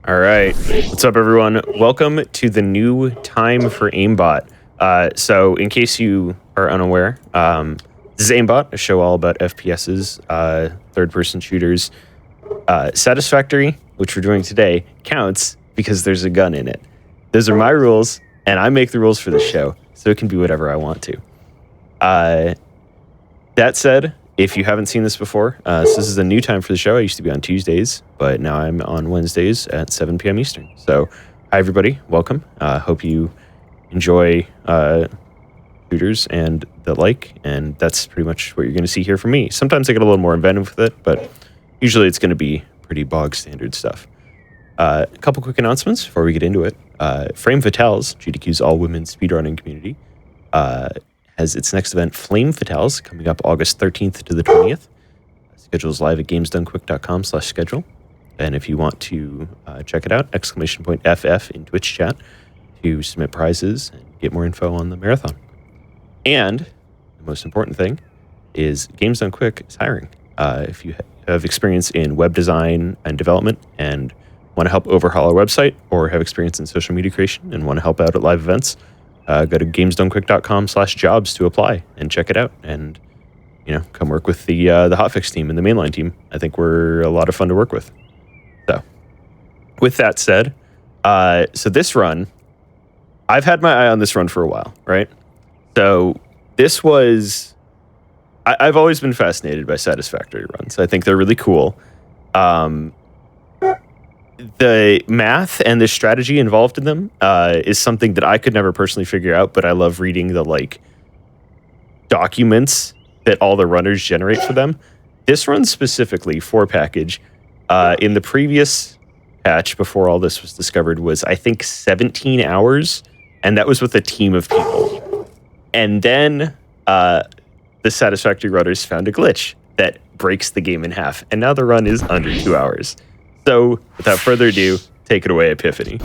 All right. What's up, everyone? Welcome to the new time for AIMBOT. So in case you are unaware, this is AIMBOT, a show all about FPSs, third-person shooters. Satisfactory, which we're doing today, counts because there's a gun in it. Those are my rules, and I make the rules for the show, so it can be whatever I want to. That said, if you haven't seen this before, so this is a new time for the show. I used to be on Tuesdays, but now I'm on Wednesdays at 7 p.m. Eastern. So, hi, everybody. Welcome. Hope you enjoy shooters and the like, and that's pretty much what you're going to see here from me. Sometimes I get a little more inventive with it, but usually it's going to be pretty bog standard stuff. A couple quick announcements before we get into it. Frame Fatales, GDQ's all-women's speedrunning community, has its next event, Flame Fatales, coming up August 13th to the 20th. Schedule is live at gamesdonquick.com/schedule. And if you want to check it out, !FF in Twitch chat to submit prizes and get more info on the marathon. And the most important thing is Games Done Quick is hiring. If you have experience in web design and development and want to help overhaul our website, or have experience in social media creation and want to help out at live events, go to gamesdonequick.com/jobs to apply and check it out, and come work with the HotFix team and the mainline team. I think we're a lot of fun to work with. So, with that said, so this run, I've had my eye on this run for a while, right? So this was, I've always been fascinated by Satisfactory runs. I think they're really cool. The math and the strategy involved in them is something that I could never personally figure out, but I love reading the documents that all the runners generate for them. This run specifically, 4-package, in the previous patch before all this was discovered was, I think, 17 hours, and that was with a team of people. And then the Satisfactory runners found a glitch that breaks the game in half, and now the run is under 2 hours. So, without further ado, take it away, Epiphany.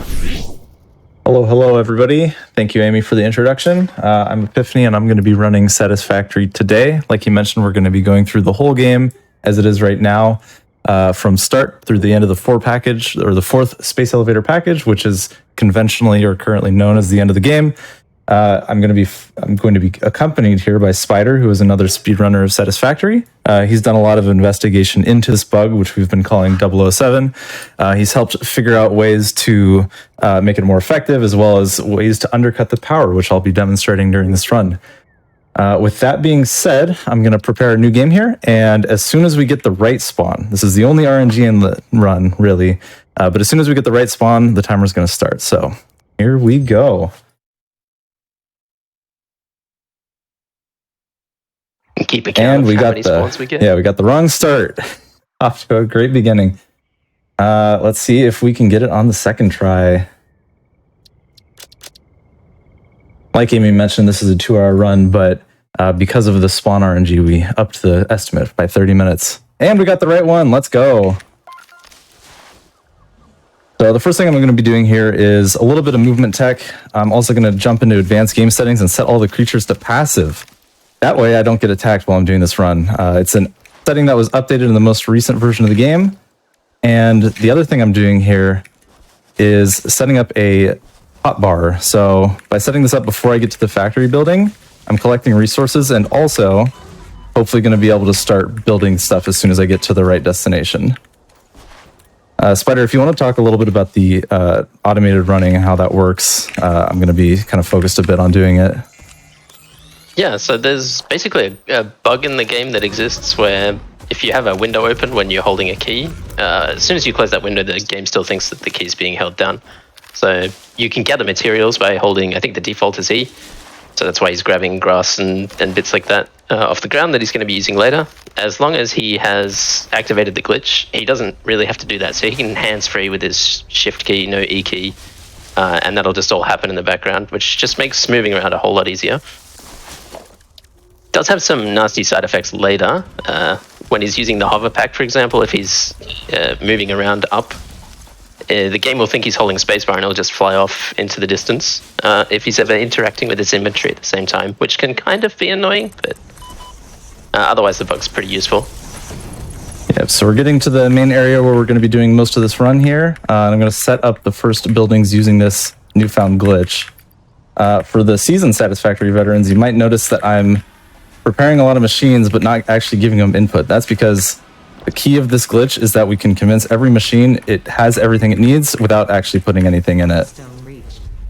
Hello, everybody. Thank you, Amy, for the introduction. I'm Epiphany, and I'm going to be running Satisfactory today. Like you mentioned, we're going to be going through the whole game as it is right now, from start through the end of the 4-package, or the 4th space elevator package, which is conventionally or currently known as the end of the game. I'm going to be accompanied here by Spider, who is another speedrunner of Satisfactory. He's done a lot of investigation into this bug, which we've been calling 007. He's helped figure out ways to make it more effective, as well as ways to undercut the power, which I'll be demonstrating during this run. With that being said, I'm going to prepare a new game here, and as soon as we get the right spawn, this is the only RNG in the run, really, but as soon as we get the right spawn, the timer's going to start. So here we go. Keep account of how many spawns we get. Yeah, we got the wrong start. Off to a great beginning. Let's see if we can get it on the second try. Like Amy mentioned, this is a 2-hour run, but because of the spawn RNG, we upped the estimate by 30 minutes. And we got the right one. Let's go. So the first thing I'm going to be doing here is a little bit of movement tech. I'm also going to jump into advanced game settings and set all the creatures to passive. That way I don't get attacked while I'm doing this run. It's a setting that was updated in the most recent version of the game. And the other thing I'm doing here is setting up a hotbar. So by setting this up before I get to the factory building, I'm collecting resources and also hopefully going to be able to start building stuff as soon as I get to the right destination. Spider, if you want to talk a little bit about the automated running and how that works, I'm going to be kind of focused a bit on doing it. Yeah, so there's basically a bug in the game that exists where if you have a window open when you're holding a key, as soon as you close that window, the game still thinks that the key is being held down. So you can gather materials by holding, I think the default is E. So that's why he's grabbing grass and bits like that off the ground that he's going to be using later. As long as he has activated the glitch, he doesn't really have to do that. So he can hands-free with his shift key, no E key, and that'll just all happen in the background, which just makes moving around a whole lot easier. Does have some nasty side effects later. When he's using the hover pack, for example, if he's moving around up, the game will think he's holding spacebar and it'll just fly off into the distance if he's ever interacting with his inventory at the same time, which can kind of be annoying, but otherwise the bug's pretty useful. Yeah, Yep, so we're getting to the main area where we're going to be doing most of this run here. And I'm going to set up the first buildings using this newfound glitch. For the seasoned Satisfactory veterans, you might notice that I'm preparing a lot of machines, but not actually giving them input. That's because the key of this glitch is that we can convince every machine it has everything it needs without actually putting anything in it.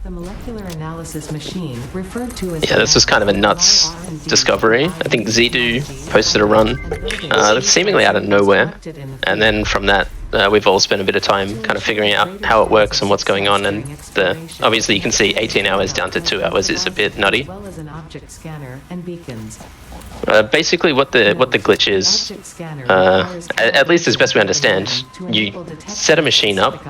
The molecular analysis machine referred to as Yeah, this is kind of a nuts discovery. I think Zidu posted a run seemingly out of nowhere, and then from that we've all spent a bit of time kind of figuring out how it works and what's going on, and obviously you can see 18 hours down to 2 hours is a bit nutty. as well as an object scanner and beacons. Basically what the glitch is, at least as best we understand, you set a machine up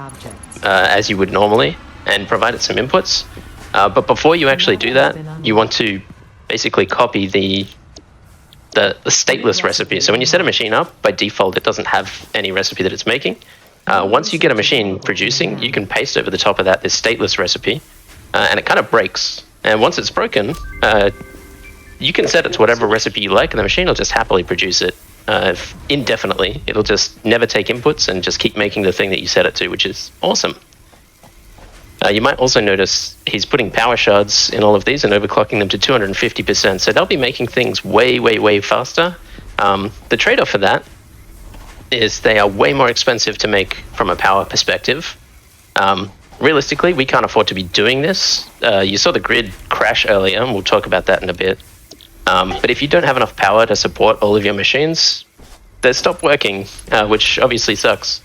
as you would normally and provide it some inputs, but before you actually do that, you want to basically copy the stateless recipe. So when you set a machine up, by default it doesn't have any recipe that it's making. Once you get a machine producing, you can paste over the top of that this stateless recipe, and it kind of breaks. And once it's broken, you can set it to whatever recipe you like, and the machine will just happily produce it indefinitely. It'll just never take inputs and just keep making the thing that you set it to, which is awesome. You might also notice he's putting power shards in all of these and overclocking them to 250%, so they'll be making things way, way, way faster. The trade-off for that is they are way more expensive to make from a power perspective. Realistically, we can't afford to be doing this. You saw the grid crash earlier, and we'll talk about that in a bit. But if you don't have enough power to support all of your machines, they stop working, which obviously sucks.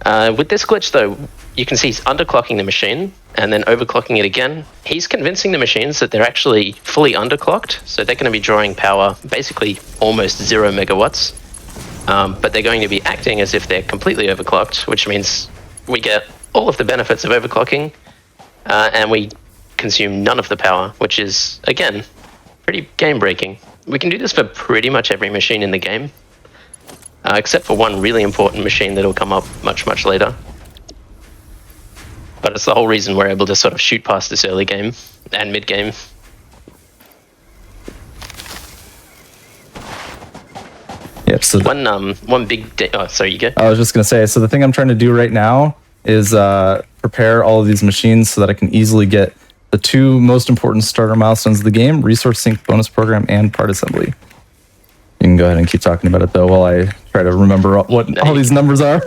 With this glitch, though, you can see he's underclocking the machine and then overclocking it again. He's convincing the machines that they're actually fully underclocked, so they're going to be drawing power basically almost 0 megawatts. But they're going to be acting as if they're completely overclocked, which means we get all of the benefits of overclocking, and we consume none of the power, which is, again, pretty game-breaking. We can do this for pretty much every machine in the game, except for one really important machine that'll come up much, much later. But it's the whole reason we're able to sort of shoot past this early game and mid-game. Yep, so one big... sorry, you go. I was just going to say, so the thing I'm trying to do right now is prepare all of these machines so that I can easily get the 2 most important starter milestones of the game, resource sync bonus program and part assembly. You can go ahead and keep talking about it, though, while I try to remember what all these numbers are.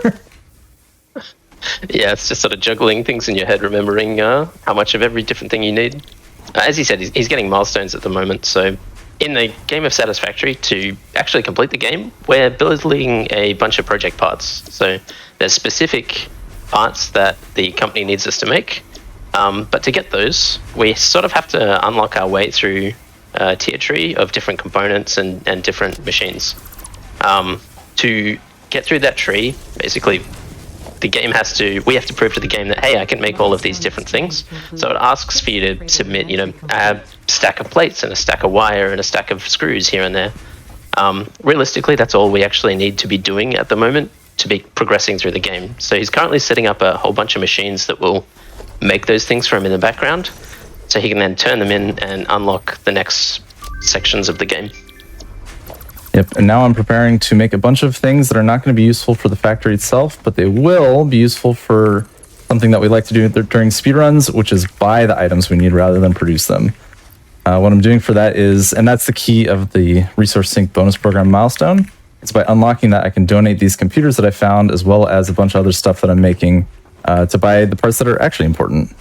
Yeah, it's just sort of juggling things in your head, remembering how much of every different thing you need. As he said, he's getting milestones at the moment, so in the game of Satisfactory, to actually complete the game, we're building a bunch of project parts. So there's specific parts that the company needs us to make, but to get those, we sort of have to unlock our way through a tier tree of different components and different machines. To get through that tree, basically, we have to prove to the game that, hey, I can make all of these different things. So it asks for you to submit, a stack of plates and a stack of wire and a stack of screws here and there. Realistically, that's all we actually need to be doing at the moment to be progressing through the game. So he's currently setting up a whole bunch of machines that will make those things for him in the background, so he can then turn them in and unlock the next sections of the game. Yep, and now I'm preparing to make a bunch of things that are not going to be useful for the factory itself, but they will be useful for something that we like to do during speedruns, which is buy the items we need rather than produce them. What I'm doing for that is, and that's the key of the resource sync bonus program milestone, it's by unlocking that I can donate these computers that I found, as well as a bunch of other stuff that I'm making, to buy the parts that are actually important.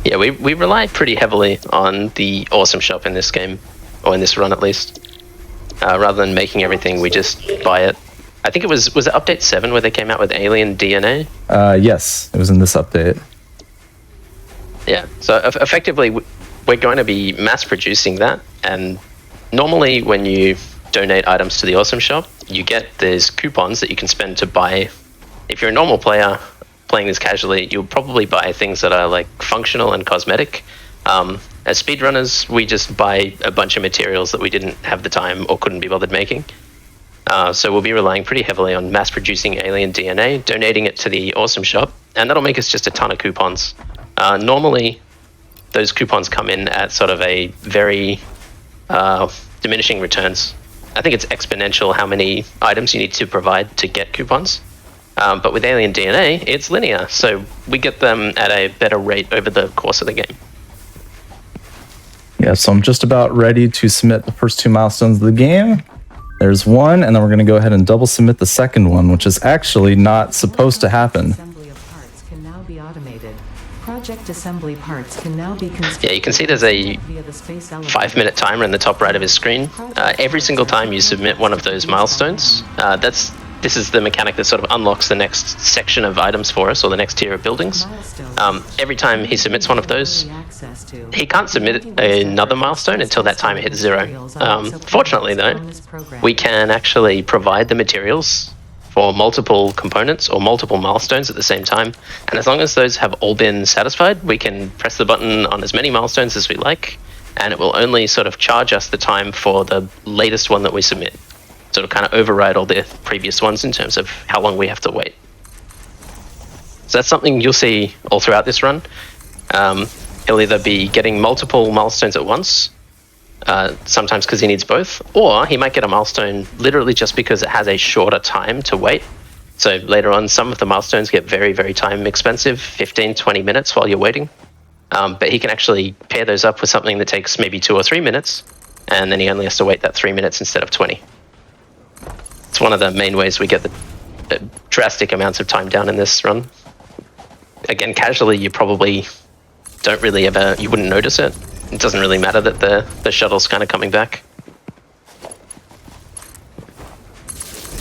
Yeah, we rely pretty heavily on the awesome shop in this game, or in this run at least. Rather than making everything, we just buy it. I think it was it update 7 where they came out with alien DNA? Yes, it was in this update. Yeah, so effectively we're going to be mass producing that, and normally when you donate items to the awesome shop, you get these coupons that you can spend to buy. If you're a normal player playing this casually, you'll probably buy things that are like functional and cosmetic. As speedrunners, we just buy a bunch of materials that we didn't have the time or couldn't be bothered making. So we'll be relying pretty heavily on mass producing alien DNA, donating it to the awesome shop, and that'll make us just a ton of coupons. Normally, those coupons come in at sort of a very diminishing returns. I think it's exponential how many items you need to provide to get coupons. But with Alien DNA, it's linear, so we get them at a better rate over the course of the game. Yeah, so I'm just about ready to submit the first 2 milestones of the game. There's one, and then we're going to go ahead and double submit the second one, which is actually not supposed to happen. Assembly of parts can now be automated. Project assembly parts can now be Yeah, you can see there's a 5-minute timer in the top right of his screen. Every single time you submit one of those milestones, this is the mechanic that sort of unlocks the next section of items for us, or the next tier of buildings. Every time he submits one of those, he can't submit another milestone until that timer hits 0. Fortunately though, we can actually provide the materials for multiple components or multiple milestones at the same time. And as long as those have all been satisfied, we can press the button on as many milestones as we like, and it will only sort of charge us the time for the latest one that we submit. So it'll kind of override all the previous ones in terms of how long we have to wait. So that's something you'll see all throughout this run. He'll either be getting multiple milestones at once, sometimes because he needs both, or he might get a milestone literally just because it has a shorter time to wait. So later on, some of the milestones get very, very time expensive, 15, 20 minutes while you're waiting. But he can actually pair those up with something that takes maybe 2 or 3 minutes, and then he only has to wait that 3 minutes instead of 20. It's one of the main ways we get the drastic amounts of time down in this run. Again, casually, you probably don't really you wouldn't notice it. It doesn't really matter that the shuttle's kind of coming back.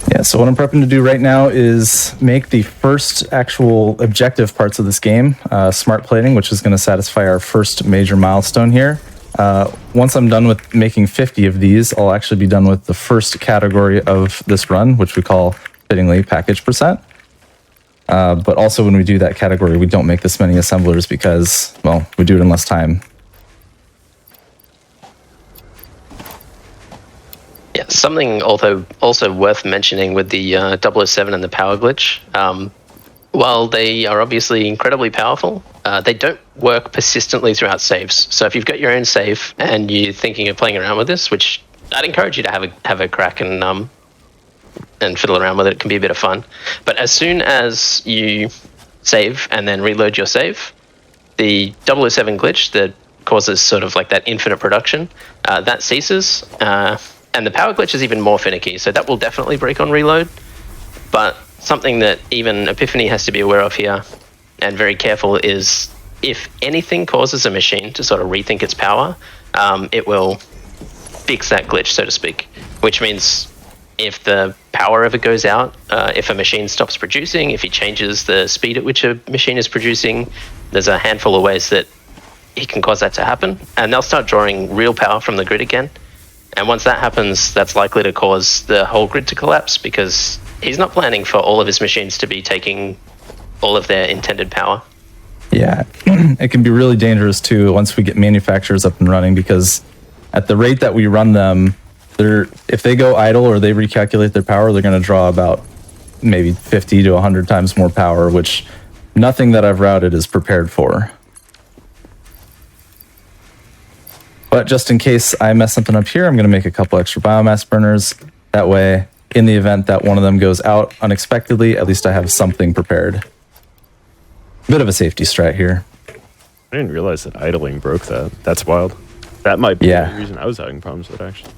Yeah, so what I'm prepping to do right now is make the first actual objective parts of this game, smart plating, which is going to satisfy our first major milestone here. Once I'm done with making 50 of these, I'll actually be done with the first category of this run, which we call, fittingly, package percent. But also when we do that category, we don't make this many assemblers because, well, we do it in less time. Yeah, something also worth mentioning with the 007 and the power glitch. While they are obviously incredibly powerful, they don't work persistently throughout saves. So if you've got your own save and you're thinking of playing around with this, which I'd encourage you to have a crack and fiddle around with it. It can be a bit of fun. But as soon as you save and then reload your save, the 007 glitch that causes sort of like that infinite production, that ceases. And the power glitch is even more finicky, so that will definitely break on reload. But something that even Epiphany has to be aware of here, and very careful, is if anything causes a machine to sort of rethink its power, it will fix that glitch, so to speak. Which means if the power ever goes out, if a machine stops producing, if he changes the speed at which a machine is producing, there's a handful of ways that he can cause that to happen. And they'll start drawing real power from the grid again. And once that happens, that's likely to cause the whole grid to collapse, because he's not planning for all of his machines to be taking all of their intended power. Yeah, it can be really dangerous too once we get manufacturers up and running, because at the rate that we run them, if they go idle or they recalculate their power, they're going to draw about maybe 50 to 100 times more power, which nothing that I've routed is prepared for. But just in case I mess something up here, I'm going to make a couple extra biomass burners. That way, in the event that one of them goes out unexpectedly, at least I have something prepared. Bit of a safety strat here. I didn't realize that idling broke that. That's wild. That might be the reason I was having problems with it, actually.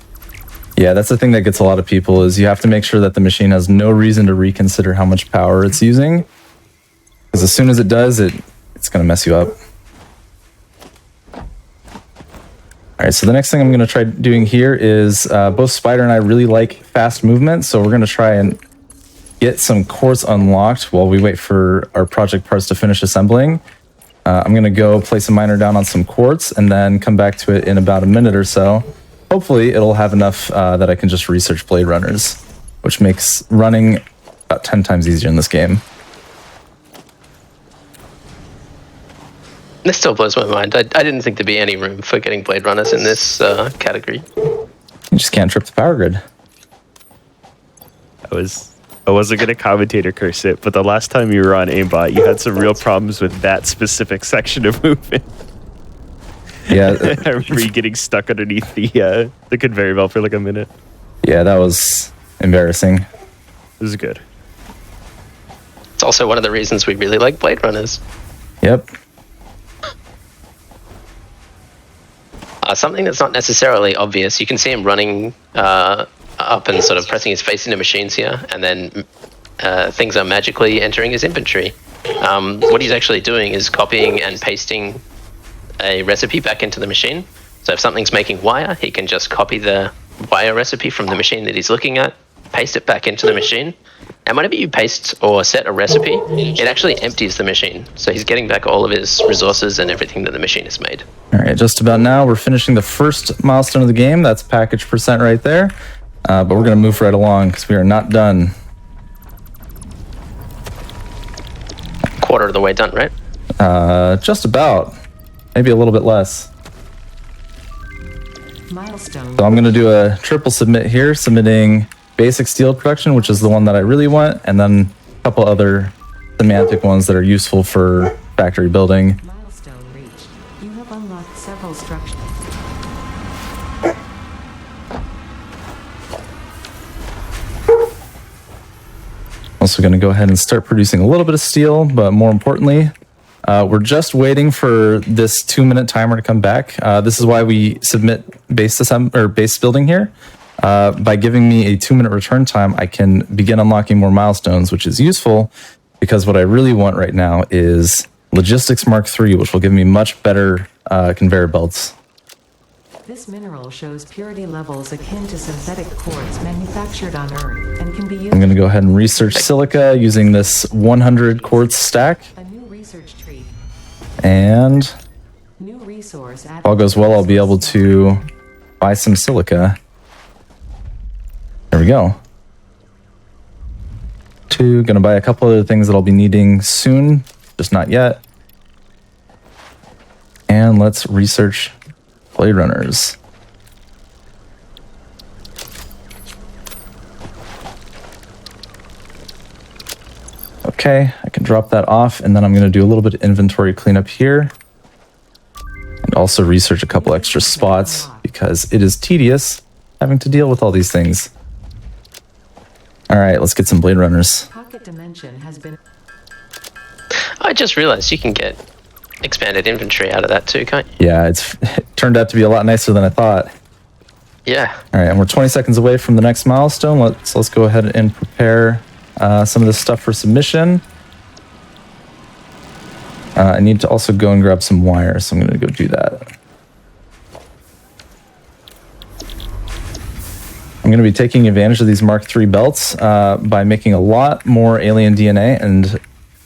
Yeah, that's the thing that gets a lot of people, is you have to make sure that the machine has no reason to reconsider how much power it's using. Because as soon as it does, it's going to mess you up. All right, so the next thing I'm going to try doing here is both Spider and I really like fast movement, so we're going to try and get some quartz unlocked while we wait for our project parts to finish assembling. I'm going to go place a miner down on some quartz and then come back to it in about a minute or so. Hopefully it'll have enough that I can just research blade runners, which makes running about 10 times easier in this game. This still blows my mind. I didn't think there'd be any room for getting blade runners in this category. You just can't trip the power grid. I wasn't going to commentator curse it, but the last time you were on AIMBOT, you had some real problems with that specific section of movement. Yeah. I remember you getting stuck underneath the conveyor belt for like a minute. Yeah, that was embarrassing. This is good. It's also one of the reasons we really like Blade Runners. Yep. Something that's not necessarily obvious. You can see him running up and sort of pressing his face into machines here, and then things are magically entering his inventory. What he's actually doing is copying and pasting a recipe back into the machine. So if something's making wire, he can just copy the wire recipe from the machine that he's looking at, paste it back into the machine, and whenever you paste or set a recipe, it actually empties the machine. So he's getting back all of his resources and everything that the machine has made. All right, just about now, we're finishing the first milestone of the game. That's package percent right there. But we're going to move right along because we are not done. Quarter of the way done, right? Just about. Maybe a little bit less. Milestone. So I'm going to do a triple submit here, submitting basic steel production, which is the one that I really want, and then a couple other semantic ones that are useful for factory building. Milestone reached. You have unlocked several structures. Also going to go ahead and start producing a little bit of steel, but more importantly, we're just waiting for this 2-minute timer to come back. This is why we submit base building here. By giving me a 2-minute return time, I can begin unlocking more milestones, which is useful because what I really want right now is Logistics Mark III, which will give me much better conveyor belts. This mineral shows purity levels akin to synthetic quartz manufactured on Earth and can be used. I'm going to go ahead and research silica using this 100 quartz stack. A new research tree. And New resource. if all goes well, I'll be able to buy some silica. There we go. Going to buy a couple other things that I'll be needing soon, just not yet. And let's research Blade Runners. Okay, I can drop that off, and then I'm going to do a little bit of inventory cleanup here. And also research a couple extra spots, because it is tedious having to deal with all these things. All right, let's get some Blade Runners. Pocket dimension has been. I just realized you can get expanded inventory out of that too, can't you? Yeah, it turned out to be a lot nicer than I thought. Yeah. All right, and we're 20 seconds away from the next milestone. Let's go ahead and prepare some of this stuff for submission. I need to also go and grab some wire, so I'm going to go do that. I'm going to be taking advantage of these Mark III belts by making a lot more alien DNA, and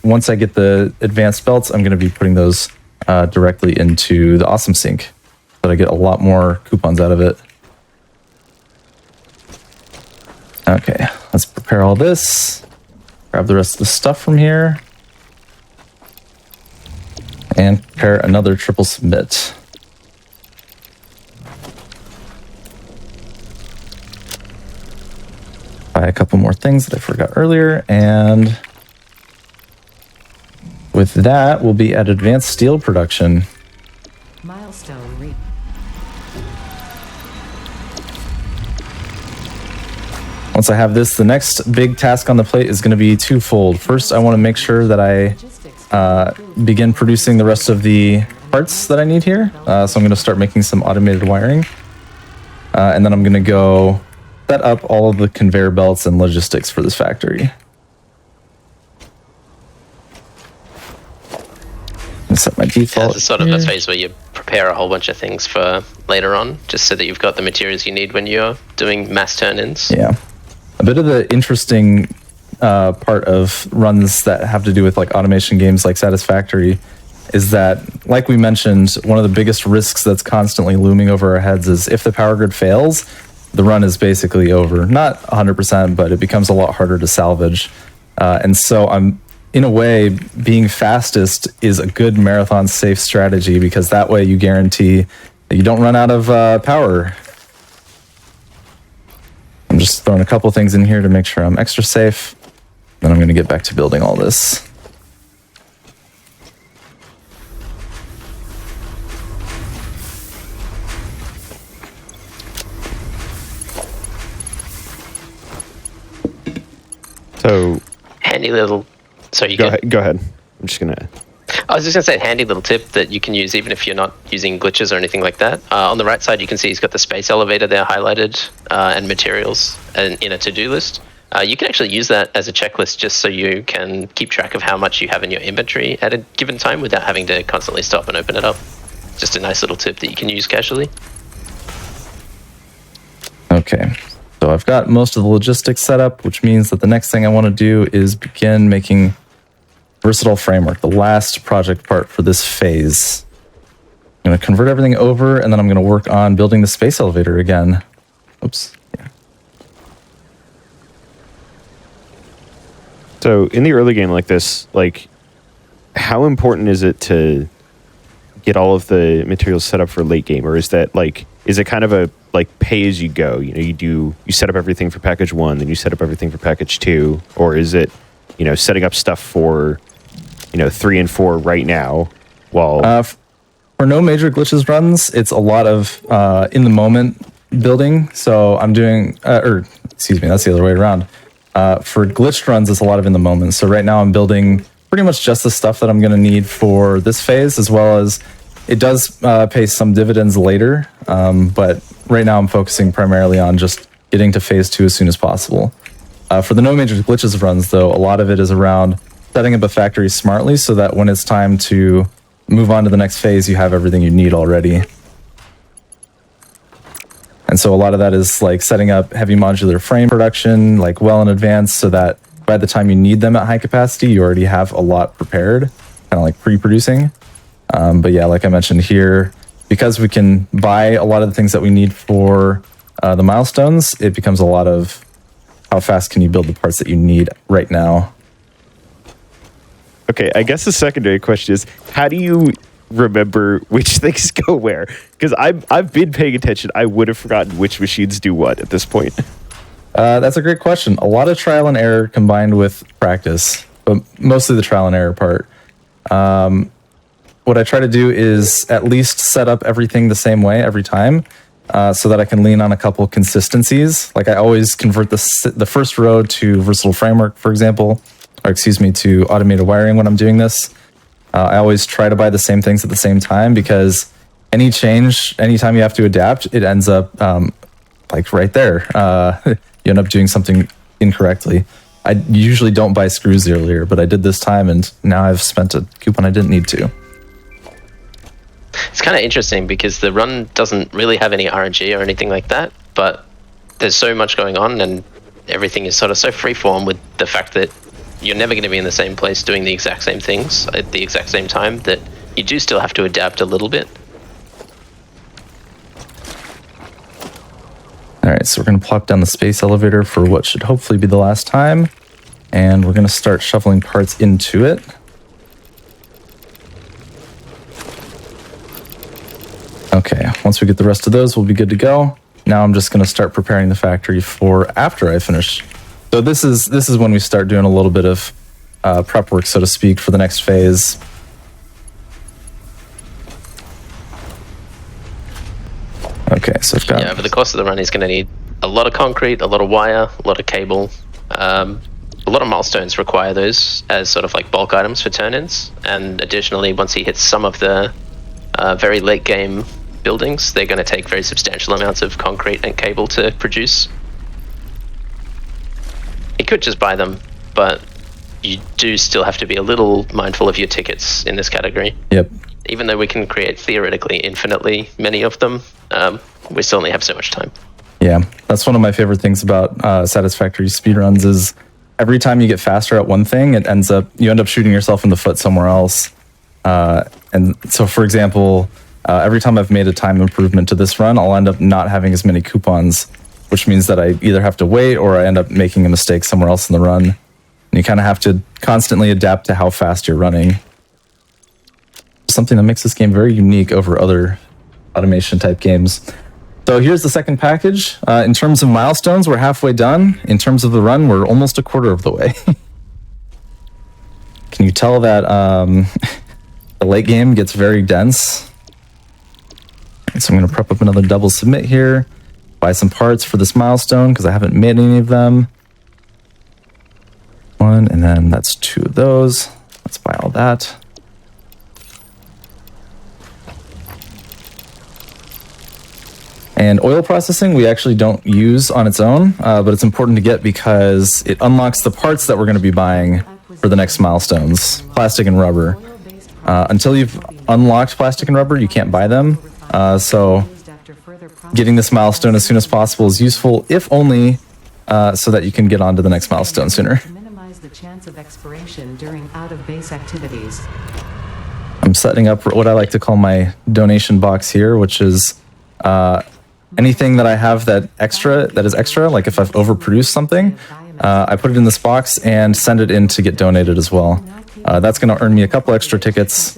once I get the advanced belts, I'm going to be putting those directly into the Awesome Sync, so that I get a lot more coupons out of it. Okay, let's prepare all this. Grab the rest of the stuff from here. And prepare another triple submit. Buy a couple more things that I forgot earlier, and with that, we'll be at advanced steel production. Milestone reached. Once I have this, the next big task on the plate is going to be twofold. First, I want to make sure that I begin producing the rest of the parts that I need here. So I'm going to start making some automated wiring. And then I'm going to go set up all of the conveyor belts and logistics for this factory. Set my default. It's sort of a phase where you prepare a whole bunch of things for later on, just so that you've got the materials you need when you're doing mass turn-ins. Yeah. A bit of the interesting part of runs that have to do with like automation games like Satisfactory is that, like we mentioned, one of the biggest risks that's constantly looming over our heads is if the power grid fails, the run is basically over. Not 100%, but it becomes a lot harder to salvage. And so in a way, being fastest is a good marathon safe strategy, because that way you guarantee that you don't run out of power. I'm just throwing a couple things in here to make sure I'm extra safe. Then I'm going to get back to building all this. So Handy little. So you go ahead. I'm just gonna. I was just going to say, handy little tip that you can use even if you're not using glitches or anything like that. On the right side, you can see he's got the space elevator there highlighted and materials and in a to-do list. You can actually use that as a checklist just so you can keep track of how much you have in your inventory at a given time without having to constantly stop and open it up. Just a nice little tip that you can use casually. Okay, so I've got most of the logistics set up, which means that the next thing I want to do is begin making versatile framework, the last project part for this phase. I'm going to convert everything over, and then I'm going to work on building the space elevator again. Oops. Yeah. So in the early game like this, like, how important is it to get all of the materials set up for late game, or is that like, is it kind of a like pay as you go? You know, you set up everything for package 1, then you set up everything for package 2, or is it, you know, setting up stuff for, you know, 3 and 4 right now while for no major glitches runs, it's a lot of in the moment building. So I'm doing or excuse me, that's the other way around. For glitched runs, it's a lot of in the moment. So right now I'm building pretty much just the stuff that I'm going to need for this phase, as well as it does pay some dividends later. But right now I'm focusing primarily on just getting to phase 2 as soon as possible. For the no major glitches runs, though, a lot of it is around setting up a factory smartly so that when it's time to move on to the next phase, you have everything you need already. And so a lot of that is like setting up heavy modular frame production, like well in advance, so that by the time you need them at high capacity, you already have a lot prepared, kind of like pre-producing. But yeah, like I mentioned here, because we can buy a lot of the things that we need for the milestones, it becomes a lot of how fast can you build the parts that you need right now. Okay, I guess the secondary question is, how do you remember which things go where? Because I've been paying attention. I would have forgotten which machines do what at this point. That's a great question. A lot of trial and error combined with practice, but mostly the trial and error part. What I try to do is at least set up everything the same way every time, so that I can lean on a couple consistencies. Like I always convert the first row to versatile framework, for example, or excuse me, to automated wiring when I'm doing this. I always try to buy the same things at the same time, because anytime you have to adapt, it ends up like right there. You end up doing something incorrectly. I usually don't buy screws earlier, but I did this time, and now I've spent a coupon I didn't need to. It's kind of interesting because the run doesn't really have any RNG or anything like that, but there's so much going on and everything is sort of so freeform with the fact that you're never going to be in the same place doing the exact same things at the exact same time, that you do still have to adapt a little bit. All right, so we're going to plop down the space elevator for what should hopefully be the last time, and we're going to start shuffling parts into it. Okay, once we get the rest of those, we'll be good to go. Now I'm just going to start preparing the factory for after I finish. So this is when we start doing a little bit of prep work, so to speak, for the next phase. Okay, so I've got... Yeah, over the course of the run, he's going to need a lot of concrete, a lot of wire, a lot of cable. A lot of milestones require those as sort of like bulk items for turn-ins. And additionally, once he hits some of the very late game buildings, they're going to take very substantial amounts of concrete and cable to produce. You could just buy them, but you do still have to be a little mindful of your tickets in this category. Yep. Even though we can create theoretically infinitely many of them, we still only have so much time. Yeah, that's one of my favorite things about Satisfactory speedruns is every time you get faster at one thing, you end up shooting yourself in the foot somewhere else. And so, for example, every time I've made a time improvement to this run, I'll end up not having as many coupons, which means that I either have to wait or I end up making a mistake somewhere else in the run. And you kind of have to constantly adapt to how fast you're running. Something that makes this game very unique over other automation type games. So here's the second package. In terms of milestones, we're halfway done. In terms of the run, we're almost a quarter of the way. Can you tell that the late game gets very dense? So I'm going to prep up another double submit here. Buy some parts for this milestone because I haven't made any of them. one, and then that's 2 of those. Let's buy all that. And oil processing we actually don't use on its own, but it's important to get because it unlocks the parts that we're going to be buying for the next milestones, plastic and rubber. Until you've unlocked plastic and rubber, you can't buy them. So getting this milestone as soon as possible is useful, if only so that you can get on to the next milestone sooner. To minimize the chance of expiration during out-of-base activities. I'm setting up what I like to call my donation box here, which is anything that I have that is extra, like if I've overproduced something, I put it in this box and send it in to get donated as well. That's going to earn me a couple extra tickets.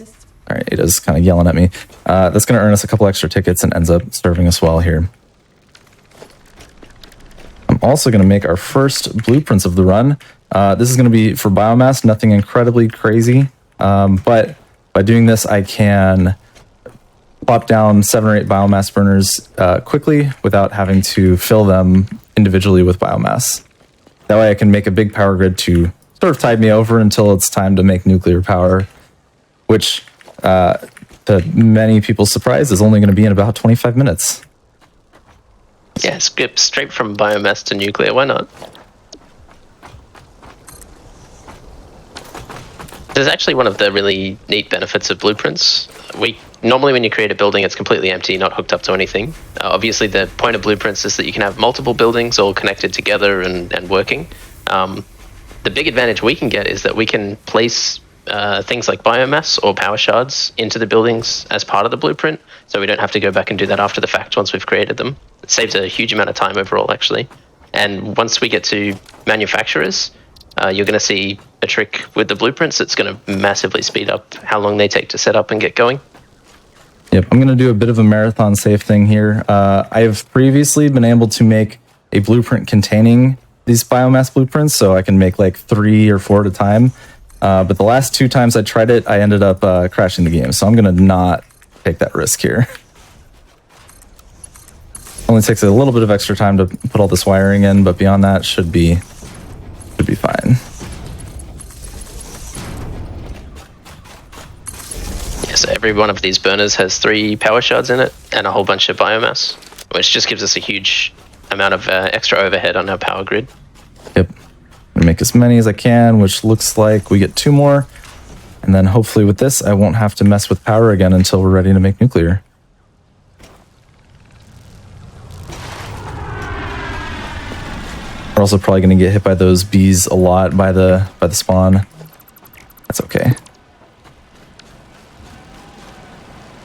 All right, Ada's kind of yelling at me. That's going to earn us a couple extra tickets and ends up serving us well here. I'm also going to make our first blueprints of the run. This is going to be for biomass, nothing incredibly crazy. But by doing this, I can plop down 7 or 8 biomass burners quickly without having to fill them individually with biomass. That way I can make a big power grid to sort of tide me over until it's time to make nuclear power, which to many people's surprise is only going to be in about 25 minutes. Yeah, skip straight from biomass to nuclear, why not? There's actually one of the really neat benefits of blueprints. Normally when you create a building, it's completely empty, not hooked up to anything. Obviously the point of blueprints is that you can have multiple buildings all connected together and working. The big advantage we can get is that we can place things like biomass or power shards into the buildings as part of the blueprint, so we don't have to go back and do that after the fact once we've created them. It saves a huge amount of time overall, actually. And once we get to manufacturers, you're going to see a trick with the blueprints that's going to massively speed up how long they take to set up and get going. Yep, I'm going to do a bit of a marathon safe thing here. I've previously been able to make a blueprint containing these biomass blueprints, so I can make like 3 or 4 at a time. But the last 2 times I tried it, I ended up crashing the game, so I'm going to not take that risk here. Only takes a little bit of extra time to put all this wiring in, but beyond that, should be fine. Yeah, so every one of these burners has 3 power shards in it and a whole bunch of biomass, which just gives us a huge amount of extra overhead on our power grid. Yep. I'm gonna make as many as I can, which looks like we get 2 more. And then hopefully with this, I won't have to mess with power again until we're ready to make nuclear. We're also probably going to get hit by those bees a lot by the spawn. That's okay.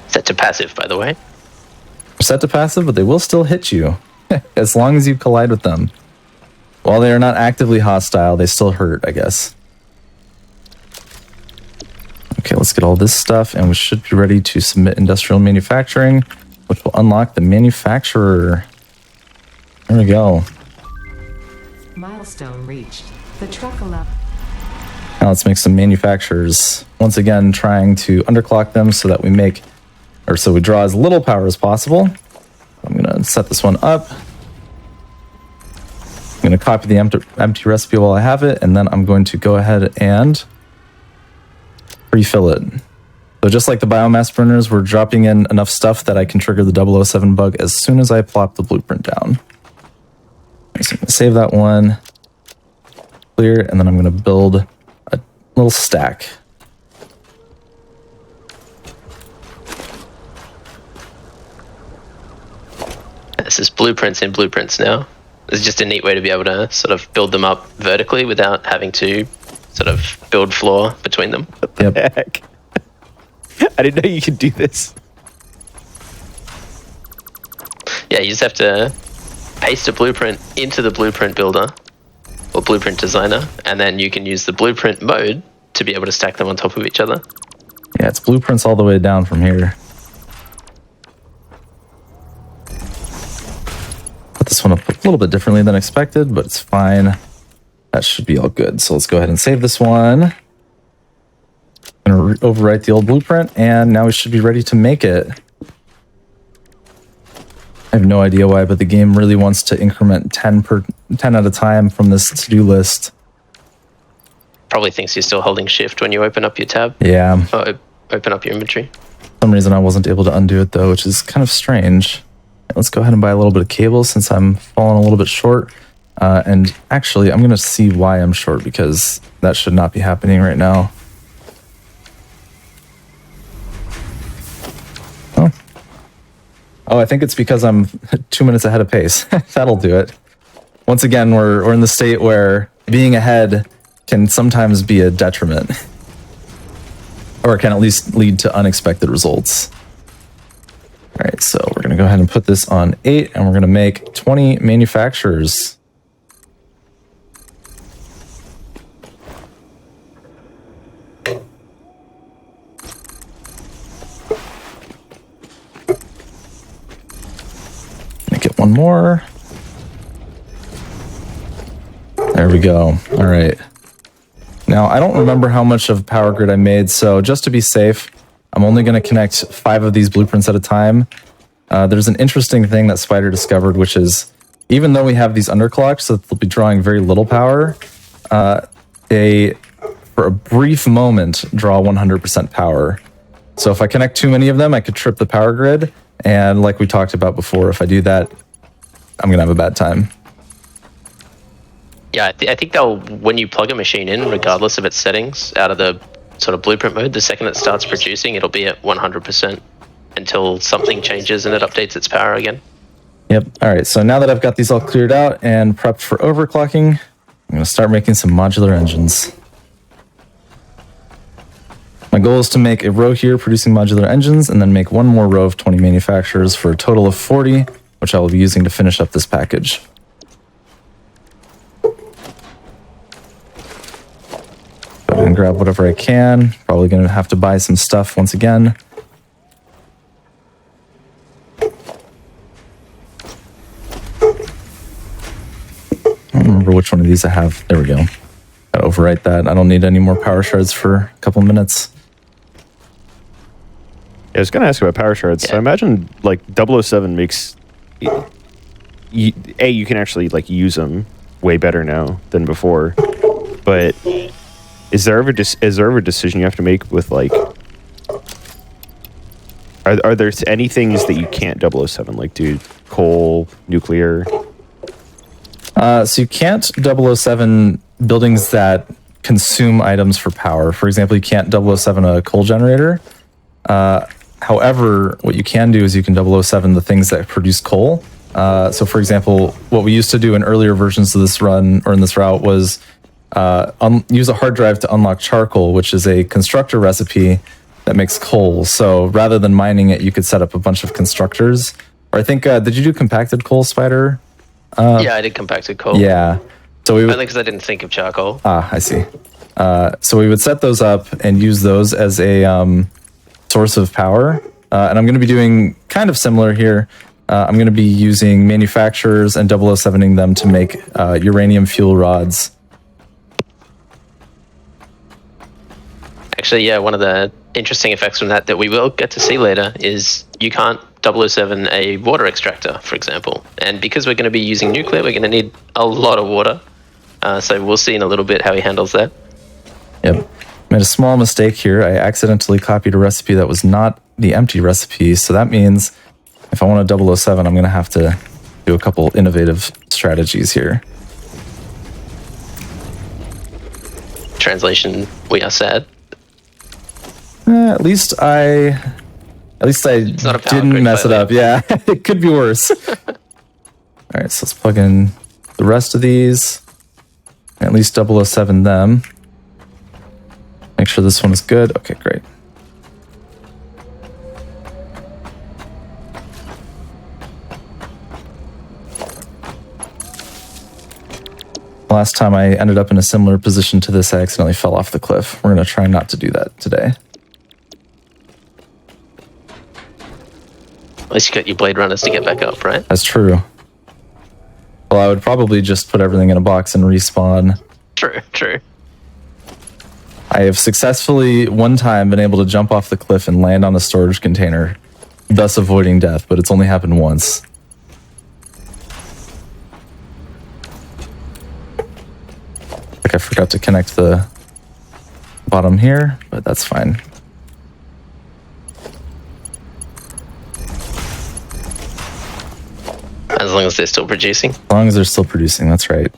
Set to passive, by the way. Set to passive, but they will still hit you as long as you collide with them. While they are not actively hostile, they still hurt, I guess. Okay, let's get all this stuff, and we should be ready to submit industrial manufacturing, which will unlock the manufacturer. There we go. Milestone reached. The truck allowed. Now let's make some manufacturers. Once again, trying to underclock them so that we draw as little power as possible. I'm going to set this one up. I'm going to copy the empty recipe while I have it, and then I'm going to go ahead and refill it. So just like the biomass burners, we're dropping in enough stuff that I can trigger the 007 bug as soon as I plop the blueprint down. So I'm going to save that one, clear, and then I'm going to build a little stack. This is blueprints in blueprints now. It's just a neat way to be able to sort of build them up vertically without having to sort of build floor between them. What the heck? I didn't know you could do this. Yeah, you just have to paste a blueprint into the blueprint builder or blueprint designer, and then you can use the blueprint mode to be able to stack them on top of each other. Yeah, it's blueprints all the way down from here. Put this one up a little bit differently than expected, but it's fine. That should be all good. So let's go ahead and save this one. I'm going to overwrite the old blueprint, and now we should be ready to make it. I have no idea why, but the game really wants to increment 10 at a time from this to-do list. probably thinks you're still holding shift when you open up your tab. Yeah. Or open up your inventory. For some reason I wasn't able to undo it though, which is kind of strange. Let's go ahead and buy a little bit of cable since I'm falling a little bit short. And actually, I'm going to see why I'm short because that should not be happening right now. Oh, I think it's because I'm 2 minutes ahead of pace. That'll do it. Once again, we're in the state where being ahead can sometimes be a detriment. Or can at least lead to unexpected results. All right, so we're going to go ahead and put this on 8, and we're going to make 20 manufacturers. Make it one more. There we go. All right. Now, I don't remember how much of power grid I made, so just to be safe, I'm only going to connect 5 of these blueprints at a time. There's an interesting thing that Spider discovered, which is even though we have these underclocks that they'll be drawing very little power, they, for a brief moment, draw 100% power. So if I connect too many of them, I could trip the power grid. And like we talked about before, if I do that, I'm going to have a bad time. Yeah, I think they'll, when you plug a machine in, regardless of its settings, out of the sort of blueprint mode, the second it starts producing, it'll be at 100% until something changes and it updates its power again. Yep. All right. So now that I've got these all cleared out and prepped for overclocking, I'm going to start making some modular engines. My goal is to make a row here producing modular engines and then make one more row of 20 manufacturers for a total of 40, which I will be using to finish up this package. Go ahead and grab whatever I can. Probably going to have to buy some stuff once again. I don't remember which one of these I have. There we go. Gotta overwrite that. I don't need any more power shards for a couple minutes. Yeah, I was going to ask about power shards. Yeah. So I imagine like 007 makes you can actually like use them way better now than before. But is there ever a decision you have to make with like are there any things that you can't 007 like do coal, nuclear? So you can't 007 buildings that consume items for power. For example, you can't 007 a coal generator. However, what you can do is you can 007 the things that produce coal. So for example, what we used to do in earlier versions of this run or in this route was use a hard drive to unlock charcoal, which is a constructor recipe that makes coal. So rather than mining it, you could set up a bunch of constructors. Or I think, did you do compacted coal, Spider? Yeah, I did compacted coal. Yeah. So we would, Only because I didn't think of charcoal. I see. So we would set those up and use those as a source of power. And I'm going to be doing kind of similar here. I'm going to be using manufacturers and 007ing them to make uranium fuel rods. Actually, yeah, one of the interesting effects from that we will get to see later is you can't 007 a water extractor, for example. And because we're going to be using nuclear, we're going to need a lot of water. So we'll see in a little bit how he handles that. Yep. Made a small mistake here. I accidentally copied a recipe that was not the empty recipe. So that means if I want a 007, I'm going to have to do a couple innovative strategies here. Translation, we are sad. At least I not a power didn't grid mess it up. Yeah, it could be worse. All right, so let's plug in the rest of these. At least 007 them. Make sure this one is good. Okay, great. Last time I ended up in a similar position to this, I accidentally fell off the cliff. We're going to try not to do that today. At least you got your Blade Runners to get back up, right? That's true. Well, I would probably just put everything in a box and respawn. True, true. I have successfully one time been able to jump off the cliff and land on a storage container, thus avoiding death, but it's only happened once. Like I forgot to connect the bottom here, but that's fine. As long as they're still producing. As long as they're still producing, that's right.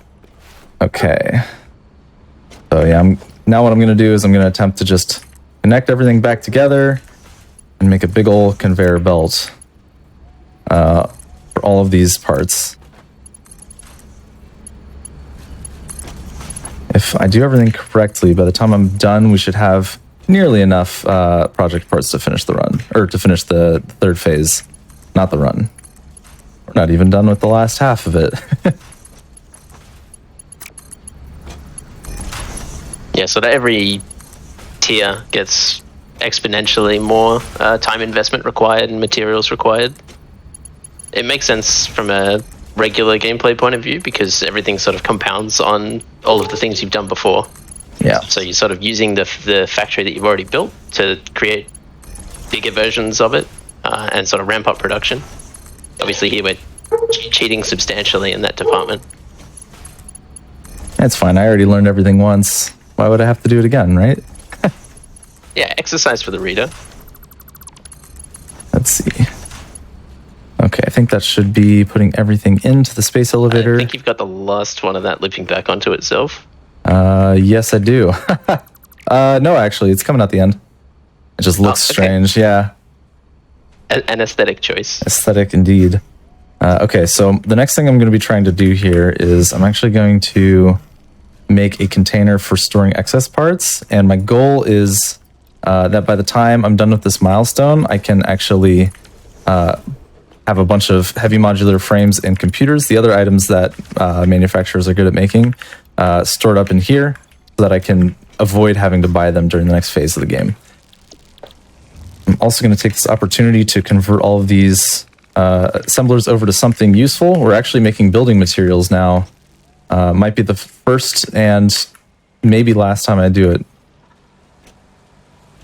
Okay. So yeah, now what I'm going to do is I'm going to attempt to just connect everything back together and make a big old conveyor belt for all of these parts. If I do everything correctly, by the time I'm done, we should have nearly enough project parts to finish the run, or to finish the third phase, not the run. We're not even done with the last half of it. Yeah, so that every tier gets exponentially more time investment required and materials required. It makes sense from a regular gameplay point of view because everything sort of compounds on all of the things you've done before. Yeah. So you're sort of using the factory that you've already built to create bigger versions of it and sort of ramp up production. Obviously here we're cheating substantially in that department. That's fine. I already learned everything once. Why would I have to do it again, right? Yeah, exercise for the reader. Let's see. Okay, I think that should be putting everything into the space elevator. I think you've got the last one of that looping back onto itself. Yes, I do. No, actually, it's coming out the end. It just looks strange, yeah. An aesthetic choice. Aesthetic indeed. Okay, so the next thing I'm going to be trying to do here is I'm actually going to make a container for storing excess parts, and my goal is that by the time I'm done with this milestone, I can actually have a bunch of heavy modular frames and computers, the other items that manufacturers are good at making, stored up in here so that I can avoid having to buy them during the next phase of the game. I'm also going to take this opportunity to convert all of these assemblers over to something useful. We're actually making building materials now. Might be the first and maybe last time I do it.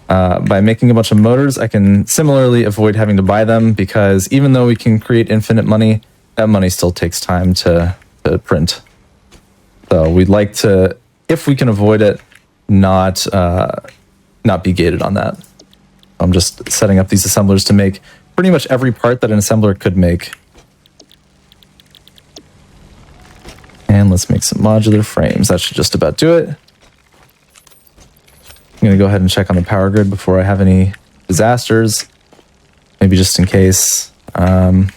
By making a bunch of motors, I can similarly avoid having to buy them because even though we can create infinite money, that money still takes time to print. So we'd like to, if we can avoid it, not be gated on that. I'm just setting up these assemblers to make pretty much every part that an assembler could make. And let's make some modular frames. That should just about do it. I'm going to go ahead and check on the power grid before I have any disasters. Maybe just in case. Set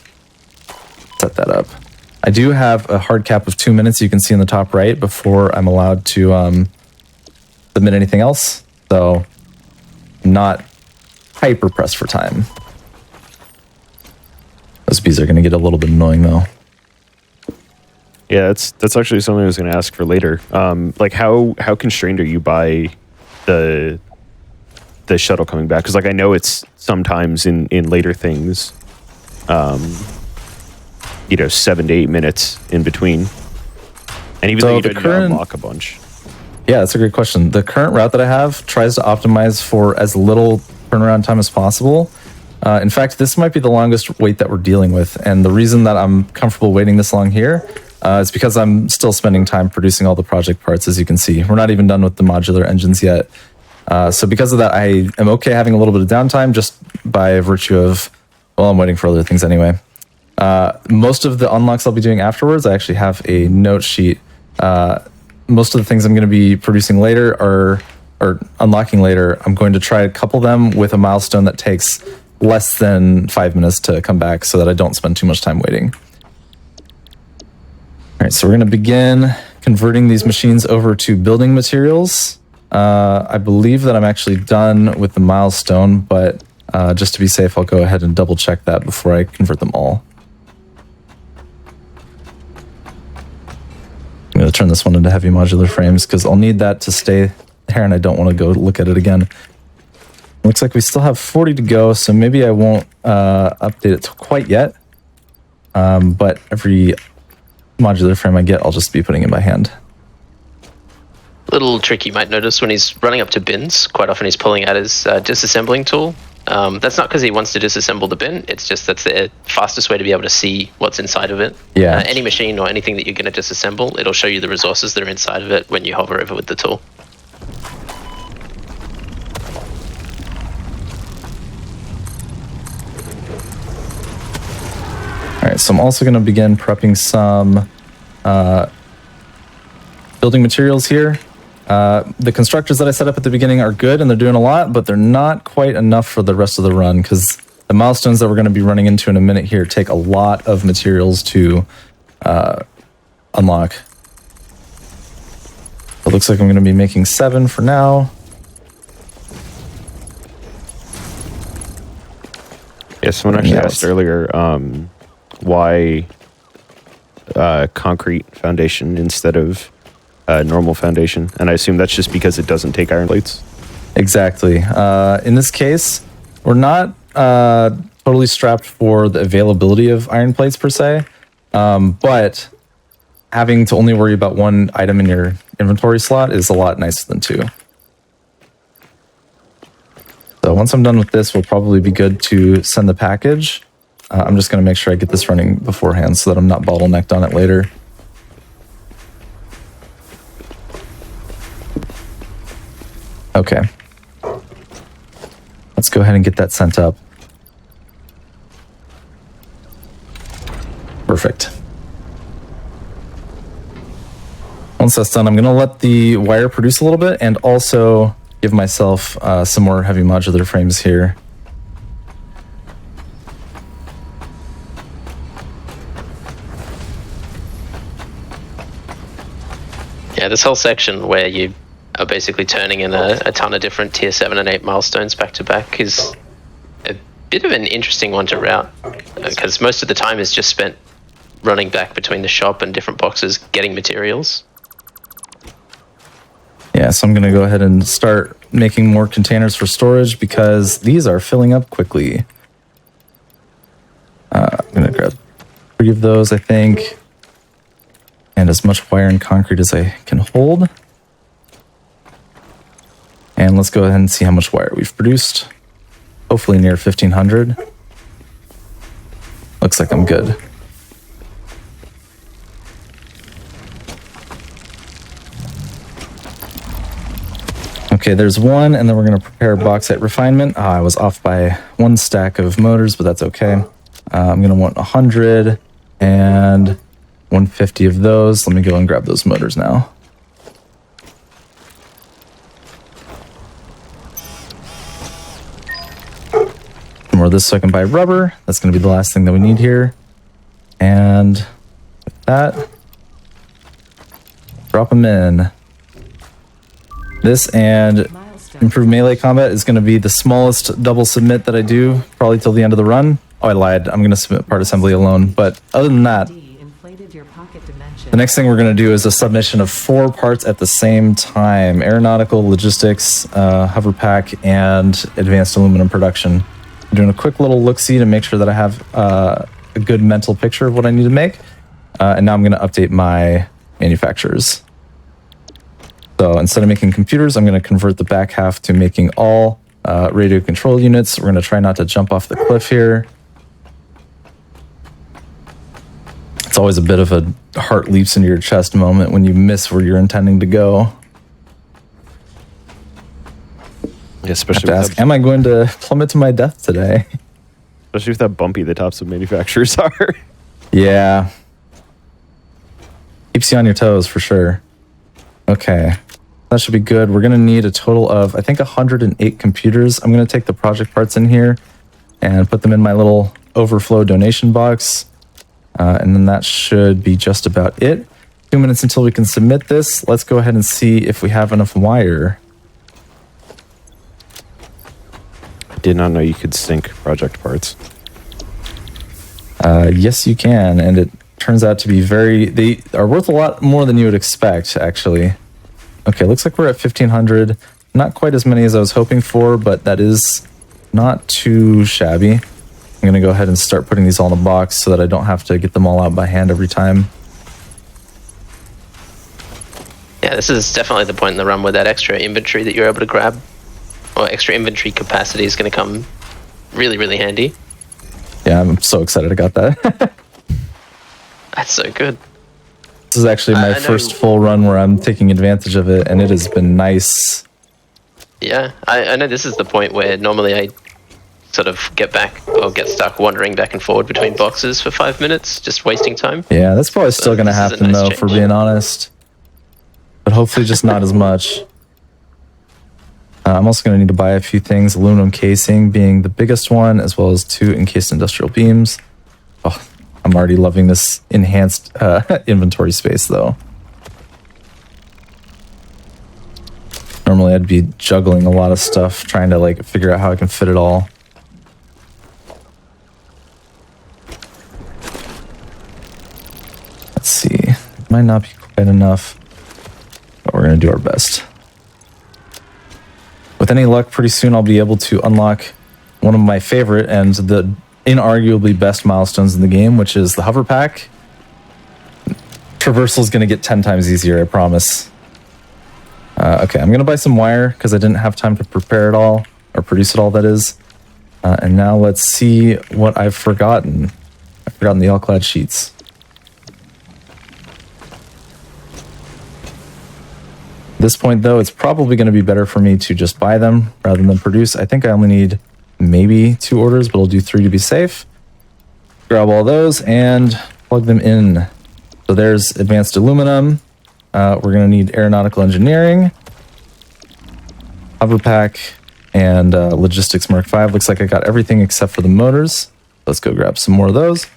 that up. I do have a hard cap of 2 minutes you can see in the top right before I'm allowed to submit anything else. So I'm not hyper pressed for time. Those bees are going to get a little bit annoying though. Yeah, that's actually something I was going to ask for later. Like how constrained are you by the shuttle coming back? Because like I know it's sometimes in later things, 7 to 8 minutes in between, and even though you didn't unlock a bunch. Yeah, that's a great question. The current route that I have tries to optimize for as little turnaround time as possible. In fact, this might be the longest wait that we're dealing with, and the reason that I'm comfortable waiting this long here is because I'm still spending time producing all the project parts, as you can see. We're not even done with the modular engines yet. So because of that, I am okay having a little bit of downtime just by virtue of, well, I'm waiting for other things anyway. Most of the unlocks I'll be doing afterwards, I actually have a note sheet. Most of the things I'm going to be producing later or unlocking later, I'm going to try to couple them with a milestone that takes less than 5 minutes to come back so that I don't spend too much time waiting. All right, so we're going to begin converting these machines over to building materials. I believe that I'm actually done with the milestone, but just to be safe, I'll go ahead and double check that before I convert them all. I'm going to turn this one into heavy modular frames because I'll need that to stay there and I don't want to go look at it again. Looks like we still have 40 to go, so maybe I won't update it quite yet. But every modular frame I get, I'll just be putting in by hand. Little trick you might notice when he's running up to bins, quite often he's pulling out his disassembling tool. That's not because he wants to disassemble the bin, it's just that's the fastest way to be able to see what's inside of it. Yeah. Any machine or anything that you're going to disassemble, it'll show you the resources that are inside of it when you hover over with the tool. right, so I'm also going to begin prepping some building materials here. The constructors that I set up at the beginning are good and they're doing a lot, but they're not quite enough for the rest of the run because the milestones that we're going to be running into in a minute here take a lot of materials to unlock. It looks like I'm going to be making 7 for now. Yeah, someone actually asked earlier why concrete foundation instead of normal foundation, and I assume that's just because it doesn't take iron plates. Exactly. In this case, we're not totally strapped for the availability of iron plates per se, but having to only worry about 1 item in your inventory slot is a lot nicer than 2. So once I'm done with this, we'll probably be good to send the package. I'm just going to make sure I get this running beforehand so that I'm not bottlenecked on it later. Okay. Let's go ahead and get that sent up. Perfect. Once that's done, I'm going to let the wire produce a little bit and also give myself some more heavy modular frames here. Yeah, this whole section where you are basically turning in a ton of different tier 7 and 8 milestones back to back is a bit of an interesting one to route, because most of the time is just spent running back between the shop and different boxes getting materials. Yeah, so I'm going to go ahead and start making more containers for storage because these are filling up quickly. I'm going to grab 3 of those, I think, and as much wire and concrete as I can hold. And let's go ahead and see how much wire we've produced. Hopefully near 1,500. Looks like I'm good. Okay, there's 1, and then we're going to prepare bauxite refinement. I was off by 1 stack of motors, but that's okay. I'm going to want 100 and 150 of those. Let me go and grab those motors now. More of this so I can buy rubber. That's going to be the last thing that we need here. And with that, drop them in. This and improved melee combat is going to be the smallest double submit that I do, probably till the end of the run. Oh, I lied. I'm going to submit part assembly alone. But other than that, the next thing we're going to do is a submission of 4 parts at the same time. Aeronautical, logistics, hover pack, and advanced aluminum production. I'm doing a quick little look-see to make sure that I have a good mental picture of what I need to make. And now I'm going to update my manufacturers. So instead of making computers, I'm going to convert the back half to making all radio control units. We're going to try not to jump off the cliff here. It's always a bit of a heart leaps into your chest moment when you miss where you're intending to go. Yeah, especially I have to ask, am I going to plummet to my death today? Especially with that bumpy the tops of manufacturers are. Yeah. Keeps you on your toes for sure. Okay. That should be good. We're going to need a total of, I think, 108 computers. I'm going to take the project parts in here and put them in my little overflow donation box. And then that should be just about it. 2 minutes until we can submit this. Let's go ahead and see if we have enough wire. I did not know you could sync project parts. Yes, you can. And it turns out to be they are worth a lot more than you would expect, actually. Okay, looks like we're at 1,500. Not quite as many as I was hoping for, but that is not too shabby. I'm going to go ahead and start putting these all in a box so that I don't have to get them all out by hand every time. Yeah, this is definitely the point in the run where that extra inventory that you're able to grab, or extra inventory capacity, is going to come really, really handy. Yeah, I'm so excited I got that. That's so good. This is actually my first full run where I'm taking advantage of it, and it has been nice. Yeah, I know this is the point where normally I sort of get back or get stuck wandering back and forward between boxes for 5 minutes, just wasting time. Yeah, that's probably still going to happen, though, if we're being honest. But hopefully just not as much. I'm also going to need to buy a few things, aluminum casing being the biggest one, as well as 2 encased industrial beams. Oh, I'm already loving this enhanced inventory space, though. Normally I'd be juggling a lot of stuff, trying to like figure out how I can fit it all. Let's see, it might not be quite enough, but we're gonna do our best. With any luck, pretty soon I'll be able to unlock one of my favorite and the inarguably best milestones in the game, which is the hover pack. Traversal is gonna get 10 times easier, I promise. Okay, I'm gonna buy some wire because I didn't have time to prepare it all, or produce it all, that is. And now let's see what I've forgotten. I've forgotten the all-clad sheets. At this point, though, it's probably going to be better for me to just buy them rather than produce. I think I only need maybe 2 orders, but I'll do 3 to be safe. Grab all those and plug them in. So there's advanced aluminum. We're going to need aeronautical engineering, hover pack, and logistics Mark V. Looks like I got everything except for the motors. Let's go grab some more of those.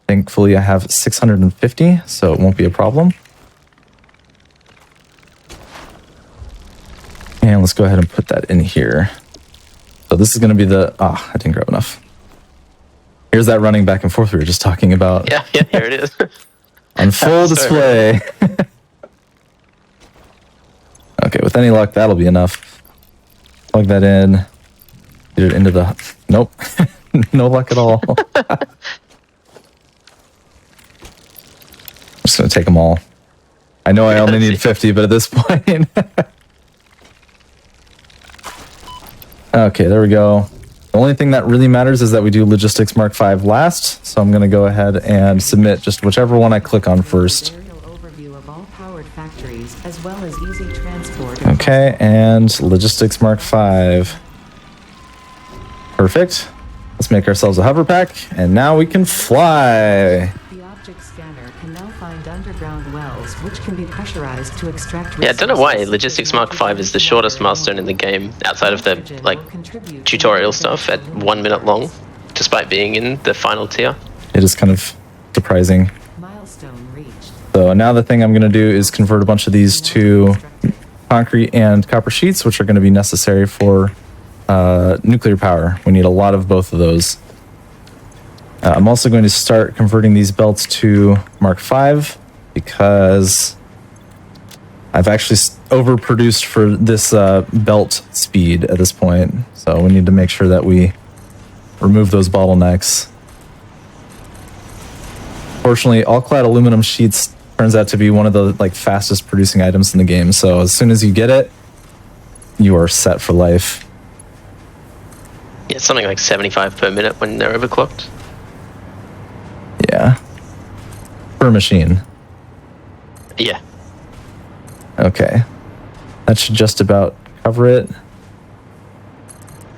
Thankfully, I have 650, so it won't be a problem. And let's go ahead and put that in here. So this is going to be the... I didn't grab enough. Here's that running back and forth we were just talking about. Yeah, here it is. On full display. Okay, with any luck, that'll be enough. Plug that in. Get it into the... Nope. No luck at all. I'm just going to take them all. I know I only need 50, but at this point... Okay, there we go. The only thing that really matters is that we do Logistics Mark V last, so I'm going to go ahead and submit just whichever one I click on first. Okay, and Logistics Mark V. Perfect. Let's make ourselves a hover pack, and now we can fly. The object scanner can now find underground wells, which can be pressurized to extract. Yeah, I don't know why Logistics Mark V is the shortest milestone in the game outside of the like tutorial stuff at 1 minute long, despite being in the final tier. It is kind of surprising. Milestone reached. So now the thing I'm going to do is convert a bunch of these to concrete and copper sheets, which are going to be necessary for nuclear power. We need a lot of both of those. I'm also going to start converting these belts to Mark V because I've actually overproduced for this belt speed at this point. So we need to make sure that we remove those bottlenecks. Fortunately, all-clad aluminum sheets turns out to be one of the fastest producing items in the game. So as soon as you get it, you are set for life. Yeah, it's something like 75 per minute when they're overclocked. Yeah. Per machine. Yeah. Okay. That should just about cover it.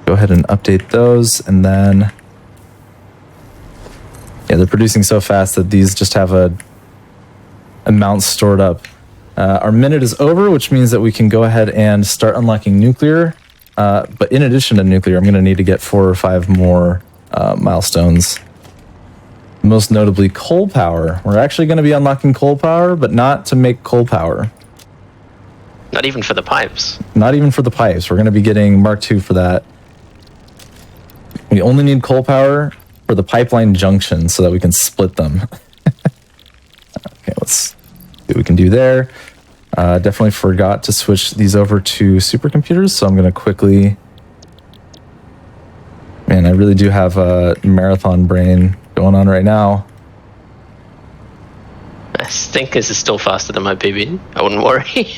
Go ahead and update those, and then... Yeah, they're producing so fast that these just have a amount stored up. Our minute is over, which means that we can go ahead and start unlocking nuclear. But in addition to nuclear, I'm going to need to get 4 or 5 more milestones. Most notably coal power. We're actually going to be unlocking coal power, but not to make coal power. Not even for the pipes. Not even for the pipes. We're going to be getting Mark II for that. We only need coal power for the pipeline junction so that we can split them. Okay, let's see what we can do there. Definitely forgot to switch these over to supercomputers, so I'm going to quickly... Man, I really do have a marathon brain going on right now. I think this is still faster than my PB. I wouldn't worry.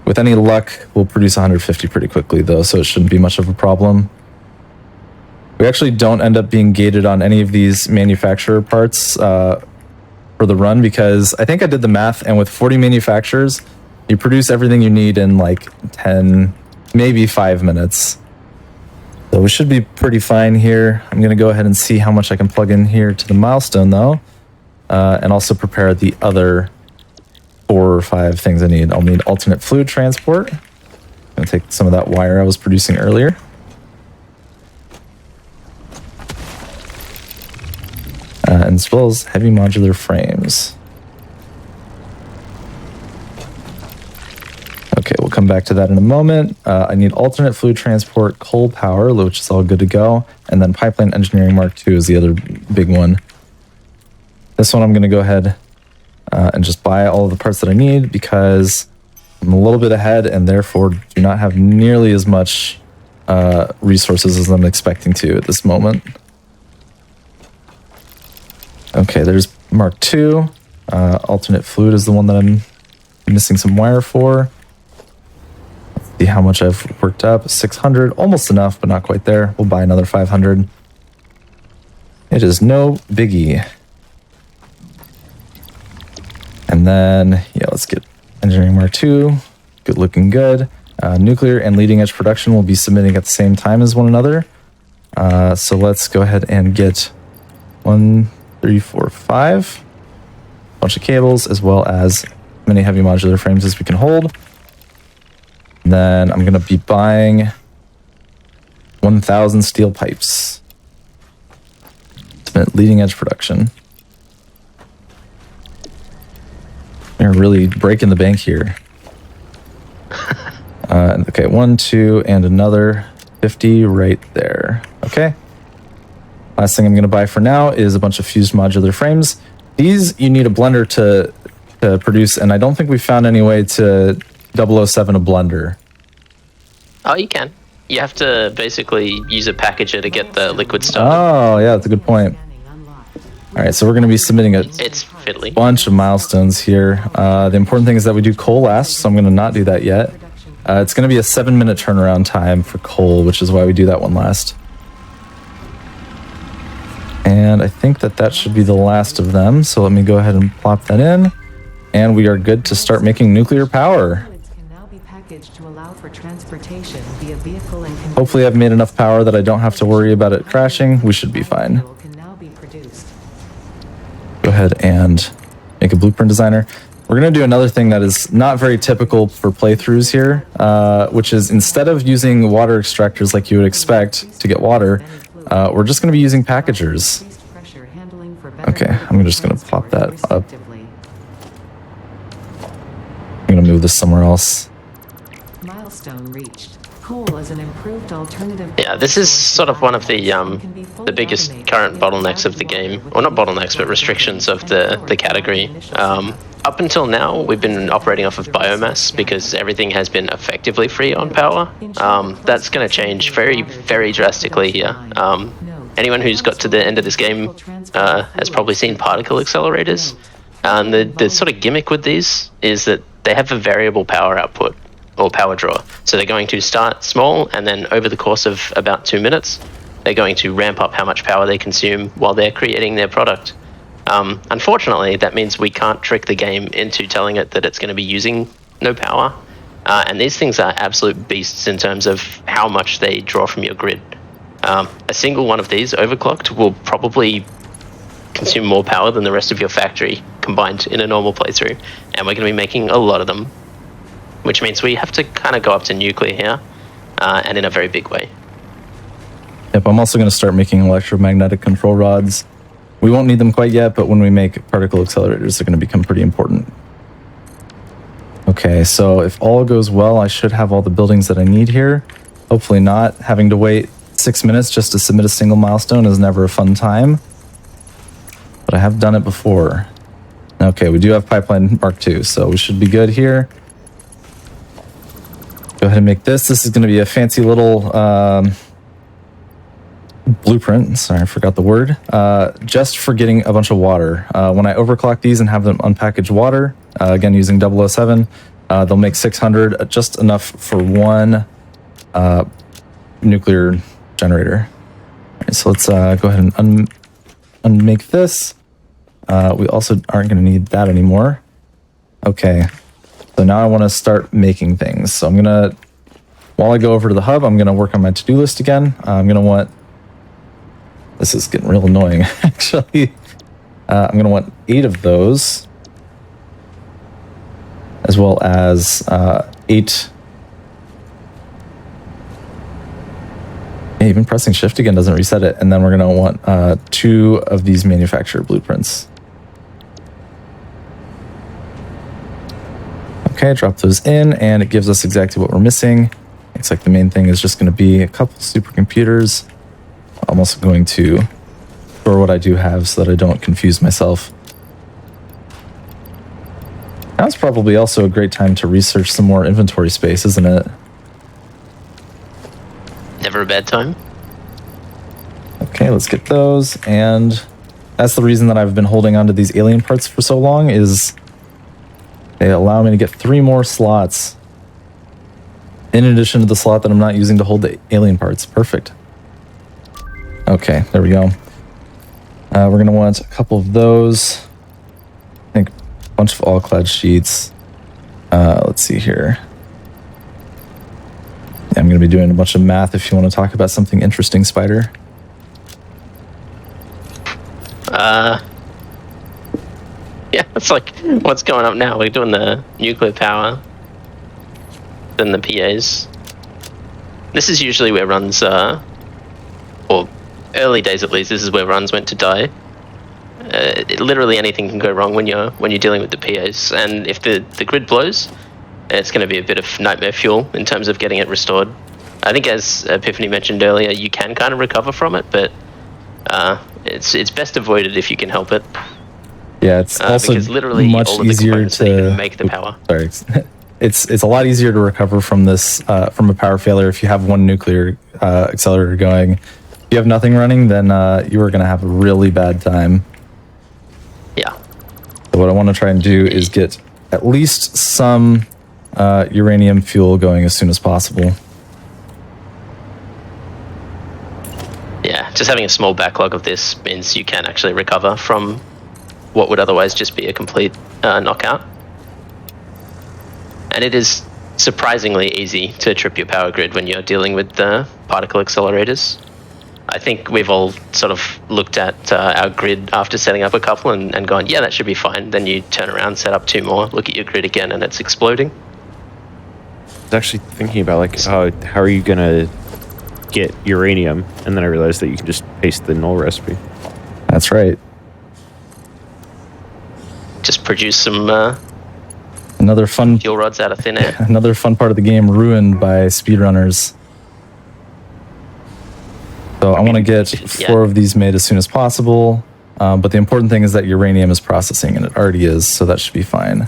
With any luck, we'll produce 150 pretty quickly, though, so it shouldn't be much of a problem. We actually don't end up being gated on any of these manufacturer parts for the run, because I think I did the math, and with 40 manufacturers, you produce everything you need in 10, maybe 5 minutes. So we should be pretty fine here. I'm going to go ahead and see how much I can plug in here to the milestone, though, and also prepare the other 4 or 5 things I need. I'll need alternate fluid transport. I'm going to take some of that wire I was producing earlier. And as well as heavy modular frames. Okay, we'll come back to that in a moment. I need alternate fluid transport, coal power, which is all good to go. And then pipeline engineering Mark II is the other big one. This one I'm going to go ahead and just buy all of the parts that I need because I'm a little bit ahead and therefore do not have nearly as much resources as I'm expecting to at this moment. Okay, there's Mark II. Alternate fluid is the one that I'm missing some wire for. Let's see how much I've worked up. 600, almost enough, but not quite there. We'll buy another 500. It is no biggie. And then, yeah, let's get engineering Mark II. Good looking good. Nuclear and leading edge production will be submitting at the same time as one another. So let's go ahead and get 1, 3, 4, 5. Bunch of cables as well as many heavy modular frames as we can hold. And then I'm going to be buying 1,000 steel pipes. Leading edge production. They're really breaking the bank here. Okay, 1, 2, and another 50 right there. Okay. Last thing I'm going to buy for now is a bunch of fused modular frames. These you need a blender to produce, and I don't think we found any way to 007 a blender. Oh, you can. You have to basically use a packager to get the liquid started. Oh, yeah, that's a good point. All right, so we're going to be submitting It's fiddly. bunch of milestones here. The important thing is that we do coal last, so I'm going to not do that yet. It's going to be a 7-minute turnaround time for coal, which is why we do that one last. And I think that should be the last of them. So let me go ahead and plop that in. And we are good to start making nuclear power. Hopefully I've made enough power that I don't have to worry about it crashing. We should be fine. Go ahead and make a blueprint designer. We're going to do another thing that is not very typical for playthroughs here, which is instead of using water extractors like you would expect to get water, we're just going to be using packagers. Okay, I'm just going to pop that up. I'm going to move this somewhere else. Milestone reached. Coal is an improved alternative. Yeah, this is sort of one of the biggest current bottlenecks of the game. Well, not bottlenecks, but restrictions of the category. Up until now, we've been operating off of biomass because everything has been effectively free on power. That's going to change very, very drastically here. Anyone who's got to the end of this game has probably seen particle accelerators. And the sort of gimmick with these is that they have a variable power output or power draw. So they're going to start small, and then over the course of about 2 minutes, they're going to ramp up how much power they consume while they're creating their product. Unfortunately, that means we can't trick the game into telling it that it's going to be using no power. And these things are absolute beasts in terms of how much they draw from your grid. A single one of these overclocked will probably consume more power than the rest of your factory combined in a normal playthrough. And we're going to be making a lot of them, which means we have to kind of go up to nuclear here, and in a very big way. Yep, I'm also going to start making electromagnetic control rods. We won't need them quite yet, but when we make particle accelerators, they're going to become pretty important. Okay, so if all goes well, I should have all the buildings that I need here. Hopefully not. Having to wait 6 minutes just to submit a single milestone is never a fun time. But I have done it before. Okay, we do have pipeline Mark II, so we should be good here. Go ahead and make this. This is going to be a fancy little blueprint. Sorry, I forgot the word. Just for getting a bunch of water. When I overclock these and have them unpackage water, again using 007, they'll make 600, just enough for one nuclear generator. All right, so let's go ahead and unmake this. We also aren't going to need that anymore. Okay. So now I want to start making things. So I'm going to while I go over to the hub, I'm going to work on my to-do list again. I'm going to want... This is getting real annoying, actually. I'm going to want 8 of those, as well as 8... Yeah, even pressing shift again doesn't reset it. And then we're going to want 2 of these manufacturer blueprints. Okay, drop those in, and it gives us exactly what we're missing. Looks like the main thing is just going to be a couple supercomputers. I'm also going to store what I do have so that I don't confuse myself. Now's probably also a great time to research some more inventory space, isn't it? Never a bad time. Okay, let's get those. And that's the reason that I've been holding on to these alien parts for so long, is they allow me to get 3 more slots in addition to the slot that I'm not using to hold the alien parts. Perfect. Okay, there we go. We're going to want a couple of those. I think a bunch of all-clad sheets. Let's see here. Yeah, I'm going to be doing a bunch of math if you want to talk about something interesting, Spider. Yeah, it's like, what's going up now? We're doing the nuclear power, then the PAs. This is usually where runs, or early days at least, this is where runs went to die. Literally anything can go wrong when you're dealing with the PAs, and if the grid blows, it's going to be a bit of nightmare fuel in terms of getting it restored. I think, as Epiphany mentioned earlier, you can kind of recover from it, but it's best avoided if you can help it. Yeah, it's also because literally much all of the easier components that you to can make the power. Sorry, it's a lot easier to recover from this from a power failure if you have one nuclear accelerator going. If you have nothing running, then you are going to have a really bad time. Yeah. So what I want to try and do is get at least some uranium fuel going as soon as possible. Yeah, just having a small backlog of this means you can actually recover from what would otherwise just be a complete knockout. And it is surprisingly easy to trip your power grid when you're dealing with the particle accelerators. I think we've all sort of looked at our grid after setting up a couple and gone, yeah, that should be fine. Then you turn around, set up 2 more, look at your grid again, and it's exploding. I was actually thinking about, like, how are you going to get uranium? And then I realized that you can just paste the null recipe. That's right. Just produce some Another fun fuel rods out of thin air. Another fun part of the game ruined by speedrunners. So I want to get 4 of these made as soon as possible. But the important thing is that uranium is processing, and it already is, so that should be fine.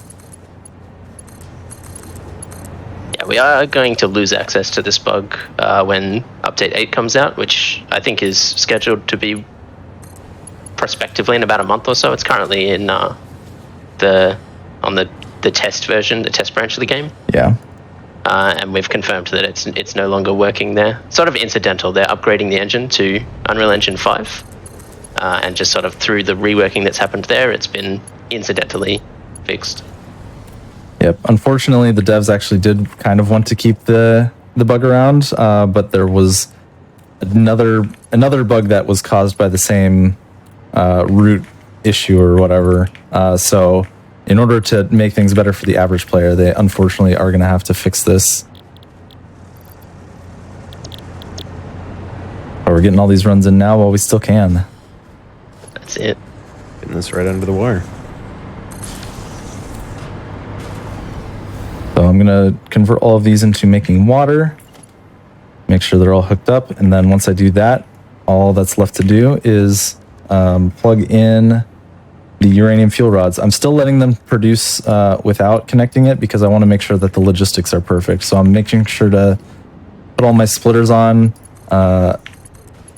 Yeah, we are going to lose access to this bug when Update 8 comes out, which I think is scheduled to be prospectively in about a month or so. It's currently in the test version, the test branch of the game. Yeah. And we've confirmed that it's no longer working there. Sort of incidental. They're upgrading the engine to Unreal Engine 5. And just sort of through the reworking that's happened there, it's been incidentally fixed. Yep. Unfortunately, the devs actually did kind of want to keep the bug around, but there was another bug that was caused by the same root issue or whatever. So in order to make things better for the average player, they unfortunately are going to have to fix this. But we're getting all these runs in now while we still can. That's it. Getting this right under the wire. So I'm going to convert all of these into making water, make sure they're all hooked up, and then once I do that, all that's left to do is plug in the uranium fuel rods. I'm still letting them produce without connecting it because I want to make sure that the logistics are perfect. So I'm making sure to put all my splitters on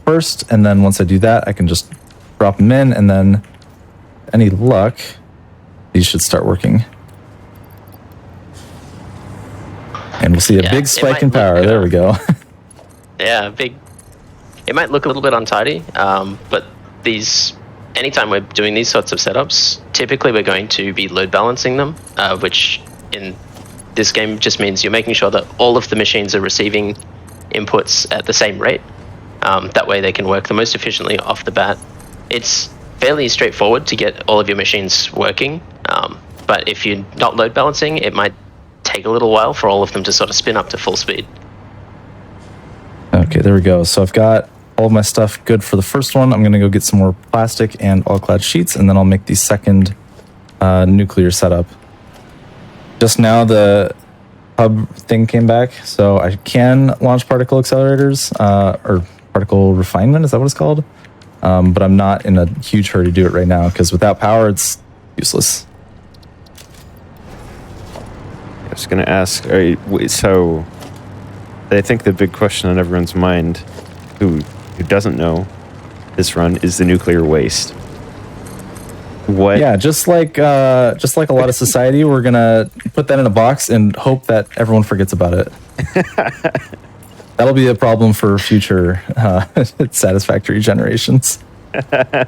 first, and then once I do that, I can just drop them in, and then any luck, these should start working. And we'll see a big spike in power. There we go. Yeah, big. It might look a little bit untidy, but anytime we're doing these sorts of setups, typically we're going to be load balancing them, which in this game just means you're making sure that all of the machines are receiving inputs at the same rate. That way they can work the most efficiently off the bat. It's fairly straightforward to get all of your machines working, but if you're not load balancing, it might take a little while for all of them to sort of spin up to full speed. Okay, there we go. So I've got all of my stuff good for the first one. I'm going to go get some more plastic and all-clad sheets, and then I'll make the second nuclear setup. Just now the hub thing came back, so I can launch particle accelerators, or particle refinement, is that what it's called? But I'm not in a huge hurry to do it right now, because without power, it's useless. I was going to ask, so I think the big question on everyone's mind, who doesn't know this run, is the nuclear waste. What? Yeah, just like a lot of society, we're gonna put that in a box and hope that everyone forgets about it. That'll be a problem for future Satisfactory generations. Yeah,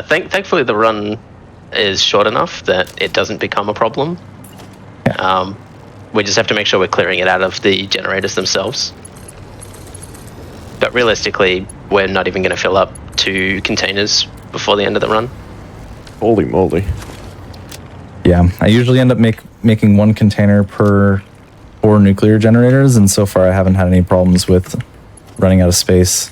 thankfully the run is short enough that it doesn't become a problem. Yeah. We just have to make sure we're clearing it out of the generators themselves. But realistically, we're not even going to fill up 2 containers before the end of the run. Holy moly. Yeah, I usually end up making 1 container per 4 nuclear generators, and so far I haven't had any problems with running out of space.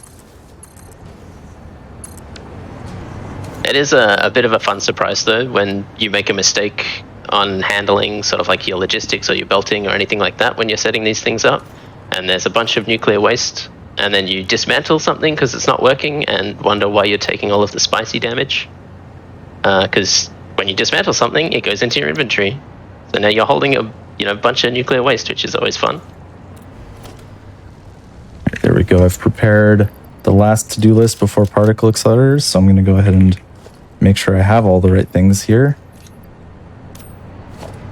It is a bit of a fun surprise, though, when you make a mistake on handling sort of like your logistics or your belting or anything like that when you're setting these things up, and there's a bunch of nuclear waste, and then you dismantle something because it's not working and wonder why you're taking all of the spicy damage. Because when you dismantle something, it goes into your inventory. So now you're holding a bunch of nuclear waste, which is always fun. There we go. I've prepared the last to-do list before particle accelerators, so I'm going to go ahead and make sure I have all the right things here.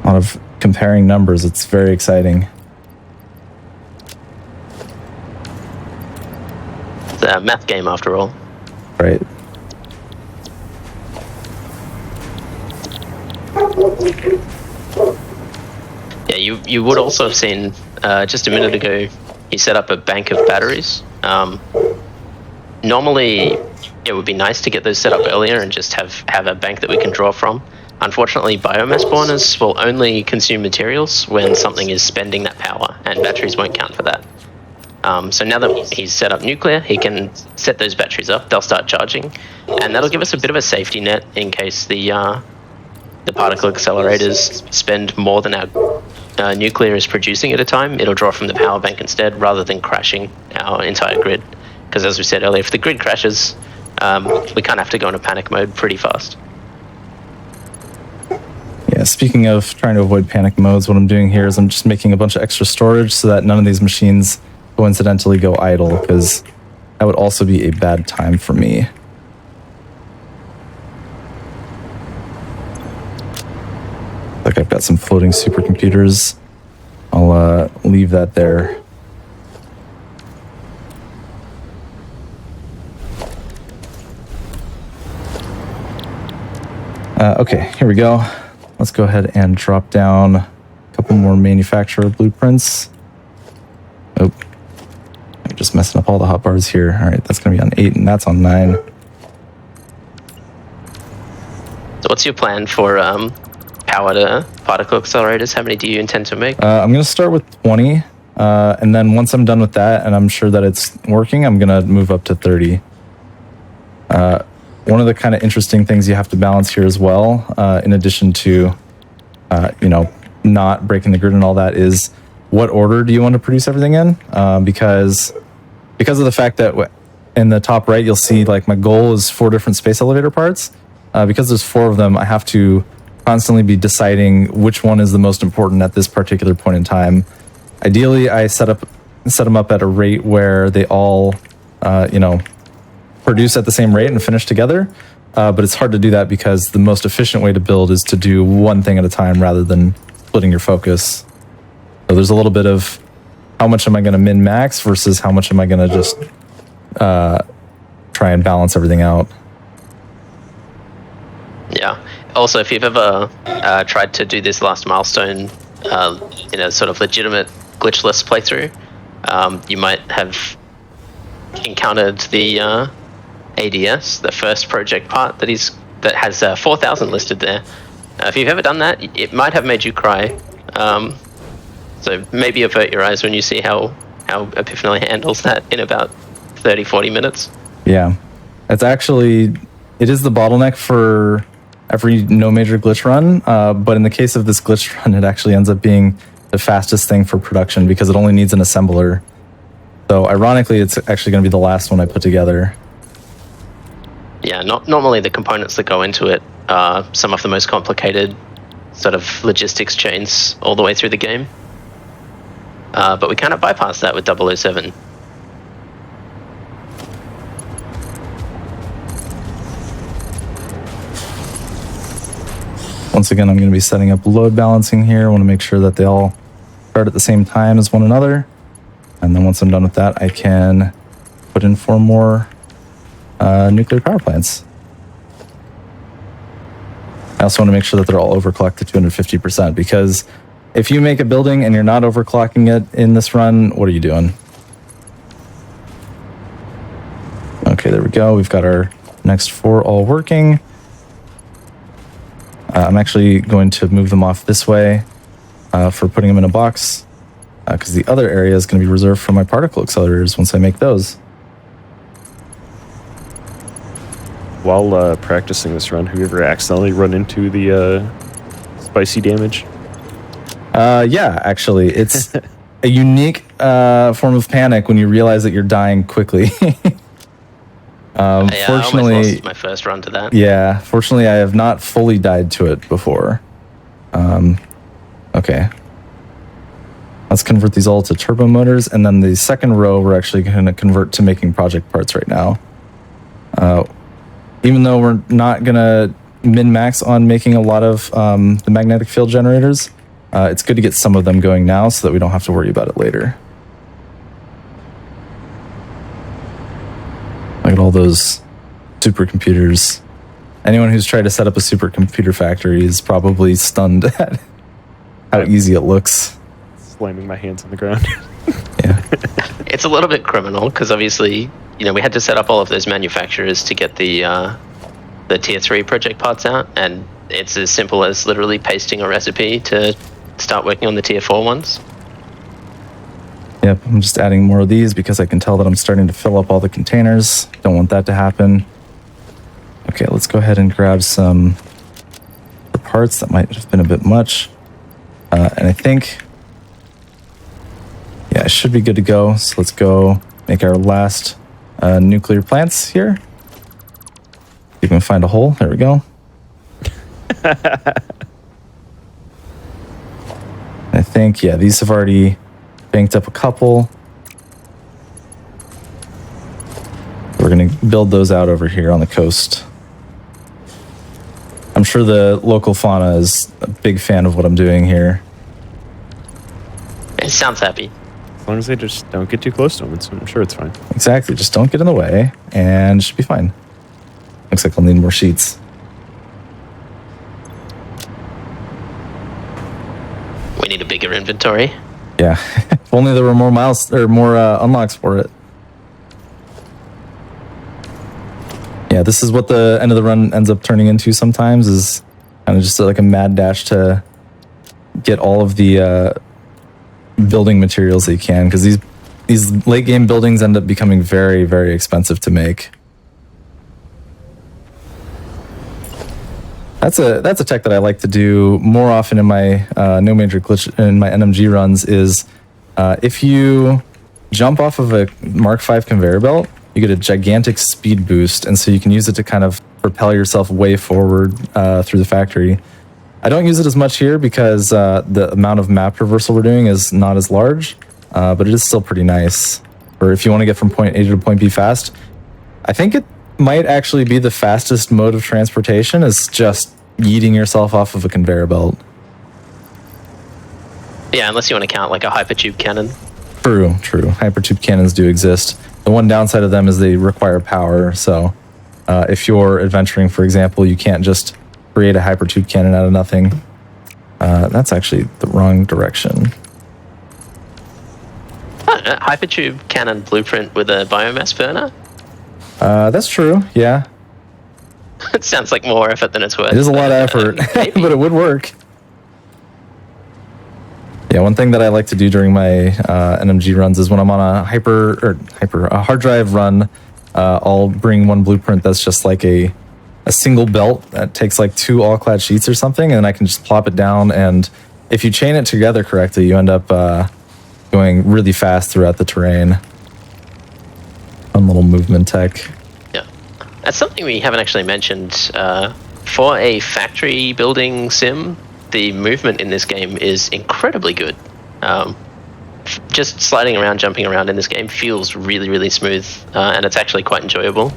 A lot of comparing numbers. It's very exciting. It's a math game after all. Right. Yeah, you would also have seen just a minute ago, he set up a bank of batteries. Normally, it would be nice to get those set up earlier and just have a bank that we can draw from. Unfortunately, biomass spawners will only consume materials when something is spending that power, and batteries won't count for that. So now that he's set up nuclear, he can set those batteries up, they'll start charging, and that'll give us a bit of a safety net in case the particle accelerators spend more than our nuclear is producing at a time. It'll draw from the power bank instead, rather than crashing our entire grid. Because as we said earlier, if the grid crashes, we kind of have to go into panic mode pretty fast. Yeah, speaking of trying to avoid panic modes, what I'm doing here is I'm just making a bunch of extra storage so that none of these machines coincidentally go idle, because that would also be a bad time for me. Like I've got some floating supercomputers. I'll leave that there. Okay, here we go. Let's go ahead and drop down a couple more manufacturer blueprints. Oh, I'm just messing up all the hotbars here. All right, that's going to be on 8, and that's on 9. So what's your plan for power to particle accelerators? How many do you intend to make? I'm going to start with 20, and then once I'm done with that, and I'm sure that it's working, I'm going to move up to 30. One of the kind of interesting things you have to balance here as well, in addition to, not breaking the grid and all that, is what order do you want to produce everything in? Because of the fact that in the top right, you'll see like my goal is 4 different space elevator parts. Because there's 4 of them, I have to constantly be deciding which one is the most important at this particular point in time. Ideally, I set them up at a rate where they all, produce at the same rate and finish together. But it's hard to do that because the most efficient way to build is to do one thing at a time rather than splitting your focus. So there's a little bit of how much am I going to min-max versus how much am I going to just try and balance everything out. Yeah. Also, if you've ever tried to do this last milestone in a sort of legitimate glitchless playthrough, you might have encountered the ADS, the first project part that has 4,000 listed there. If you've ever done that, it might have made you cry. So maybe avert your eyes when you see how Epiphenally handles that in about 30-40 minutes. Yeah, it is the bottleneck for every no major glitch run, but in the case of this glitch run, it actually ends up being the fastest thing for production because it only needs an assembler. So ironically, it's actually going to be the last one I put together. Yeah, normally the components that go into it are some of the most complicated sort of logistics chains all the way through the game. But we kind of bypass that with 007. Once again, I'm going to be setting up load balancing here. I want to make sure that they all start at the same time as one another. And then once I'm done with that, I can put in 4 more nuclear power plants. I also want to make sure that they're all overclocked to 250% because if you make a building and you're not overclocking it in this run, what are you doing? Okay, there we go. We've got our next 4 all working. I'm actually going to move them off this way for putting them in a box because the other area is going to be reserved for my particle accelerators once I make those. While practicing this run, have you ever accidentally run into the spicy damage? Yeah, actually. It's a unique form of panic when you realize that you're dying quickly. Yeah, fortunately, I almost lost my first run to that. Yeah, fortunately, I have not fully died to it before. Okay. Let's convert these all to turbo motors, and then the second row we're actually going to convert to making project parts right now. Even though we're not going to min-max on making a lot of the magnetic field generators, it's good to get some of them going now so that we don't have to worry about it later. Look at all those supercomputers. Anyone who's tried to set up a supercomputer factory is probably stunned at how easy it looks. Slamming my hands on the ground. Yeah. It's a little bit criminal because obviously, we had to set up all of those manufacturers to get the tier 3 project parts out, and it's as simple as literally pasting a recipe to start working on the tier 4 ones. Yep, I'm just adding more of these because I can tell that I'm starting to fill up all the containers. Don't want that to happen. Okay, let's go ahead and grab some parts. That might have been a bit much. And I think, yeah, I should be good to go. So let's go make our last nuclear plants here. You can find a hole. There we go. I think, yeah, these have already banked up a couple. We're going to build those out over here on the coast. I'm sure the local fauna is a big fan of what I'm doing here. It sounds happy. As long as they just don't get too close to them, I'm sure it's fine. Exactly, just don't get in the way, and it should be fine. Looks like I'll need more sheets. We need a bigger inventory. Yeah, if only there were more unlocks for it. Yeah, this is what the end of the run ends up turning into sometimes, is kind of just like a mad dash to get all of the building materials that you can, because these late game buildings end up becoming very, very expensive to make. That's a tech that I like to do more often in my no major glitch in my NMG runs is if you jump off of a Mark V conveyor belt, you get a gigantic speed boost, and so you can use it to kind of propel yourself way forward through the factory. I don't use it as much here because the amount of map traversal we're doing is not as large, but it is still pretty nice. Or if you want to get from point A to point B fast, I think it might actually be the fastest mode of transportation, is just yeeting yourself off of a conveyor belt. Yeah, unless you want to count like a hypertube cannon. True. Hypertube cannons do exist. The one downside of them is they require power, so if you're adventuring, for example, you can't just create a hypertube cannon out of nothing. That's actually the wrong direction. Hypertube cannon blueprint with a biomass burner? That's true, yeah. It sounds like more effort than it's worth. It is a lot of effort, but it would work. Yeah, one thing that I like to do during my NMG runs is when I'm on a hard drive run, I'll bring one blueprint that's just like a single belt that takes like 2 all-clad sheets or something, and I can just plop it down, and if you chain it together correctly, you end up going really fast throughout the terrain. Fun little movement tech. Yeah, that's something we haven't actually mentioned. For a factory building sim, the movement in this game is incredibly good. Just sliding around, jumping around in this game feels really, really smooth, and it's actually quite enjoyable.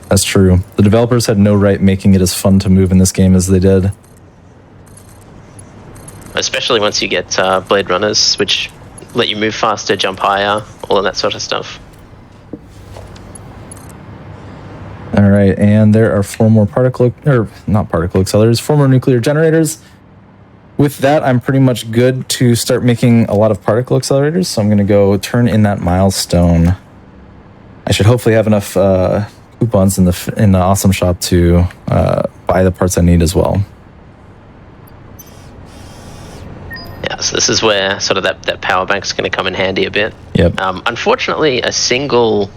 That's true. The developers had no right making it as fun to move in this game as they did. Especially once you get blade runners, which let you move faster, jump higher, all of that sort of stuff. All right, and there are 4 more not particle accelerators, 4 more nuclear generators. With that, I'm pretty much good to start making a lot of particle accelerators, so I'm going to go turn in that milestone. I should hopefully have enough coupons in the awesome shop to buy the parts I need as well. Yeah, so this is where sort of that power bank is going to come in handy a bit. Yep. Unfortunately, a single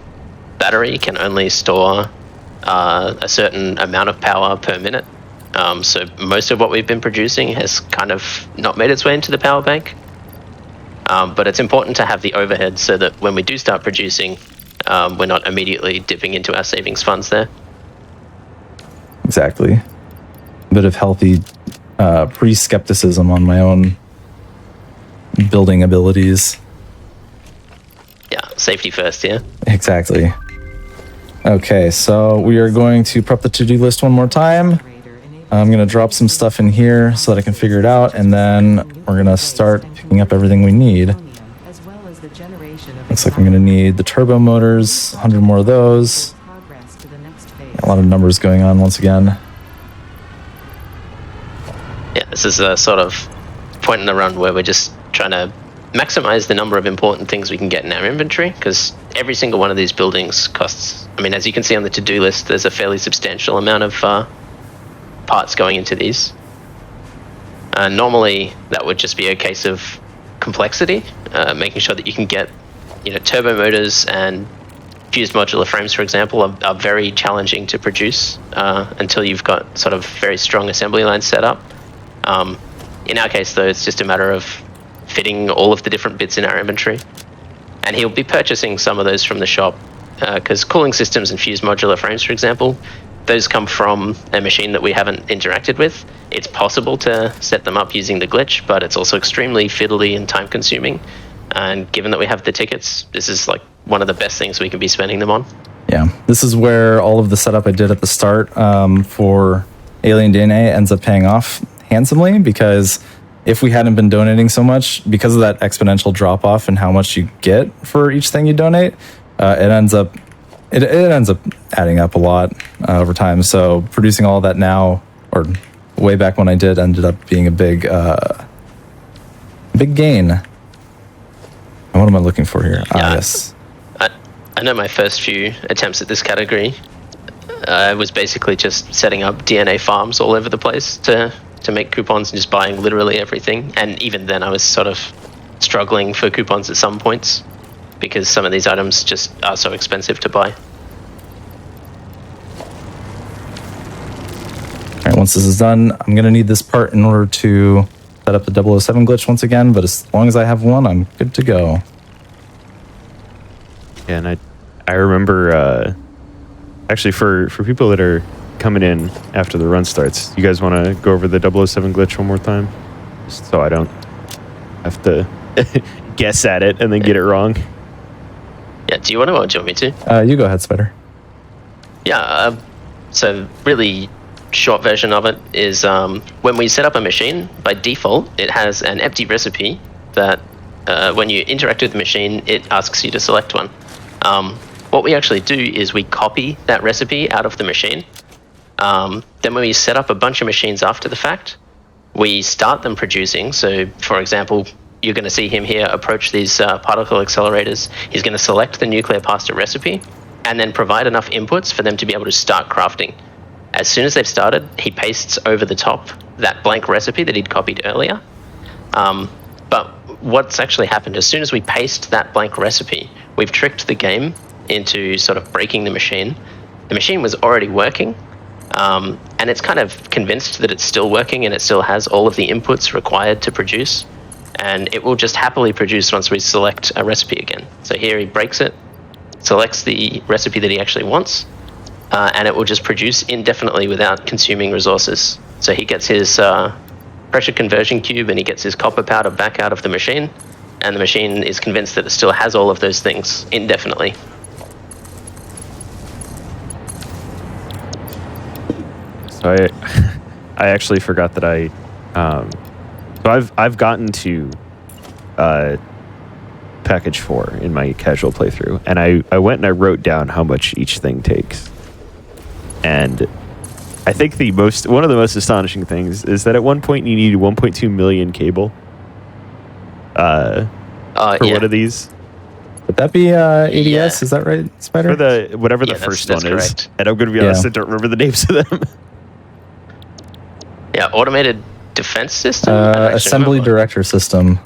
battery can only store a certain amount of power per minute. So most of what we've been producing has kind of not made its way into the power bank. But it's important to have the overhead so that when we do start producing, we're not immediately dipping into our savings funds there. Exactly. A bit of healthy pre-skepticism on my own building abilities. Yeah, safety first, yeah. Exactly. Okay, so we are going to prep the to-do list one more time. I'm going to drop some stuff in here so that I can figure it out, and then we're going to start picking up everything we need. Looks like I'm going to need the turbo motors, 100 more of those. A lot of numbers going on once again. Yeah, this is a sort of point in the run where we're just trying to maximize the number of important things we can get in our inventory, because every single one of these buildings costs, I mean, as you can see on the to-do list, there's a fairly substantial amount of parts going into these. Normally, that would just be a case of complexity, making sure that you can get, turbo motors and fused modular frames, for example, are very challenging to produce until you've got sort of very strong assembly lines set up. In our case, though, it's just a matter of fitting all of the different bits in our inventory. And he'll be purchasing some of those from the shop, because cooling systems and fused modular frames, for example, those come from a machine that we haven't interacted with. It's possible to set them up using the glitch, but it's also extremely fiddly and time consuming. And given that we have the tickets, this is like one of the best things we can be spending them on. Yeah, this is where all of the setup I did at the start for Alien DNA ends up paying off handsomely, because if we hadn't been donating so much, because of that exponential drop off in how much you get for each thing you donate, it ends up adding up a lot over time. So producing all that now, or way back when I did, ended up being a big gain. And what am I looking for here? Yeah, Yes. I know my first few attempts at this category, I was basically just setting up DNA farms all over the place to make coupons and just buying literally everything. And even then I was sort of struggling for coupons at some points, because some of these items just are so expensive to buy. All right, once this is done, I'm going to need this part in order to set up the 007 glitch once again, but as long as I have one, I'm good to go. Yeah, and I remember, actually, for people that are coming in after the run starts, you guys want to go over the 007 glitch one more time? Just so I don't have to guess at it and then get it wrong. Yeah, do you want to or do you want me to? You go ahead, Spider. Yeah, so really short version of it is when we set up a machine, by default, it has an empty recipe that when you interact with the machine, it asks you to select one. What we actually do is we copy that recipe out of the machine. Then when we set up a bunch of machines after the fact, we start them producing. So, for example, you're going to see him here approach these particle accelerators. He's going to select the nuclear pasta recipe and then provide enough inputs for them to be able to start crafting. As soon as they've started, he pastes over the top that blank recipe that he'd copied earlier. But what's actually happened, as soon as we paste that blank recipe, we've tricked the game into sort of breaking the machine. The machine was already working, and it's kind of convinced that it's still working and it still has all of the inputs required to produce. And it will just happily produce once we select a recipe again. So here he breaks it, selects the recipe that he actually wants, and it will just produce indefinitely without consuming resources. So he gets his pressure conversion cube and he gets his copper powder back out of the machine, and the machine is convinced that it still has all of those things indefinitely. So I actually forgot that so I've gotten to package 4 in my casual playthrough, and I went and I wrote down how much each thing takes. And I think one of the most astonishing things is that at one point you need 1.2 million cable for one of these. Would that be ADS? Yeah. Is that right, Spider? For the whatever the first that's one is. correct. And I'm going to be honest, I don't remember the names of them. Yeah, automated defense system? I don't actually Assembly remember. director system.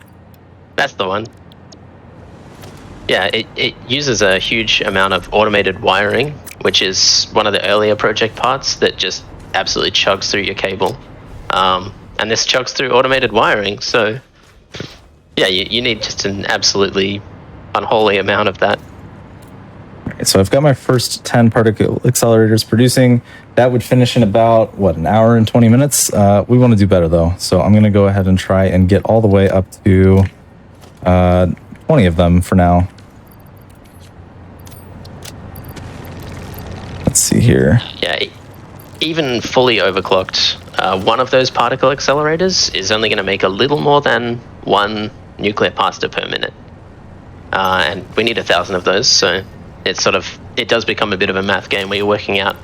That's the one. Yeah, it uses a huge amount of automated wiring, which is one of the earlier project parts that just absolutely chugs through your cable. And this chugs through automated wiring, so yeah, you need just an absolutely unholy amount of that. So I've got my first 10 particle accelerators producing. That would finish in about, an hour and 20 minutes? We want to do better, though. So I'm going to go ahead and try and get all the way up to 20 of them for now. Let's see here. Yeah, even fully overclocked, one of those particle accelerators is only going to make a little more than 1 nuclear pasta per minute. And we need 1,000 of those, so it does become a bit of a math game where you're working out,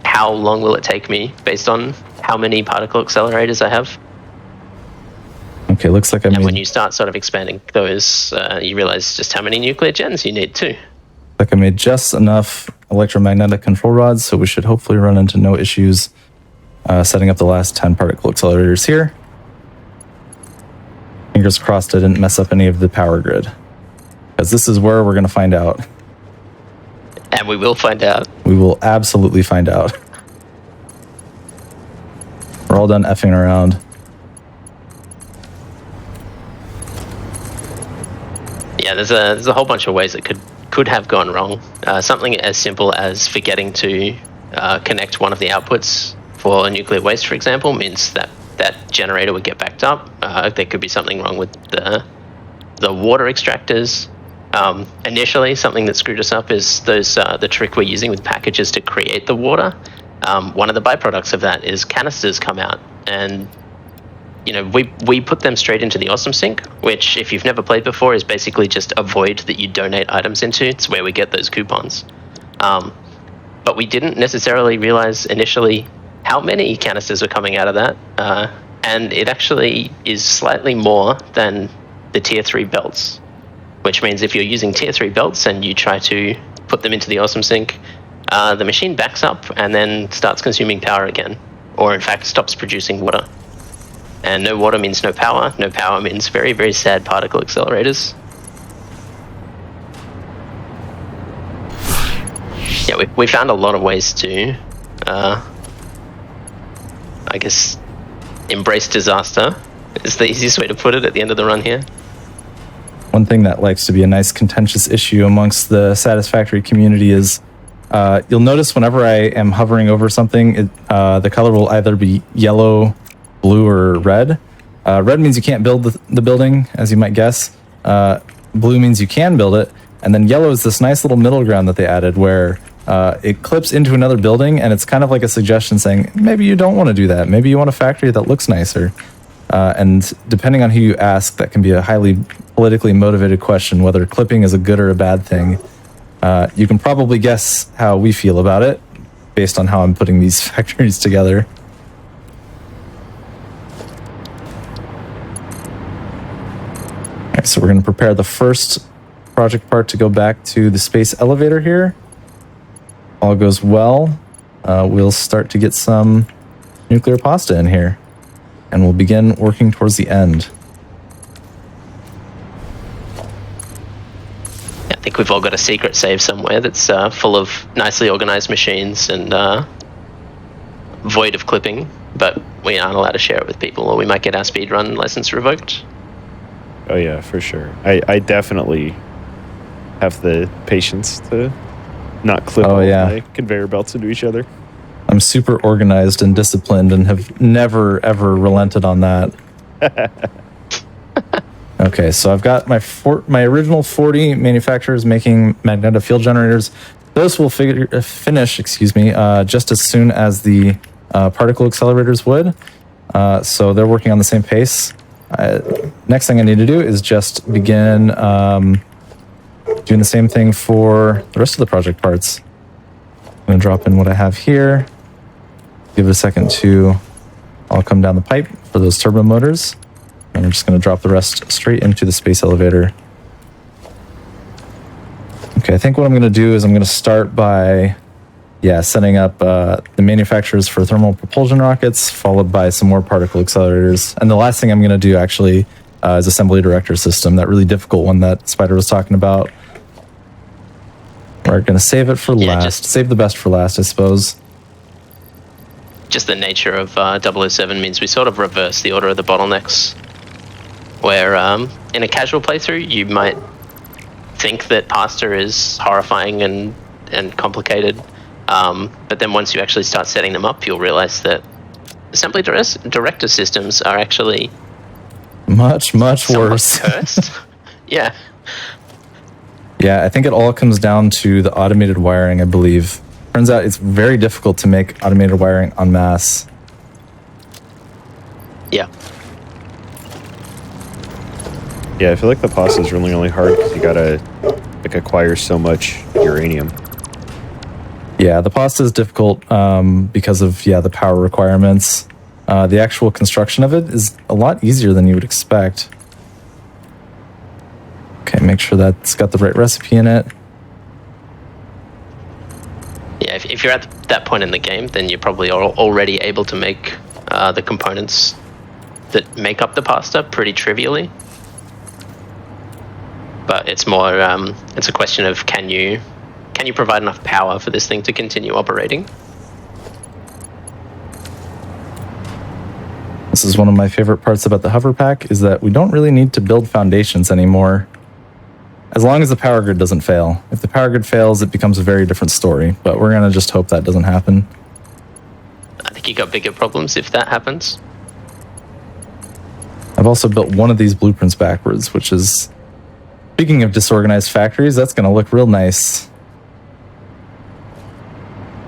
how long will it take me based on how many particle accelerators I have. Okay, looks like And when you start sort of expanding those, you realize just how many nuclear gens you need too. I made just enough electromagnetic control rods, so we should hopefully run into no issues setting up the last 10 particle accelerators here. Fingers crossed I didn't mess up any of the power grid, because this is where we're going to find out. And we will find out. We will absolutely find out. We're all done effing around. Yeah, there's a whole bunch of ways it could have gone wrong. Something as simple as forgetting to connect one of the outputs for nuclear waste, for example, means that generator would get backed up. There could be something wrong with the water extractors. Initially, something that screwed us up is the trick we're using with packages to create the water. One of the byproducts of that is canisters come out, and we put them straight into the Awesome Sink, which, if you've never played before, is basically just a void that you donate items into. It's where we get those coupons. But we didn't necessarily realize initially how many canisters were coming out of that, and it actually is slightly more than the tier 3 belts, which means if you're using tier 3 belts and you try to put them into the Awesome Sink, the machine backs up and then starts consuming power again, or in fact stops producing water. And no water means no power. No power means very, very sad particle accelerators. Yeah, we found a lot of ways to, I guess, embrace disaster is the easiest way to put it at the end of the run here. One thing that likes to be a nice contentious issue amongst the Satisfactory community is you'll notice whenever I am hovering over something, the color will either be yellow, blue, or red. Red means you can't build the building, as you might guess. Blue means you can build it. And then yellow is this nice little middle ground that they added where it clips into another building, and it's kind of like a suggestion saying, maybe you don't want to do that. Maybe you want a factory that looks nicer. And depending on who you ask, that can be a highly politically motivated question, whether clipping is a good or a bad thing. You can probably guess how we feel about it based on how I'm putting these factories together. So we're going to prepare the first project part to go back to the space elevator here. All goes well. We'll start to get some nuclear pasta in here, and we'll begin working towards the end. I think we've all got a secret save somewhere that's full of nicely organized machines and void of clipping, but we aren't allowed to share it with people, or we might get our speedrun license revoked. Oh yeah, for sure. I definitely have the patience to not clip all my conveyor belts into each other. I'm super organized and disciplined and have never, ever relented on that. Okay, so I've got my original 40 manufacturers making magnetic field generators. Those will finish, just as soon as the particle accelerators would. So they're working on the same pace. Next thing I need to do is just begin doing the same thing for the rest of the project parts. I'm going to drop in what I have here. Give it a second to all come down the pipe for those turbo motors. And we're just going to drop the rest straight into the space elevator. Okay, I think what I'm going to do is I'm going to start by, setting up the manufacturers for thermal propulsion rockets, followed by some more particle accelerators. And the last thing I'm going to do actually is assembly director system, that really difficult one that Spider was talking about. We're going to save it for last. Save the best for last, I suppose. Just the nature of 007 means we sort of reverse the order of the bottlenecks. Where in a casual playthrough, you might think that pasta is horrifying and complicated. But then once you actually start setting them up, you'll realize that assembly director systems are actually much worse. Cursed. Yeah. Yeah, I think it all comes down to the automated wiring, I believe. Turns out it's very difficult to make automated wiring en masse. Yeah. Yeah, I feel like the pasta is really hard because you gotta acquire so much uranium. Yeah, the pasta is difficult because of the power requirements. The actual construction of it is a lot easier than you would expect. Okay, make sure that's got the right recipe in it. Yeah, if you're at that point in the game, then you're probably already able to make the components that make up the pasta pretty trivially. But it's more, it's a question of can you provide enough power for this thing to continue operating? This is one of my favorite parts about the hover pack, is that we don't really need to build foundations anymore. As long as the power grid doesn't fail. If the power grid fails, it becomes a very different story, but we're going to just hope that doesn't happen. I think you got bigger problems if that happens. I've also built one of these blueprints backwards, which is, speaking of disorganized factories, that's going to look real nice.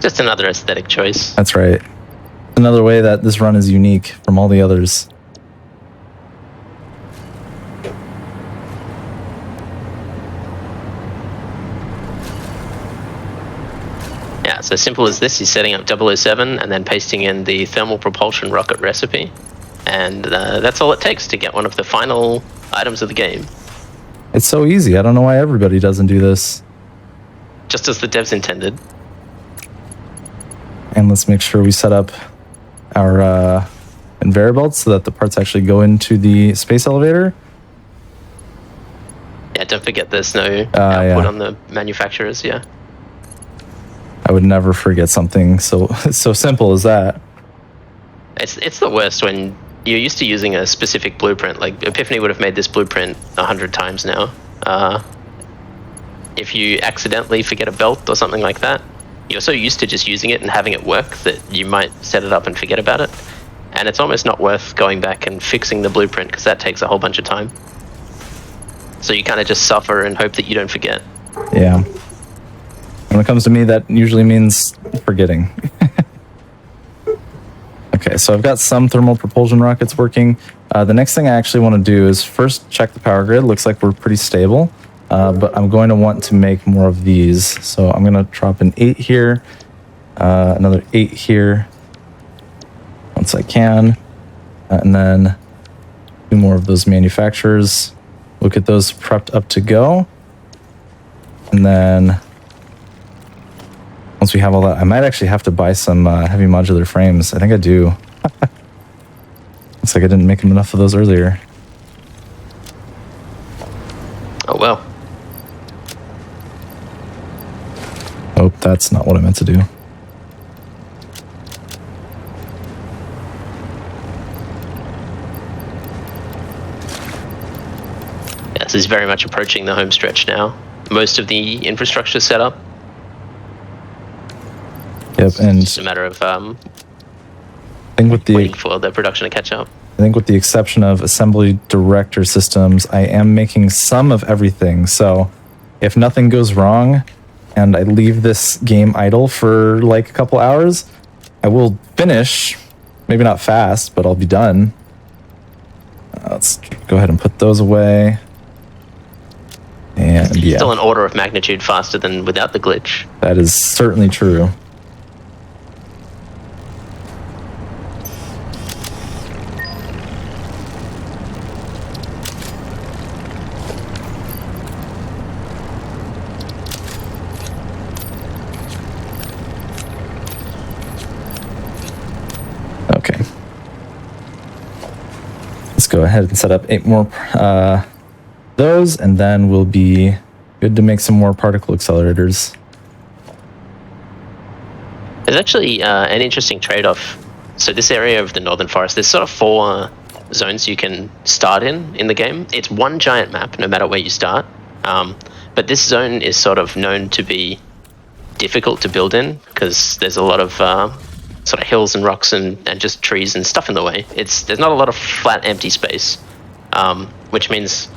Just another aesthetic choice. That's right. Another way that this run is unique from all the others. Yeah, so simple as this, you're setting up 007 and then pasting in the thermal propulsion rocket recipe. And that's all it takes to get one of the final items of the game. It's so easy. I don't know why everybody doesn't do this. Just as the devs intended. And let's make sure we set up our conveyor belts so that the parts actually go into the space elevator. Yeah, don't forget there's no output on the manufacturers, yeah. I would never forget something so simple as that. It's the worst when you're used to using a specific blueprint. Like Epiphany would have made this blueprint 100 times now. If you accidentally forget a belt or something like that, you're so used to just using it and having it work that you might set it up and forget about it. And it's almost not worth going back and fixing the blueprint because that takes a whole bunch of time. So you kind of just suffer and hope that you don't forget. Yeah. When it comes to me, that usually means forgetting. Okay, so I've got some thermal propulsion rockets working. The next thing I actually want to do is first check the power grid. Looks like we're pretty stable, but I'm going to want to make more of these. So I'm going to drop an 8 here, another 8 here, once I can, and then 2 more of those manufacturers. we'll get those prepped up to go. And then once we have all that, I might actually have to buy some heavy modular frames. I think I do. Looks like I didn't make enough of those earlier. Oh, well. Oh, that's not what I meant to do. Yeah, this is very much approaching the home stretch now. Most of the infrastructure is set up. Yep, and It's just a matter of I think with waiting the for the production to catch up. with the exception of assembly director systems, I am making some of everything. So if nothing goes wrong and I leave this game idle for like a couple hours, I will finish. Maybe not fast, but I'll be done. Let's go ahead and put those away. And yeah, Still an order of magnitude faster than without the glitch. that is certainly true. Okay. Let's go ahead and set up 8 more those, and then we'll be good to make some more particle accelerators. There's actually an interesting trade-off. So this area of the Northern Forest, there's sort of 4 zones you can start in the game. It's one giant map, no matter where you start. But this zone is sort of known to be difficult to build in because there's a lot of sort of hills and rocks and just trees and stuff in the way. There's not a lot of flat, empty space, which means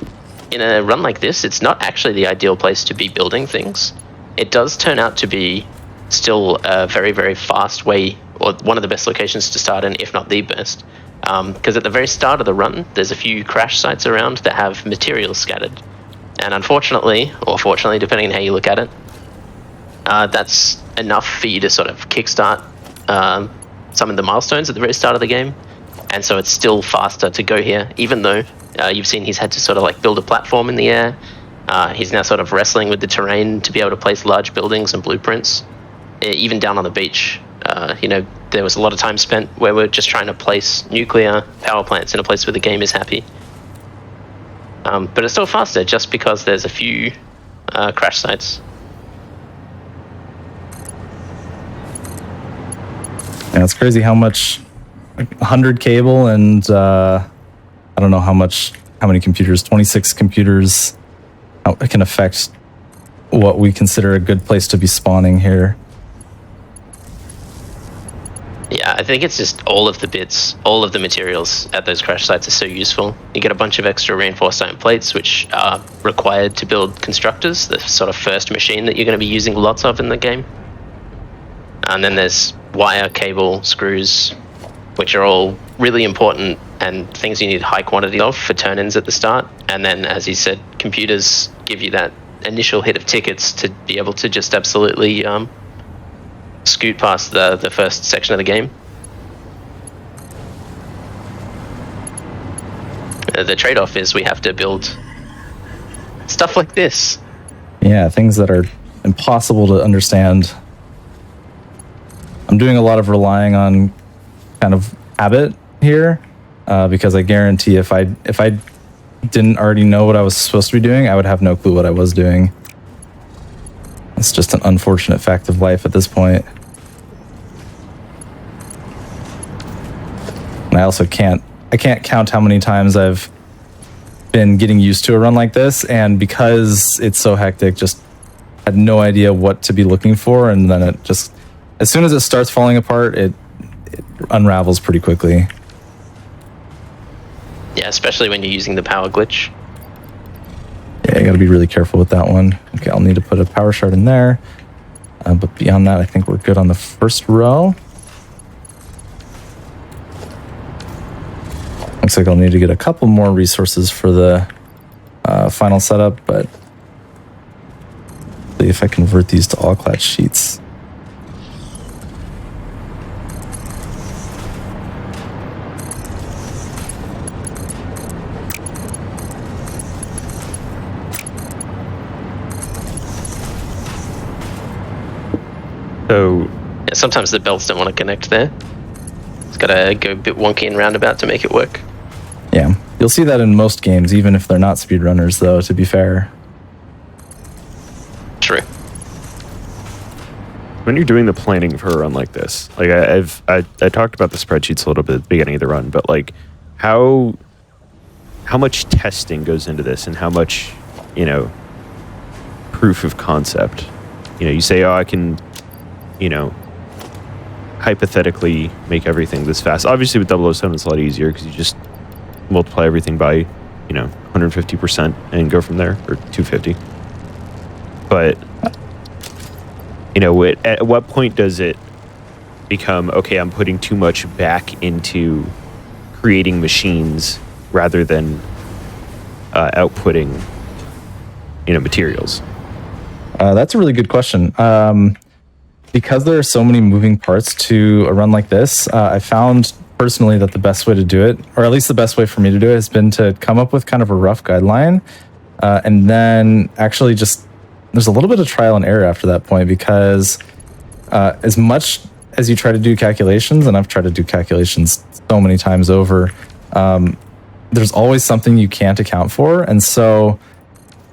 in a run like this, it's not actually the ideal place to be building things. It does turn out to be still a very, very fast way, or one of the best locations to start in, if not the best. Because at the very start of the run, there's a few crash sites around that have materials scattered. And unfortunately, or fortunately, depending on how you look at it, that's enough for you to sort of kickstart some of the milestones at the very start of the game. And so it's still faster to go here, even though you've seen he's had to sort of like build a platform in the air. He's now sort of wrestling with the terrain to be able to place large buildings and blueprints. Even down on the beach, there was a lot of time spent where we're just trying to place nuclear power plants in a place where the game is happy. But it's still faster just because there's a few crash sites. Yeah, it's crazy how much 100 cable and I don't know how many computers, 26 computers, how it can affect what we consider a good place to be spawning here. Yeah, I think it's just all of the bits, all of the materials at those crash sites are so useful. You get a bunch of extra reinforced iron plates, which are required to build constructors, the sort of first machine that you're going to be using lots of in the game. And then there's wire, cable, screws, which are all really important and things you need high quantity of for turn-ins at the start. And then, as you said, computers give you that initial hit of tickets to be able to just absolutely scoot past the first section of the game. The trade-off is we have to build stuff like this. Yeah, things that are impossible to understand. I'm doing a lot of relying on kind of habit here, because I guarantee if I didn't already know what I was supposed to be doing, I would have no clue what I was doing. It's just an unfortunate fact of life at this point. And I also can't count how many times I've been getting used to a run like this, and because it's so hectic, just had no idea what to be looking for, and then it just, as soon as it starts falling apart, it unravels pretty quickly. Yeah, especially when you're using the power glitch. Yeah, I gotta be really careful with that one. Okay, I'll need to put a power shard in there. But beyond that, I think we're good on the first row. Looks like I'll need to get a couple more resources for the final setup, but see if I convert these to all-clad sheets. So Yeah, sometimes the belts don't want to connect there. It's got to go a bit wonky and roundabout to make it work. Yeah, you'll see that in most games, even if they're not speedrunners, though, to be fair. True. when you're doing the planning for a run like this, like I talked about the spreadsheets a little bit at the beginning of the run, but like how much testing goes into this and how much, you know, proof of concept. You know, you say, oh, I can, you know, hypothetically make everything this fast. Obviously with 007 it's a lot easier because you just multiply everything by, you know, 150% and go from there, or 250. But, you know, at what point does it become, okay, I'm putting too much back into creating machines rather than outputting, you know, materials? That's a really good question. Because there are so many moving parts to a run like this, I found personally that the best way to do it, or at least the best way for me to do it, has been to come up with kind of a rough guideline, and then actually just, there's a little bit of trial and error after that point, because as much as you try to do calculations, and I've tried to do calculations so many times over, there's always something you can't account for. And so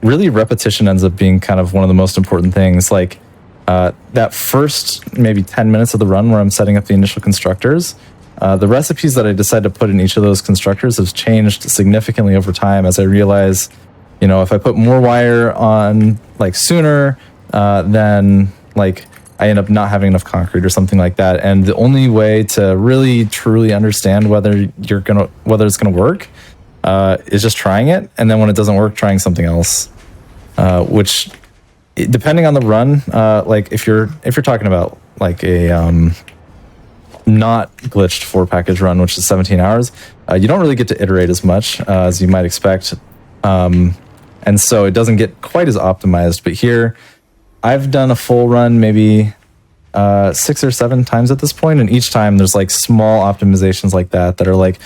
really repetition ends up being kind of one of the most important things. Like that first maybe 10 minutes of the run where I'm setting up the initial constructors, the recipes that I decide to put in each of those constructors have changed significantly over time as I realize, you know, if I put more wire on like sooner, then like I end up not having enough concrete or something like that. And the only way to really truly understand whether it's gonna work is just trying it. And then when it doesn't work, trying something else, which depending on the run, like if you're talking about like a not glitched 4-package run, which is 17 hours, you don't really get to iterate as much as you might expect. And so it doesn't get quite as optimized. But here, I've done a full run maybe 6 or 7 times at this point, and each time there's like small optimizations like that are like,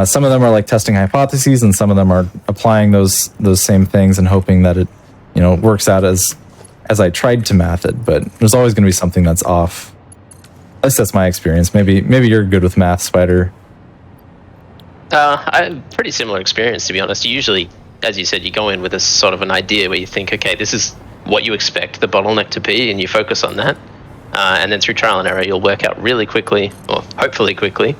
some of them are like testing hypotheses, and some of them are applying those same things and hoping that it, you know, works out as I tried to math it. But there's always going to be something that's off. At least that's my experience. Maybe you're good with math, Spider. I have pretty similar experience, to be honest. Usually, as you said, you go in with a sort of an idea where you think, okay, this is what you expect the bottleneck to be, and you focus on that. And then through trial and error, you'll work out really quickly, or hopefully quickly,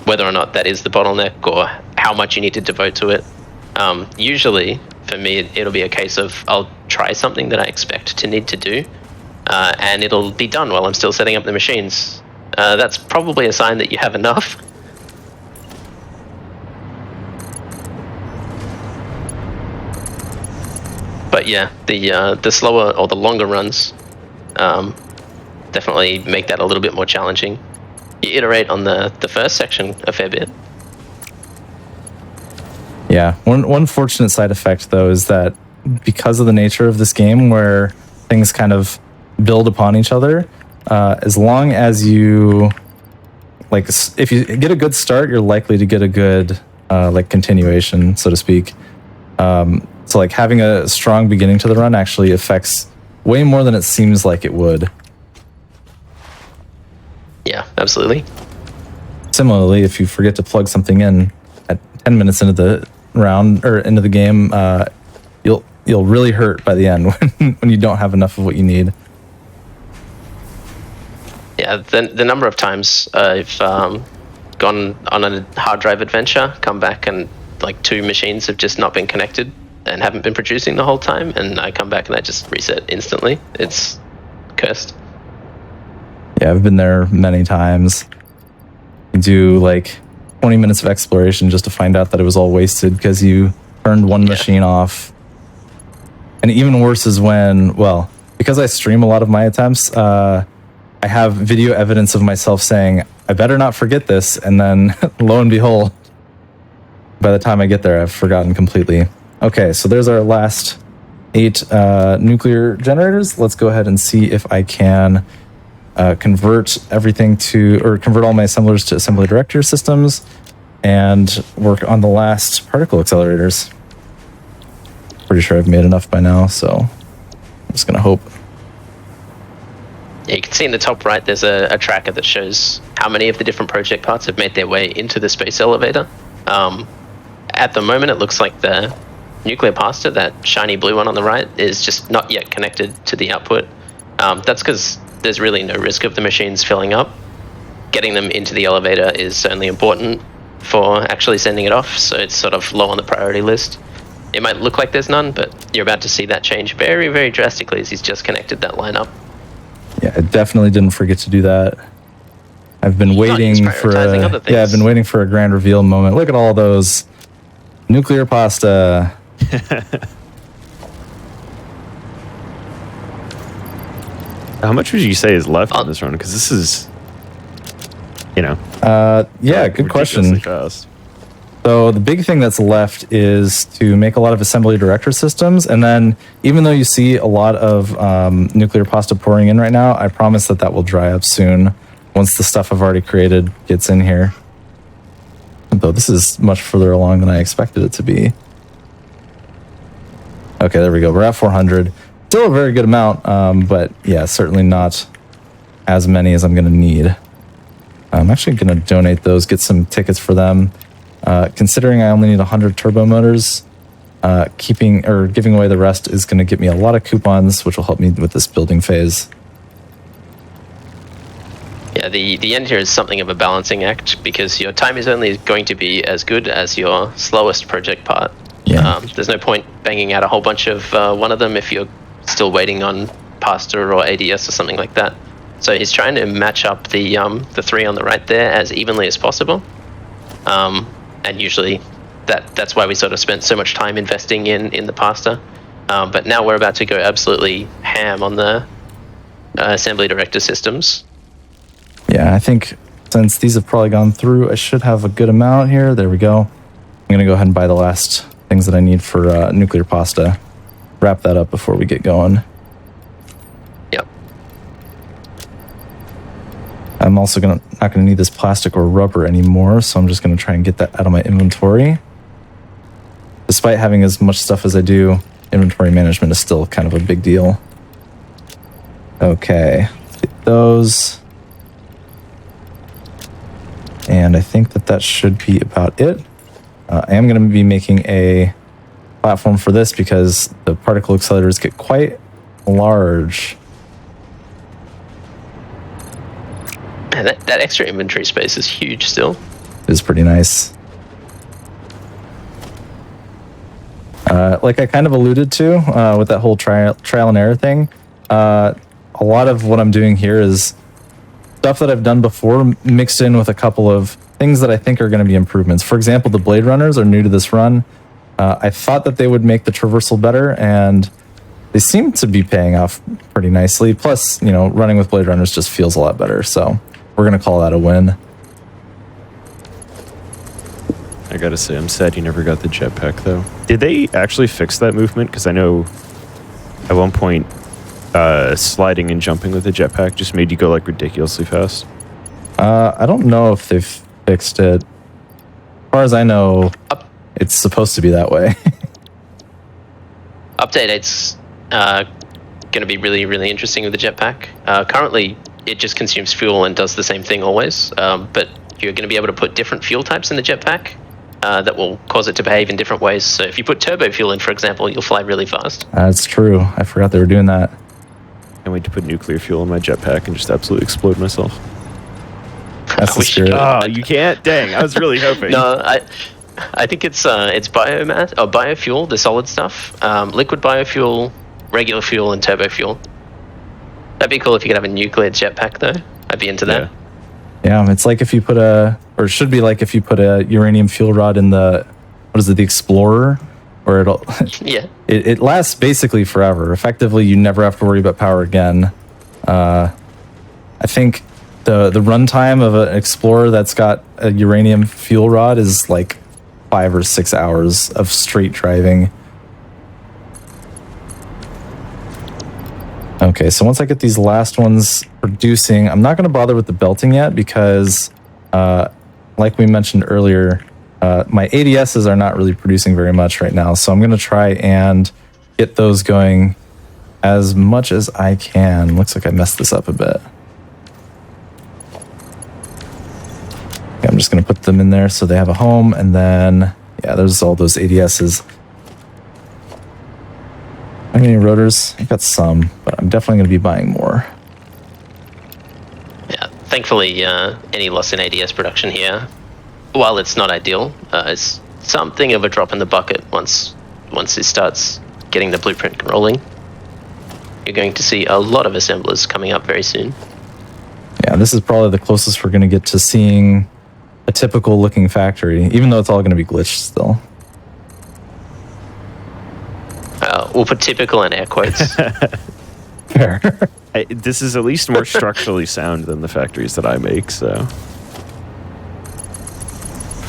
whether or not that is the bottleneck or how much you need to devote to it. Usually, for me, it'll be a case of I'll try something that I expect to need to do, and it'll be done while I'm still setting up the machines. That's probably a sign that you have enough. But yeah, the slower or the longer runs definitely make that a little bit more challenging. You iterate on the first section a fair bit. Yeah, one fortunate side effect though is that because of the nature of this game where things kind of build upon each other, as long as you, like, if you get a good start, you're likely to get a good like continuation, so to speak. So like having a strong beginning to the run actually affects way more than it seems like it would. Yeah, absolutely. Similarly, if you forget to plug something in at 10 minutes into the round or into the game, you'll really hurt by the end when you don't have enough of what you need. Yeah, the number of times I've gone on a hard drive adventure, come back and like 2 machines have just not been connected and haven't been producing the whole time, and I come back and I just reset instantly. It's cursed. Yeah, I've been there many times. You do like 20 minutes of exploration just to find out that it was all wasted because you turned one machine off. And even worse is when, well, because I stream a lot of my attempts, I have video evidence of myself saying, I better not forget this, and then lo and behold, by the time I get there, I've forgotten completely. Okay, so there's our last 8 nuclear generators. Let's go ahead and see if I can convert all my assemblers to assembly director systems and work on the last particle accelerators. Pretty sure I've made enough by now, so I'm just gonna hope. You can see in the top right, there's a tracker that shows how many of the different project parts have made their way into the space elevator. At the moment, it looks like the nuclear pasta, that shiny blue one on the right, is just not yet connected to the output. That's because there's really no risk of the machines filling up. Getting them into the elevator is only important for actually sending it off, so it's sort of low on the priority list. It might look like there's none, but you're about to see that change very, very drastically as he's just connected that line up. Yeah, I definitely didn't forget to do that. I've been waiting for I've been waiting for a grand reveal moment. Look at all those nuclear pasta. How much would you say is left on this run? Because this is, yeah, good question. Fast. So the big thing that's left is to make a lot of assembly director systems. And then even though you see a lot of nuclear pasta pouring in right now, I promise that will dry up soon once the stuff I've already created gets in here. Though this is much further along than I expected it to be. Okay, there we go. We're at 400. Still a very good amount, but yeah, certainly not as many as I'm going to need. I'm actually going to donate those, get some tickets for them. Considering I only need 100 turbo motors, giving away the rest is going to get me a lot of coupons, which will help me with this building phase. Yeah, the end here is something of a balancing act because your time is only going to be as good as your slowest project part. Yeah. There's no point banging out a whole bunch of one of them if you're still waiting on pasta or ADS or something like that. So he's trying to match up the three on the right there as evenly as possible. And usually that's why we sort of spent so much time investing in the pasta. But now we're about to go absolutely ham on the assembly director systems. Yeah, I think since these have probably gone through, I should have a good amount here. There we go. I'm going to go ahead and buy the last things that I need for nuclear pasta. Wrap that up before we get going. Yep. I'm also not going to need this plastic or rubber anymore, so I'm just going to try and get that out of my inventory. Despite having as much stuff as I do, inventory management is still kind of a big deal. Okay, let's get those. And I think that should be about it. I am going to be making a platform for this because the particle accelerators get quite large. And that extra inventory space is huge still. It is pretty nice. Like I kind of alluded to with that whole trial and error thing, a lot of what I'm doing here is stuff that I've done before mixed in with a couple of things that I think are going to be improvements. For example, the Blade Runners are new to this run. I thought that they would make the traversal better, and they seem to be paying off pretty nicely. Plus, running with Blade Runners just feels a lot better. So we're going to call that a win. I gotta say, I'm sad you never got the jetpack, though. Did they actually fix that movement? Because I know at one point, sliding and jumping with the jetpack just made you go like ridiculously fast. I don't know if they've fixed it. As far as I know, it's supposed to be that way. Update 8's going to be really, really interesting with the jetpack. Currently, it just consumes fuel and does the same thing always, but you're going to be able to put different fuel types in the jetpack that will cause it to behave in different ways. So if you put turbo fuel in, for example, you'll fly really fast. That's true. I forgot they were doing that. Can't wait to put nuclear fuel in my jetpack and just absolutely explode myself. That's the spirit. Oh, you can't? Dang, I was really hoping. No, I think it's biomass or biofuel, the solid stuff, liquid biofuel, regular fuel, and turbo fuel. That'd be cool if you could have a nuclear jetpack, though. I'd be into that. Yeah, it's like if you put it should be like if you put a uranium fuel rod in the Explorer, where it lasts basically forever. Effectively, you never have to worry about power again. I think the runtime of an Explorer that's got a uranium fuel rod is like 5 or 6 hours of straight driving. Okay, so once I get these last ones producing, I'm not going to bother with the belting yet because, like we mentioned earlier, my ADSs are not really producing very much right now. So I'm going to try and get those going as much as I can. Looks like I messed this up a bit. Okay, I'm just going to put them in there so they have a home, and then, yeah, there's all those ADSs. How many rotors? I've got some, but I'm definitely going to be buying more. Yeah, thankfully, any loss in ADS production here, while it's not ideal, is something of a drop in the bucket once it starts getting the blueprint rolling. You're going to see a lot of assemblers coming up very soon. Yeah, this is probably the closest we're going to get to seeing a typical looking factory, even though it's all going to be glitched still. We'll put typical in air quotes. Fair. This is at least more structurally sound than the factories that I make, so.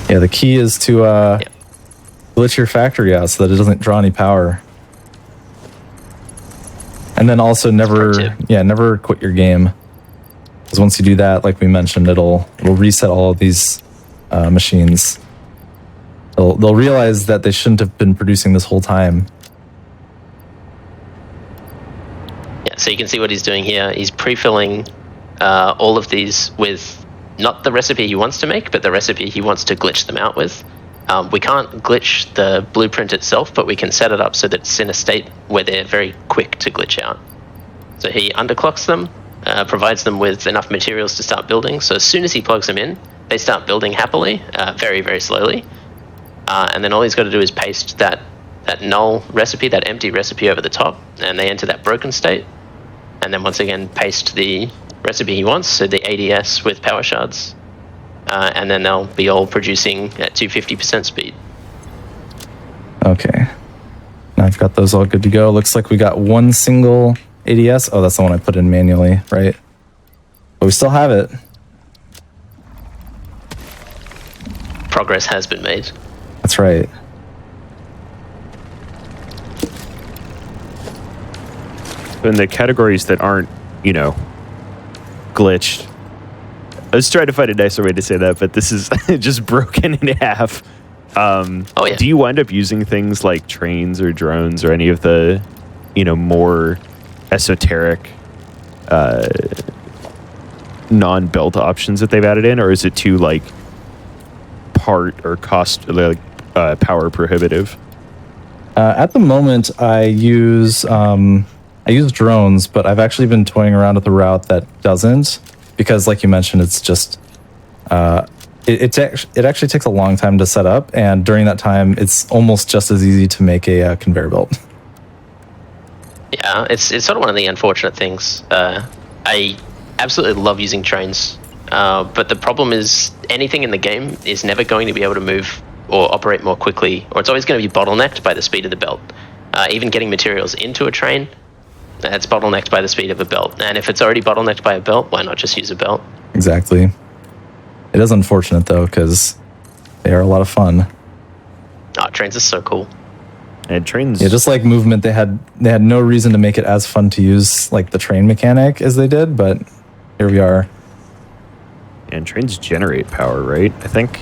Yeah, the key is to glitch your factory out so that it doesn't draw any power. And then also never quit your game. Because once you do that, like we mentioned, it'll reset all of these machines. They'll realize that they shouldn't have been producing this whole time. Yeah, so you can see what he's doing here. He's pre-filling all of these with not the recipe he wants to make, but the recipe he wants to glitch them out with. We can't glitch the blueprint itself, but we can set it up so that it's in a state where they're very quick to glitch out. So he underclocks them, provides them with enough materials to start building. So as soon as he plugs them in, they start building happily, very, very slowly. And then all he's got to do is paste that null recipe, that empty recipe over the top, and they enter that broken state. And then once again, paste the recipe he wants, so the ADS with power shards. And then they'll be all producing at 250% speed. Okay. Now I've got those all good to go. Looks like we got one single ADS. Oh, that's the one I put in manually, right? But we still have it. Progress has been made. That's right. In the categories that aren't, glitched, I was trying to find a nicer way to say that, but this is just broken in half. Oh, yeah. Do you wind up using things like trains or drones or any of the, more esoteric non-belt options that they've added in, or is it too part or cost power prohibitive? At the moment, I use drones, but I've actually been toying around with a route that doesn't, because like you mentioned, it's just it actually takes a long time to set up, and during that time, it's almost just as easy to make a conveyor belt. Yeah, it's sort of one of the unfortunate things. I absolutely love using trains, but the problem is anything in the game is never going to be able to move or operate more quickly, or it's always going to be bottlenecked by the speed of the belt. Even getting materials into a train, it's bottlenecked by the speed of a belt. And if it's already bottlenecked by a belt, why not just use a belt? Exactly. It is unfortunate, though, because they are a lot of fun. Oh, trains are so cool. And trains... Yeah, just like movement, they had no reason to make it as fun to use like the train mechanic as they did, but here we are. And trains generate power, right? I think.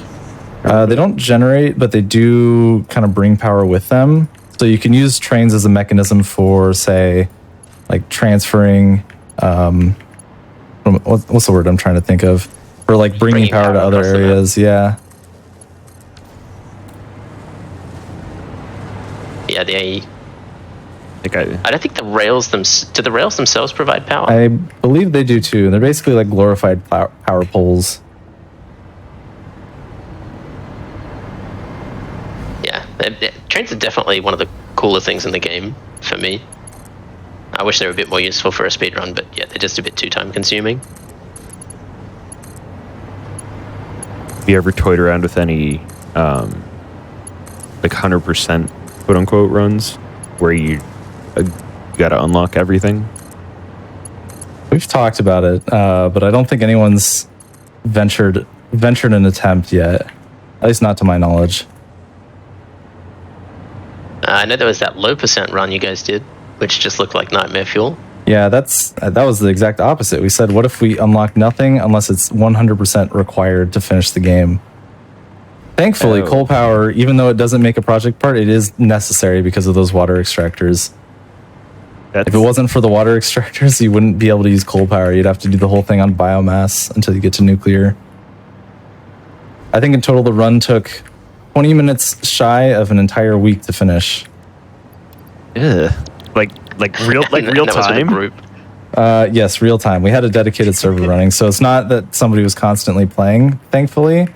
They don't generate, but they do kind of bring power with them. So you can use trains as a mechanism for, say, like transferring, what's the word I'm trying to think of? For like bringing power to other areas, yeah. Yeah, I I don't think the rails do the rails themselves provide power? I believe they do too. They're basically like glorified power poles. Yeah, trains are definitely one of the cooler things in the game for me. I wish they were a bit more useful for a speedrun, but yeah, they're just a bit too time consuming. Have you ever toyed around with any 100% quote unquote runs where you got to unlock everything? We've talked about it, but I don't think anyone's ventured an attempt yet. At least not to my knowledge. I know there was that low percent run you guys did, which just looked like nightmare fuel. Yeah, that was the exact opposite. We said, what if we unlock nothing unless it's 100% required to finish the game? Thankfully, coal power, even though it doesn't make a project part, it is necessary because of those water extractors. If it wasn't for the water extractors, you wouldn't be able to use coal power. You'd have to do the whole thing on biomass until you get to nuclear. I think in total the run took 20 minutes shy of an entire week to finish. Yeah. Like real And real that was with a time. group. Yes, real time. We had a dedicated server running, so it's not that somebody was constantly playing, thankfully.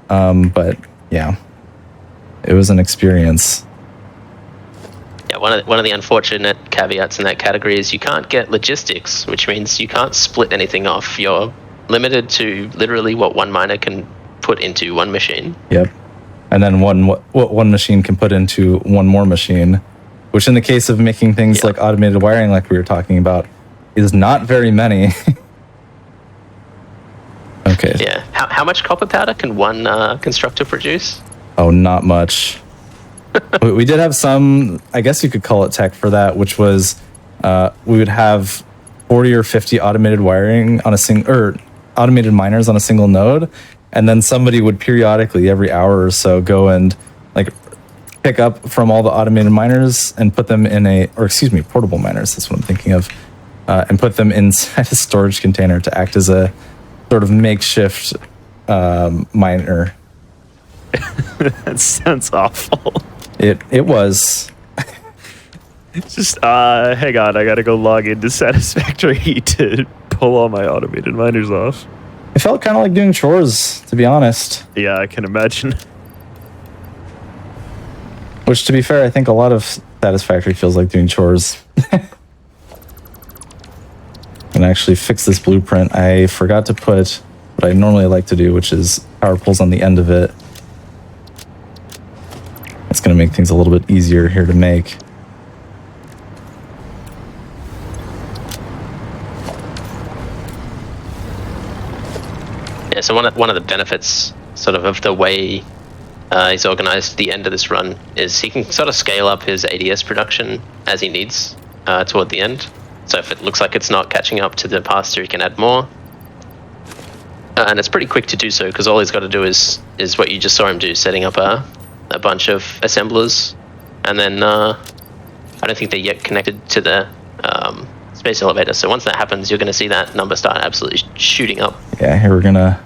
But yeah, it was an experience. Yeah, one of the unfortunate caveats in that category is you can't get logistics, which means you can't split anything off. You're limited to literally what one miner can put into one machine. Yep. And then what one machine can put into one more machine, which in the case of making things like automated wiring, like we were talking about, is not very many. Okay. Yeah. How much copper powder can one constructor produce? Oh, not much. We did have some, I guess you could call it tech for that, which was we would have 40 or 50 automated wiring on automated miners on a single node, and then somebody would periodically every hour or so go and like pick up from all the automated miners and put them in portable miners, that's what I'm thinking of, and put them inside a storage container to act as a sort of makeshift miner. That sounds awful. It was. It's just hang on, I gotta go log into Satisfactory to pull all my automated miners off. It felt kind of like doing chores, to be honest. Yeah, I can imagine. Which, to be fair, I think a lot of Satisfactory feels like doing chores. And actually fix this blueprint. I forgot to put what I normally like to do, which is power poles on the end of it. It's going to make things a little bit easier here to make. Yeah, so one of the benefits sort of the way he's organized the end of this run is he can sort of scale up his ADS production as he needs toward the end. So if it looks like it's not catching up to the pasture, he can add more. And it's pretty quick to do so because all he's got to do is what you just saw him do, setting up a bunch of assemblers. And then I don't think they're yet connected to the space elevator. So once that happens, you're going to see that number start absolutely shooting up. Yeah, here we're going to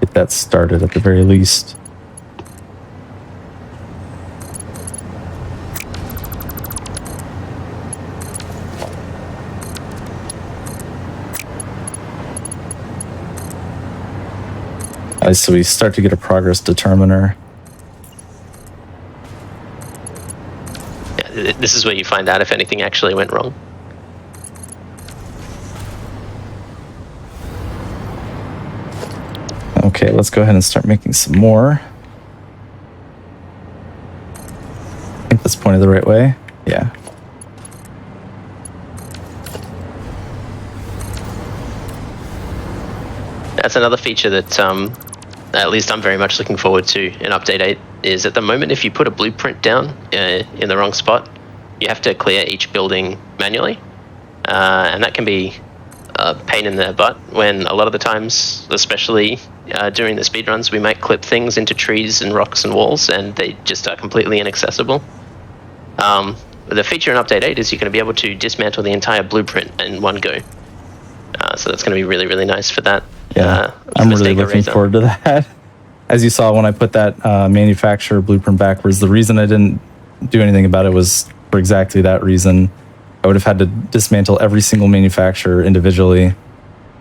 get that started at the very least. So we start to get a progress determiner. Yeah, this is where you find out if anything actually went wrong. Okay, let's go ahead and start making some more. I think that's pointed the right way. Yeah. That's another feature that at least I'm very much looking forward to in Update 8, is at the moment if you put a blueprint down in the wrong spot, you have to clear each building manually. And that can be a pain in the butt when a lot of the times, especially during the speedruns, we might clip things into trees and rocks and walls and they just are completely inaccessible. The feature in Update 8 is you're going to be able to dismantle the entire blueprint in one go. So that's going to be really, really nice for that. Yeah, I'm really looking forward to that. As you saw when I put that manufacturer blueprint backwards, the reason I didn't do anything about it was for exactly that reason. I would have had to dismantle every single manufacturer individually.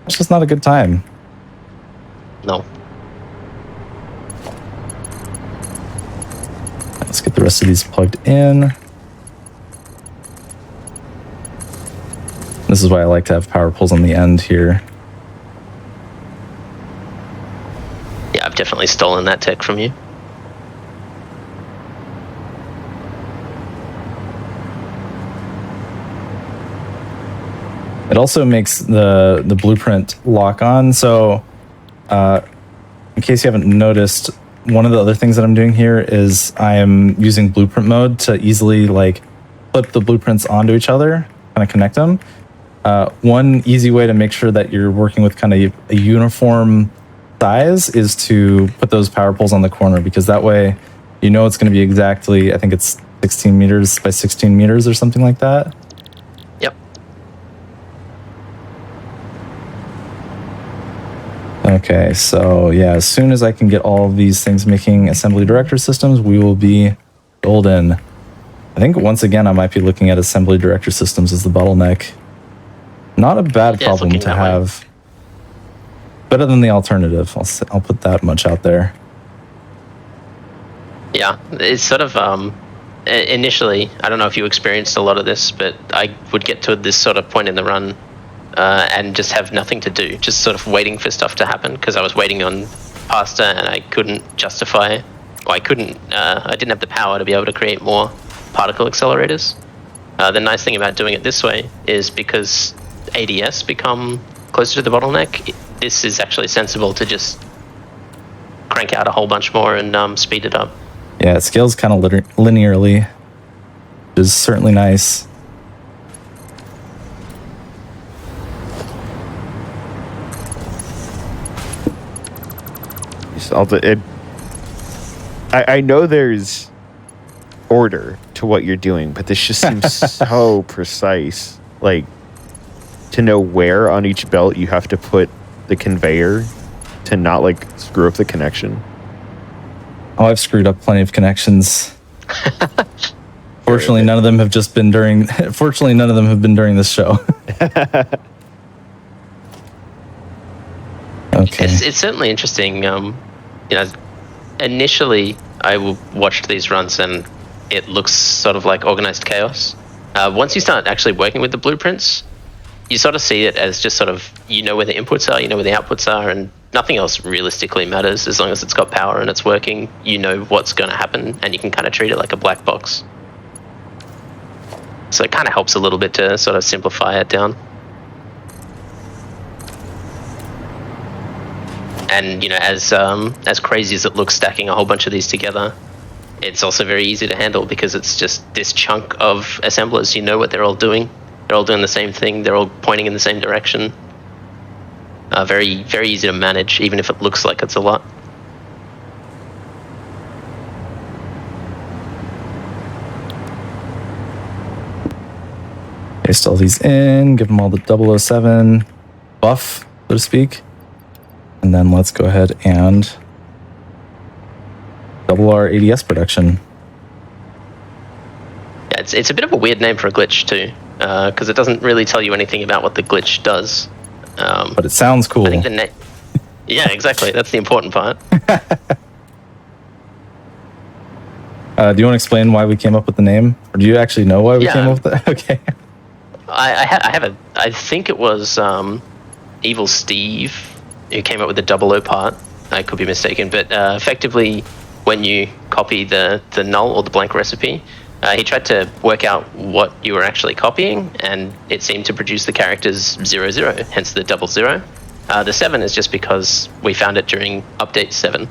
It's just not a good time. No. Let's get the rest of these plugged in. This is why I like to have power poles on the end here. Yeah, I've definitely stolen that tech from you. It also makes the blueprint lock on. So in case you haven't noticed, one of the other things that I'm doing here is I am using blueprint mode to easily like flip the blueprints onto each other, kind of connect them. One easy way to make sure that you're working with kind of a uniform size is to put those power poles on the corner, because that way you know it's going to be exactly, I think it's 16 meters by 16 meters or something like that. Okay, so yeah, as soon as I can get all of these things making assembly director systems, we will be golden. I think once again, I might be looking at assembly director systems as the bottleneck. Not a bad Yeah, it's problem looking to that way. have. Better than the alternative. I'll put that much out there. Yeah, it's sort of initially, I don't know if you experienced a lot of this, but I would get to this sort of point in the run and just have nothing to do, just sort of waiting for stuff to happen, because I was waiting on pasta and I couldn't justify, or I didn't have the power to be able to create more particle accelerators. The nice thing about doing it this way is because ADS become closer to the bottleneck, this is actually sensible to just crank out a whole bunch more and speed it up. Yeah, it scales kind of linearly, which is certainly nice. I know there's order to what you're doing, but this just seems so precise. Like, to know where on each belt you have to put the conveyor to not, like, screw up the connection. Oh, I've screwed up plenty of connections. Fortunately, none of them have just been during. Fortunately, none of them have been during this show. Okay. It's certainly interesting. Initially I watched these runs and it looks sort of like organized chaos. Once you start actually working with the blueprints, you sort of see it as just sort of, you know where the inputs are, you know where the outputs are, and nothing else realistically matters. As long as it's got power and it's working, you know what's going to happen, and you can kind of treat it like a black box. So it kind of helps a little bit to sort of simplify it down. And as crazy as it looks stacking a whole bunch of these together, it's also very easy to handle because it's just this chunk of assemblers. You know what they're all doing. They're all doing the same thing. They're all pointing in the same direction. Very, very easy to manage, even if it looks like it's a lot. Paste all these in, give them all the 007 buff, so to speak. And then let's go ahead and double our ADS production. Yeah, it's a bit of a weird name for a glitch too, because it doesn't really tell you anything about what the glitch does. But it sounds cool. I think the name. Yeah, exactly. That's the important part. Do you want to explain why we came up with the name? Or do you actually know why we came up with it? Okay. I think it was Evil Steve who came up with the 00 part. I could be mistaken, but effectively, when you copy the null or the blank recipe, he tried to work out what you were actually copying, and it seemed to produce the characters 00, hence the 00. The 7 is just because we found it during update 7.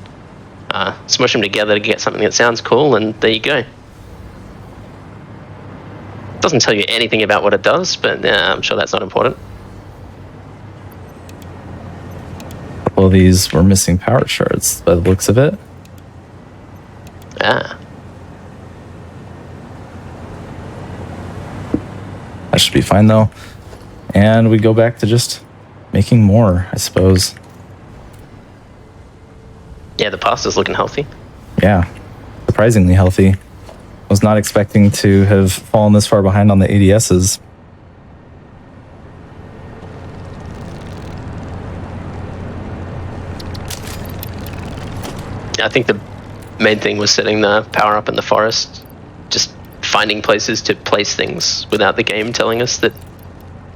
Smush them together to get something that sounds cool, and there you go. Doesn't tell you anything about what it does, but I'm sure that's not important. Well, these were missing power shards by the looks of it. Ah. That should be fine though. And we go back to just making more, I suppose. Yeah, the pasta's looking healthy. Yeah, surprisingly healthy. I was not expecting to have fallen this far behind on the ADSs. I think the main thing was setting the power up in the forest, just finding places to place things without the game telling us that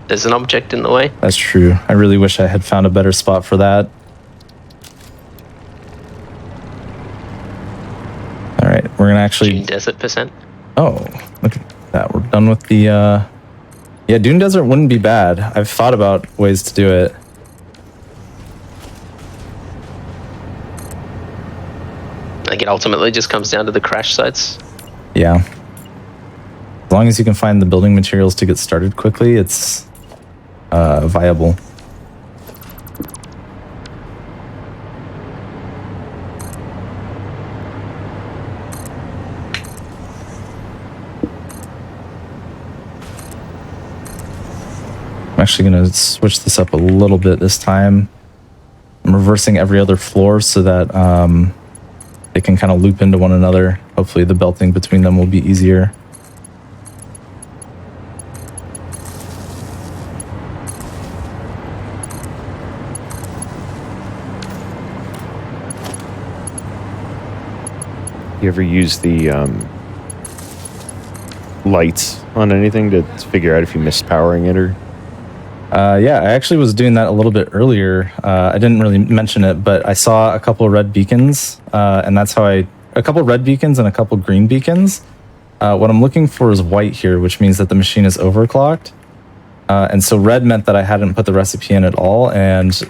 there's an object in the way. That's true. I really wish I had found a better spot for that. All right, we're gonna actually Dune Desert percent. Oh, look at that. We're done with the yeah, Dune Desert wouldn't be bad. I've thought about ways to do it. I think it ultimately just comes down to the crash sites. Yeah. As long as you can find the building materials to get started quickly, it's viable. I'm actually going to switch this up a little bit this time. I'm reversing every other floor so that they can kind of loop into one another. Hopefully the belting between them will be easier. You ever use the lights on anything to figure out if you missed powering it or? Yeah, I actually was doing that a little bit earlier. I didn't really mention it, but I saw a couple of red beacons, and that's how a couple red beacons and a couple green beacons. What I'm looking for is white here, which means that the machine is overclocked. And so red meant that I hadn't put the recipe in at all, and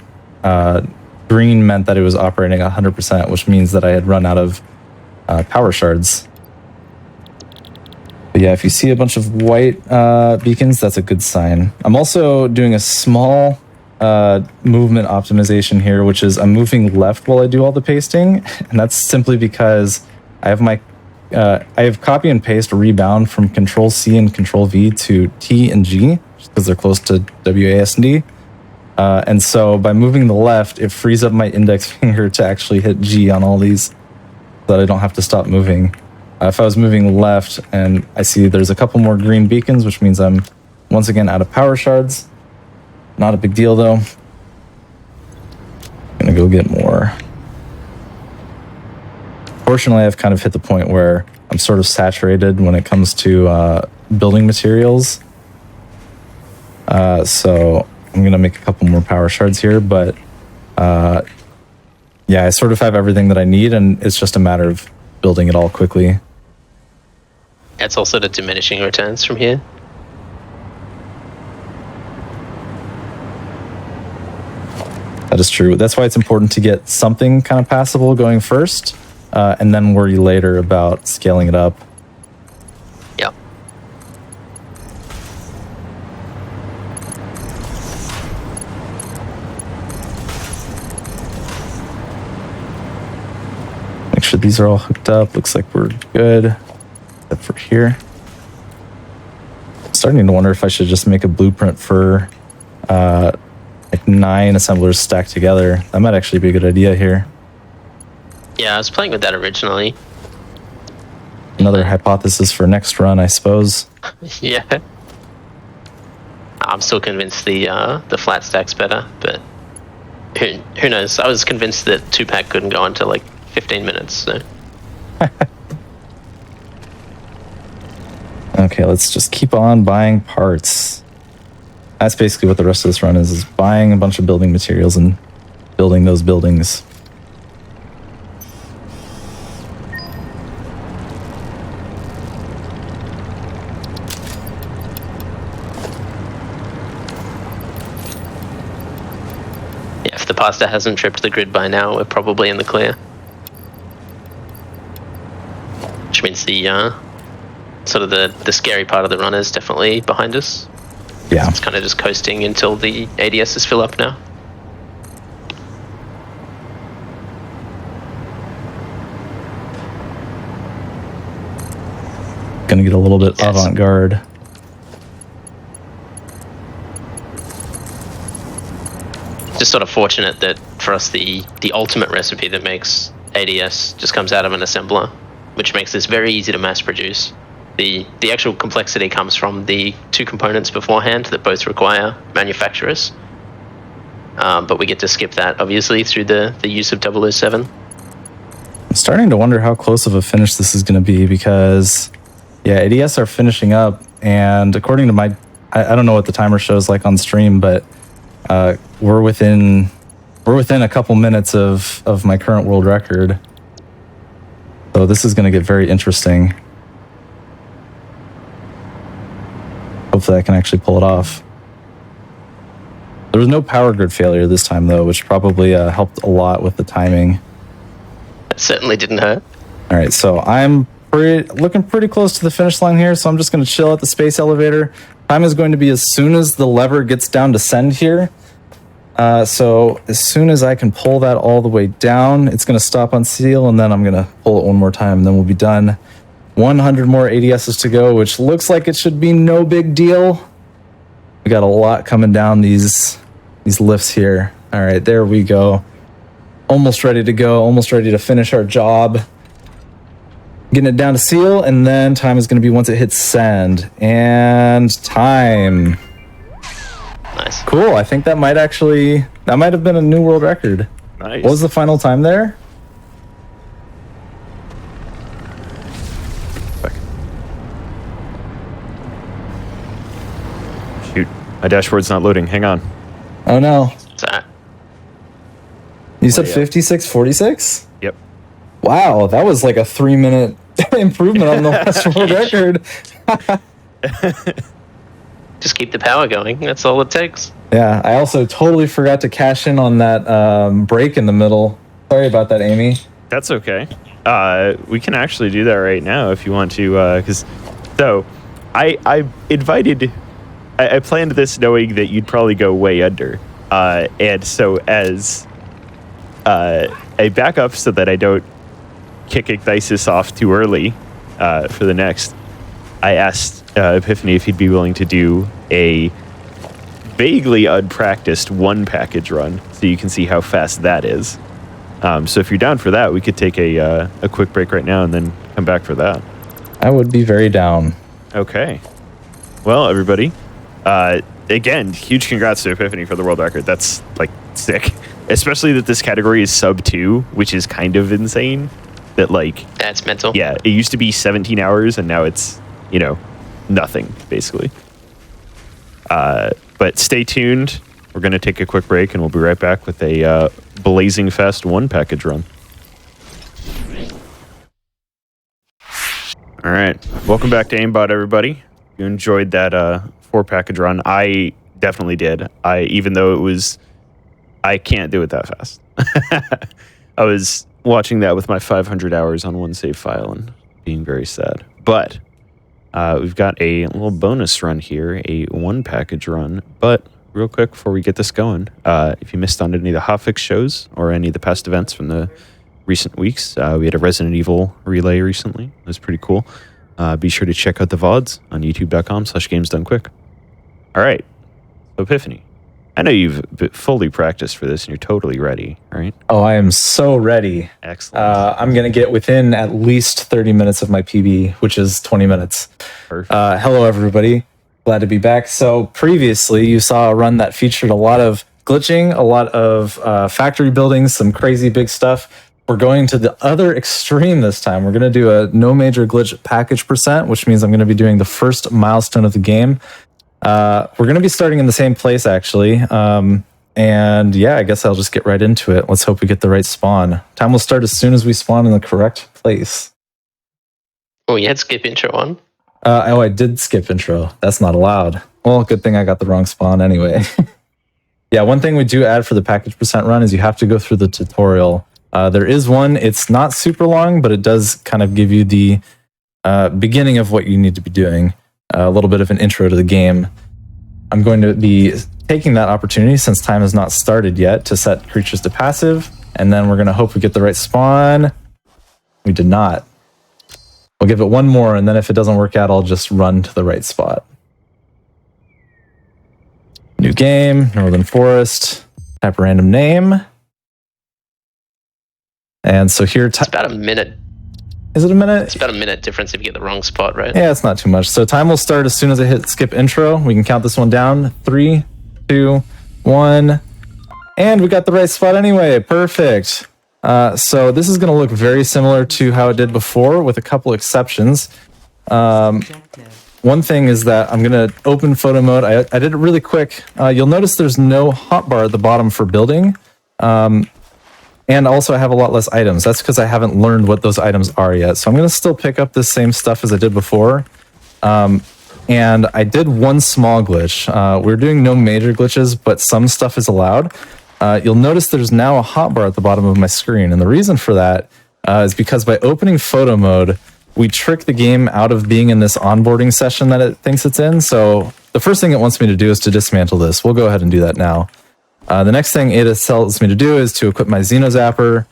green meant that it was operating 100%, which means that I had run out of power shards. But yeah, if you see a bunch of white beacons, that's a good sign. I'm also doing a small movement optimization here, which is I'm moving left while I do all the pasting, and that's simply because I have my I have copy and paste rebound from Control C and Control V to T and G, just because they're close to WASD. And so by moving the left, it frees up my index finger to actually hit G on all these, so that I don't have to stop moving. If I was moving left and I see there's a couple more green beacons, which means I'm once again out of power shards. Not a big deal though. Gonna go get more. Fortunately, I've kind of hit the point where I'm sort of saturated when it comes to building materials. So I'm gonna make a couple more power shards here, but yeah, I sort of have everything that I need, and it's just a matter of building it all quickly. It's also the diminishing returns from here. That is true. That's why it's important to get something kind of passable going first, and then worry later about scaling it up. Yep. Make sure these are all hooked up. Looks like we're good, except for here. I'm starting to wonder if I should just make a blueprint for like 9 assemblers stacked together. That might actually be a good idea here. Yeah, I was playing with that originally. Another hypothesis for next run, I suppose. Yeah. I'm still convinced the flat stack's better, but who knows? I was convinced that 2-pack couldn't go on to like 15 minutes, so. Okay, let's just keep on buying parts. That's basically what the rest of this run is buying a bunch of building materials and building those buildings. Yeah, if the pasta hasn't tripped the grid by now, we're probably in the clear. Which means the sort of the scary part of the run is definitely behind us. Yeah. It's kind of just coasting until the ADSs fill up now. Gonna get a little bit avant-garde. Just sort of fortunate that for us the ultimate recipe that makes ADS just comes out of an assembler, which makes this very easy to mass produce. The actual complexity comes from the 2 components beforehand that both require manufacturers. But we get to skip that, obviously, through the use of 007. I'm starting to wonder how close of a finish this is going to be because, yeah, ADS are finishing up, and according to my, I don't know what the timer shows like on stream, but we're within a couple minutes of my current world record. So this is going to get very interesting. Hopefully I can actually pull it off. There was no power grid failure this time, though, which probably helped a lot with the timing. That certainly didn't hurt. All right, so I'm looking pretty close to the finish line here, so I'm just going to chill at the space elevator. Time is going to be as soon as the lever gets down to send here. So as soon as I can pull that all the way down, it's going to stop on seal, and then I'm going to pull it one more time, and then we'll be done. 100 more ADSs to go, which looks like it should be no big deal. We got a lot coming down these lifts here. All right, there we go. almost ready to go, almost ready to finish our job. Getting it down to seal, and then time is going to be once it hits send. And time. Nice. Cool. I think that might have been a new world record. Nice. What was the final time there? Shoot. My dashboard's not loading. Hang on. Oh no. So, You said yeah. 56:46? Yep. Wow, that was like a 3-minute improvement on the last world record. just keep the power going. That's all it takes. Yeah, I also totally forgot to cash in on that break in the middle. Sorry about that, Amy. That's okay. We can actually do that right now if you want to. Because I planned this knowing that you'd probably go way under, and so as a backup so that I don't kick Ignisis off too early for the next, I asked Epiphany if he'd be willing to do a vaguely unpracticed one package run so you can see how fast that is. So if you're down for that, we could take a quick break right now and then come back for that. I would be very down. Okay. Well, everybody, again, huge congrats to Epiphany for the world record. That's like sick, especially that this category is sub 2, which is kind of insane. That like, That's mental. yeah, it used to be 17 hours and now it's, nothing basically. But stay tuned. We're going to take a quick break and we'll be right back with a blazing fast one package run. All right. Welcome back to AIMBOT, everybody. You enjoyed that 4 package run. I definitely did. Even though I can't do it that fast. I was watching that with my 500 hours on one save file and being very sad. But we've got a little bonus run here, a one package run. But real quick before we get this going, if you missed on any of the HotFix shows or any of the past events from the recent weeks, we had a Resident Evil relay recently. It was pretty cool. Be sure to check out the VODs on youtube.com/gamesdonequick. All right. So Epiphany, I know you've fully practiced for this and you're totally ready, right? Oh, I am so ready. Excellent. I'm going to get within at least 30 minutes of my PB, which is 20 minutes. Perfect. Hello, everybody. Glad to be back. So previously, you saw a run that featured a lot of glitching, a lot of factory buildings, some crazy big stuff. We're going to the other extreme this time. We're going to do a no major glitch package %, which means I'm going to be doing the first milestone of the game. We're going to be starting in the same place, actually. And yeah, I guess I'll just get right into it. Let's hope we get the right spawn. Time will start as soon as we spawn in the correct place. Oh, you had skip intro on. I did skip intro. That's not allowed. Well, good thing I got the wrong spawn anyway. Yeah, one thing we do add for the package % run is you have to go through the tutorial. There is one. It's not super long, but it does kind of give you the beginning of what you need to be doing. A little bit of an intro to the game. I'm going to be taking that opportunity, since time has not started yet, to set creatures to passive, and then we're going to hope we get the right spawn. We did not. We'll give it one more, and then if it doesn't work out, I'll just run to the right spot. New game, Northern Forest, type a random name. And so here... It's about a minute. Is it a minute? It's about a minute difference if you get the wrong spot, right? Yeah, it's not too much. So time will start as soon as I hit skip intro. We can count this one down. 3, 2, 1. And we got the right spot anyway. Perfect. So this is going to look very similar to how it did before, with a couple exceptions. Objective. One thing is that I'm going to open photo mode. I did it really quick. You'll notice there's no hotbar at the bottom for building. And also I have a lot less items. That's because I haven't learned what those items are yet. So I'm going to still pick up the same stuff as I did before. And I did one small glitch. We're doing no major glitches, but some stuff is allowed. You'll notice there's now a hotbar at the bottom of my screen. And the reason for that is because by opening photo mode, we trick the game out of being in this onboarding session that it thinks it's in. So the first thing it wants me to do is to dismantle this. We'll go ahead and do that now. The next thing it tells me to do is to equip my Xeno Zapper,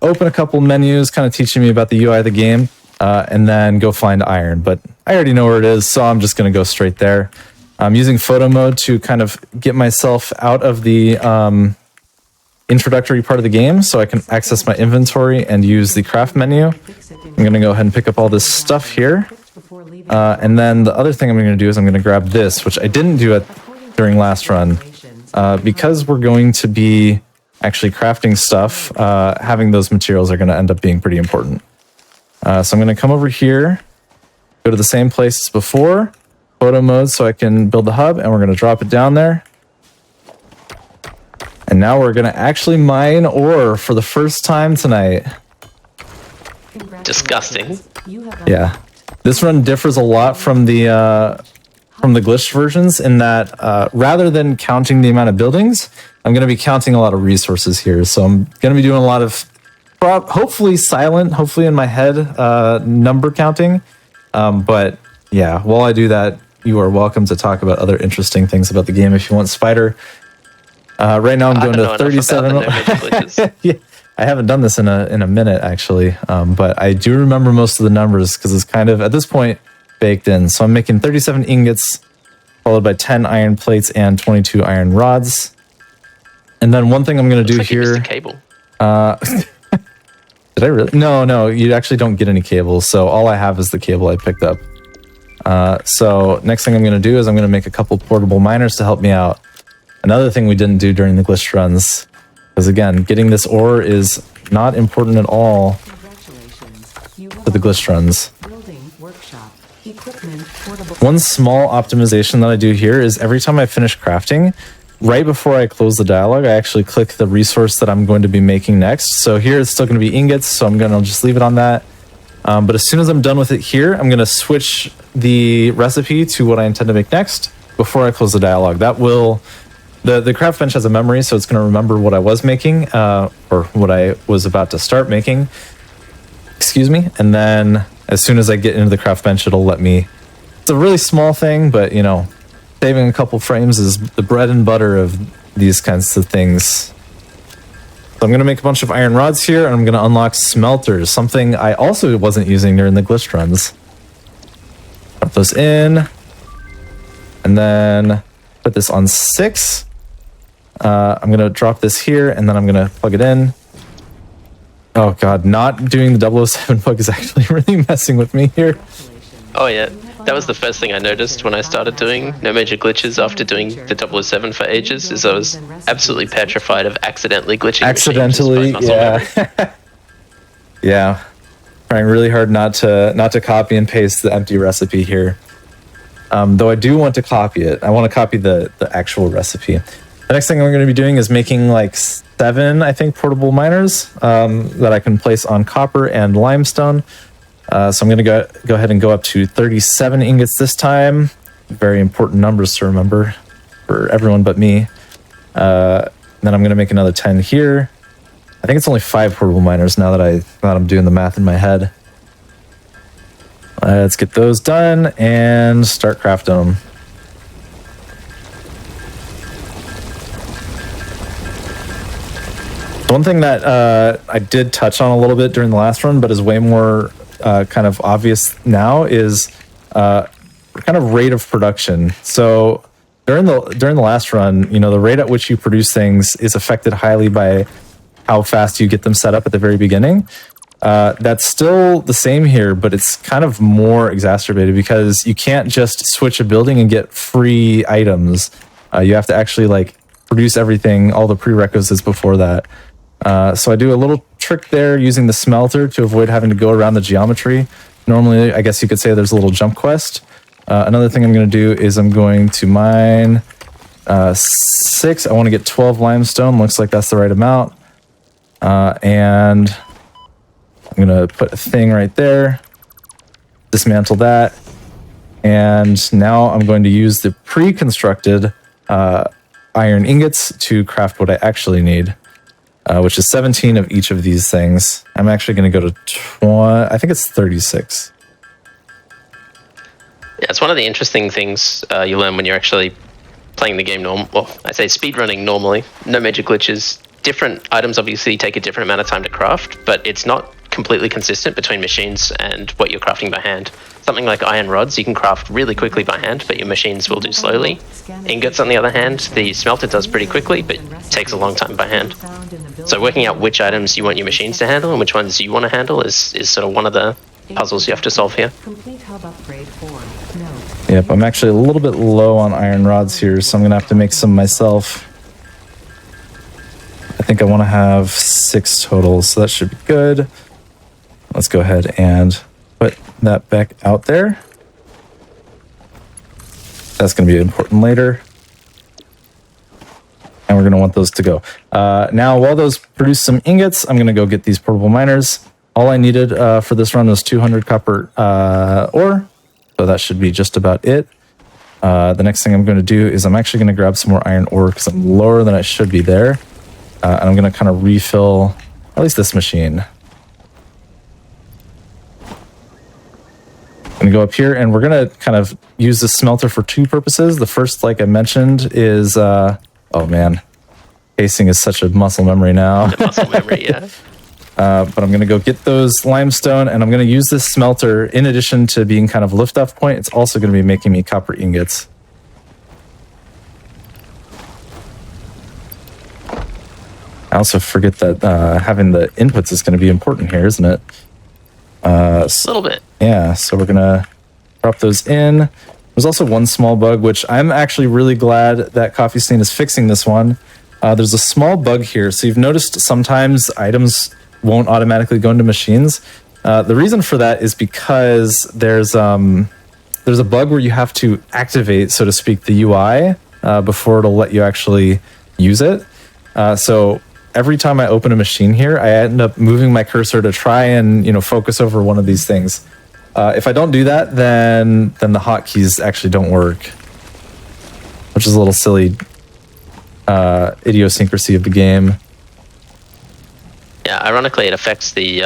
open a couple menus, kind of teaching me about the UI of the game, and then go find iron. But I already know where it is, so I'm just going to go straight there. I'm using photo mode to kind of get myself out of the introductory part of the game so I can access my inventory and use the craft menu. I'm going to go ahead and pick up all this stuff here. And then the other thing I'm going to do is I'm going to grab this, which I didn't do during last run. Because we're going to be actually crafting stuff, having those materials are going to end up being pretty important. So I'm going to come over here, go to the same place as before, photo mode so I can build the hub, and we're going to drop it down there. And now we're going to actually mine ore for the first time tonight. Disgusting. Yeah. This run differs a lot from the glitched versions in that rather than counting the amount of buildings, I'm going to be counting a lot of resources here. So I'm going to be doing a lot of hopefully silent, hopefully in my head, number counting. But yeah, while I do that, you are welcome to talk about other interesting things about the game if you want, Spider. Right now I'm going to 37. Yeah, I haven't done this in a minute actually, but I do remember most of the numbers because it's kind of at this point baked in. So I'm making 37 ingots, followed by 10 iron plates and 22 iron rods. And then one thing I'm going to do like here. You missed a cable. Did I really? No, you actually don't get any cables. So all I have is the cable I picked up. So next thing I'm going to do is I'm going to make a couple portable miners to help me out. Another thing we didn't do during the glitch runs, because again, getting this ore is not important at all for the glitch runs. One small optimization that I do here is every time I finish crafting, right before I close the dialogue, I actually click the resource that I'm going to be making next. So here it's still going to be ingots, so I'm going to just leave it on that. But as soon as I'm done with it here, I'm going to switch the recipe to what I intend to make next before I close the dialogue. That will... The craft bench has a memory, so it's going to remember what I was making, or what I was about to start making. Excuse me. And then as soon as I get into the craft bench, it'll let me... It's a really small thing, but, you know, saving a couple frames is the bread and butter of these kinds of things. So I'm going to make a bunch of iron rods here, and I'm going to unlock smelters, something I also wasn't using during the glitch runs. Put those in, and then put this on 6. I'm going to drop this here, and then I'm going to plug it in. Oh god, not doing the 007 bug is actually really messing with me here. Oh yeah, that was the first thing I noticed when I started doing no major glitches after doing the 007 for ages, is I was absolutely petrified of accidentally glitching. Accidentally, yeah. Yeah. Trying really hard not to copy and paste the empty recipe here. Though I do want to copy it. I want to copy the actual recipe. The next thing I'm going to be doing is making like 7, I think, portable miners that I can place on copper and limestone. So I'm going to go ahead and go up to 37 ingots this time. Very important numbers to remember for everyone but me. Then I'm going to make another 10 here. I think it's only 5 portable miners now that I'm doing the math in my head. Let's get those done and start crafting them. One thing that I did touch on a little bit during the last run, but is way more kind of obvious now, is kind of rate of production. So during the last run, you know, the rate at which you produce things is affected highly by how fast you get them set up at the very beginning. That's still the same here, but it's kind of more exacerbated because you can't just switch a building and get free items. You have to actually like produce everything, all the prerequisites before that. So I do a little trick there using the smelter to avoid having to go around the geometry. Normally, I guess you could say there's a little jump quest. Another thing I'm going to do is I'm going to mine 6. I want to get 12 limestone. Looks like that's the right amount. And I'm going to put a thing right there. Dismantle that. And now I'm going to use the pre-constructed iron ingots to craft what I actually need. Which is 17 of each of these things. I'm actually going to go to I think it's 36. Yeah, it's one of the interesting things you learn when you're actually playing the game well, I say speedrunning normally. No major glitches. Different items obviously take a different amount of time to craft, but it's not completely consistent between machines and what you're crafting by hand. Something like iron rods, you can craft really quickly by hand, but your machines will do slowly. Ingots, on the other hand, the smelter does pretty quickly, but takes a long time by hand. So working out which items you want your machines to handle and which ones you want to handle is sort of one of the puzzles you have to solve here. Yep, I'm actually a little bit low on iron rods here, so I'm going to have to make some myself. I think I want to have 6 total, so that should be good. Let's go ahead and put that back out there. That's going to be important later. And we're going to want those to go. Now, while those produce some ingots, I'm going to go get these portable miners. All I needed for this run was 200 copper ore, so that should be just about it. The next thing I'm going to do is I'm actually going to grab some more iron ore because I'm lower than I should be there. And I'm going to kind of refill at least this machine. I'm going to go up here and we're going to kind of use this smelter for 2 purposes. The first, like I mentioned, is, oh man, casing is such a muscle memory now. The muscle memory, yeah. But I'm going to go get those limestone and I'm going to use this smelter in addition to being kind of lift off point. It's also going to be making me copper ingots. I also forget that having the inputs is going to be important here, isn't it? A little bit. Yeah, so we're going to drop those in. There's also one small bug, which I'm actually really glad that Coffee Stain is fixing this one. There's a small bug here. So you've noticed sometimes items won't automatically go into machines. The reason for that is because there's a bug where you have to activate, so to speak, the UI before it'll let you actually use it. So every time I open a machine here, I end up moving my cursor to try and focus over one of these things. If I don't do that, then the hotkeys actually don't work, which is a little silly idiosyncrasy of the game. Yeah, ironically, it affects the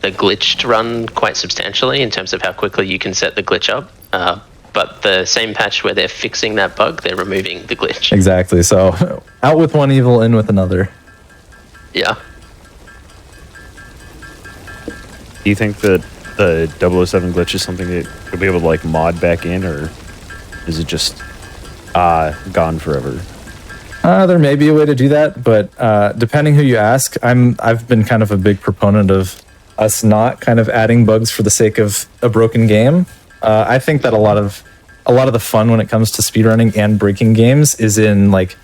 glitched run quite substantially in terms of how quickly you can set the glitch up. But the same patch where they're fixing that bug, they're removing the glitch. Exactly. So out with one evil, in with another. Yeah. Do you think that the 007 glitch is something that you'll be able to like mod back in, or is it just gone forever? There may be a way to do that, but depending who you ask, I've been kind of a big proponent of us not kind of adding bugs for the sake of a broken game. I think that a lot of the fun when it comes to speedrunning and breaking games is in like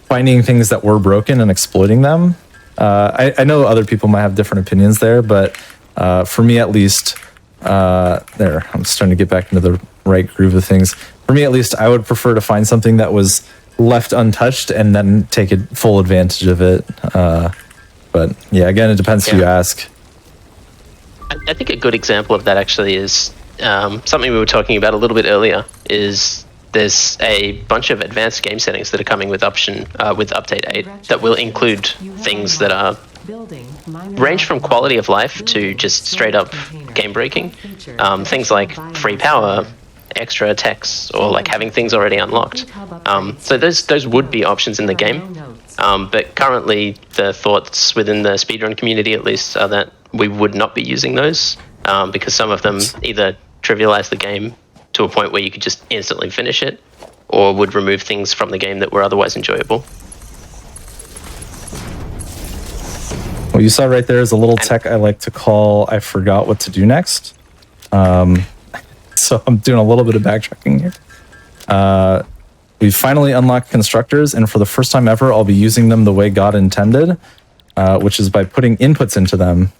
finding things that were broken and exploiting them. I know other people might have different opinions there, but for me at least, I'm starting to get back into the right groove of things. For me at least, I would prefer to find something that was left untouched and then take full advantage of it. But yeah, again, it depends who you ask. I think a good example of that actually is something we were talking about a little bit earlier. Is there's a bunch of advanced game settings that are coming with update 8 that will include things that are range from quality of life to just straight up game breaking. Things like free power, extra attacks, or like having things already unlocked. So those would be options in the game. But currently the thoughts within the speedrun community at least are that we would not be using those because some of them either trivialize the game to a point where you could just instantly finish it, or would remove things from the game that were otherwise enjoyable. What you saw right there is a little tech I like to call I forgot what to do next. So I'm doing a little bit of backtracking here. We've finally unlocked constructors, and for the first time ever, I'll be using them the way God intended, which is by putting inputs into them.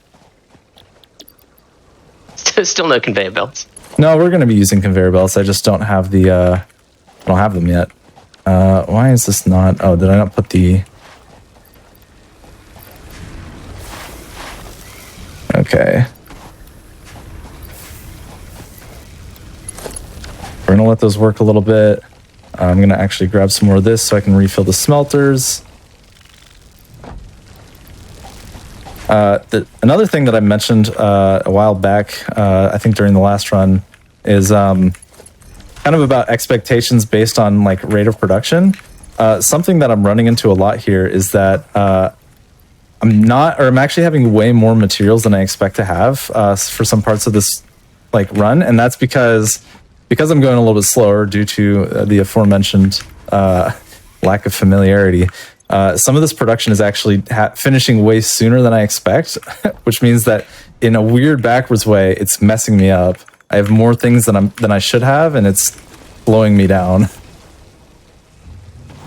Still no conveyor belts. No, we're going to be using conveyor belts. I just don't have I don't have them yet. Why is this not? Oh, did I not put the? Okay. We're going to let those work a little bit. I'm going to actually grab some more of this so I can refill the smelters. Another thing that I mentioned a while back, I think during the last run, is kind of about expectations based on like rate of production. Something that I'm running into a lot here is that I'm actually having way more materials than I expect to have for some parts of this like run, and that's because I'm going a little bit slower due to the aforementioned lack of familiarity. Some of this production is actually finishing way sooner than I expect, which means that in a weird backwards way, it's messing me up. I have more things than I should have, and it's slowing me down.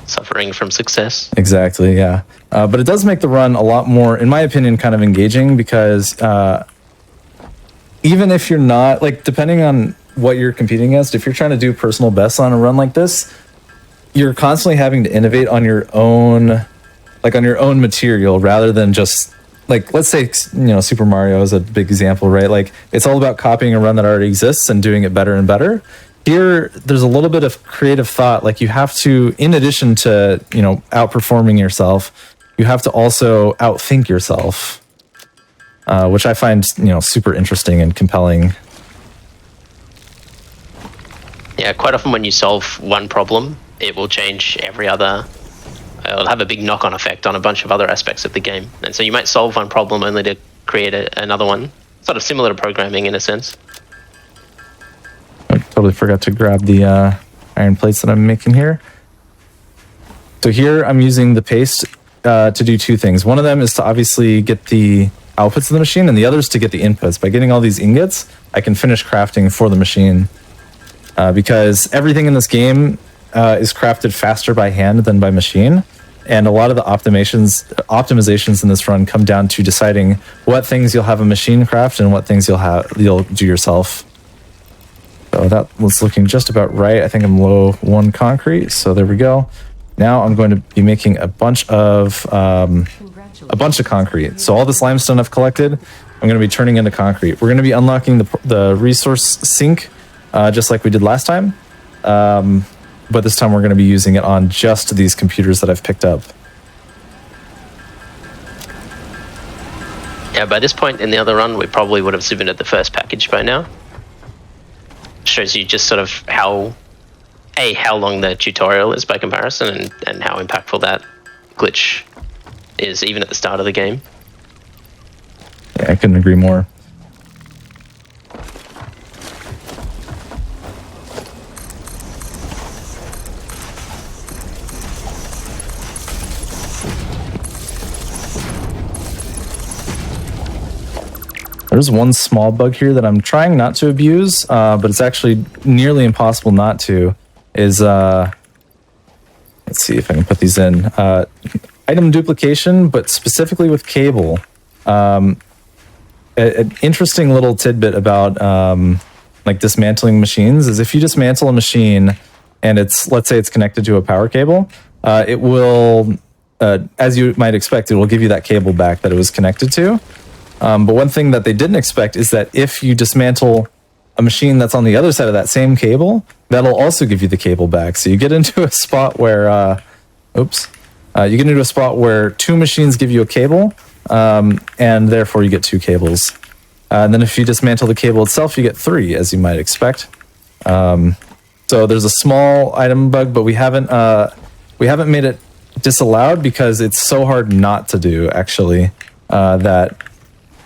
Suffering from success. Exactly, yeah. But it does make the run a lot more, in my opinion, kind of engaging because even if you're not, like, depending on what you're competing against, if you're trying to do personal bests on a run like this, you're constantly having to innovate on your own, like on your own material rather than just, like, let's say, you know, Super Mario is a big example, right? Like, it's all about copying a run that already exists and doing it better and better. Here, there's a little bit of creative thought. Like, you have to, in addition to, you know, outperforming yourself, you have to also outthink yourself, which I find, you know, super interesting and compelling. Yeah, quite often when you solve one problem, it will change every other. It'll have a big knock-on effect on a bunch of other aspects of the game. And so you might solve one problem only to create another one. Sort of similar to programming in a sense. I totally forgot to grab the iron plates that I'm making here. So here I'm using the paste to do two things. One of them is to obviously get the outputs of the machine, and the other is to get the inputs. By getting all these ingots, I can finish crafting for the machine. Because everything in this game is crafted faster by hand than by machine. And a lot of the optimizations in this run come down to deciding what things you'll have a machine craft and what things you'll do yourself. So that was looking just about right. I think I'm low 1 concrete, so there we go. Now I'm going to be making a bunch of concrete. So all this limestone I've collected, I'm going to be turning into concrete. We're going to be unlocking the resource sink, just like we did last time. But this time we're going to be using it on just these computers that I've picked up. Yeah, by this point in the other run, we probably would have submitted the first package by now. Shows you just sort of how long the tutorial is by comparison, and how impactful that glitch is even at the start of the game. Yeah, I couldn't agree more. There's one small bug here that I'm trying not to abuse, but it's actually nearly impossible not to, is, let's see if I can put these in. Item duplication, but specifically with cable. An interesting little tidbit about like dismantling machines is if you dismantle a machine and let's say it's connected to a power cable, it will, as you might expect, it will give you that cable back that it was connected to. But one thing that they didn't expect is that if you dismantle a machine that's on the other side of that same cable, that'll also give you the cable back. So you get into a spot where, you get into a spot where 2 machines give you a cable, and therefore you get 2 cables. And then if you dismantle the cable itself, you get 3, as you might expect. So there's a small item bug, but we haven't made it disallowed because it's so hard not to do, actually, that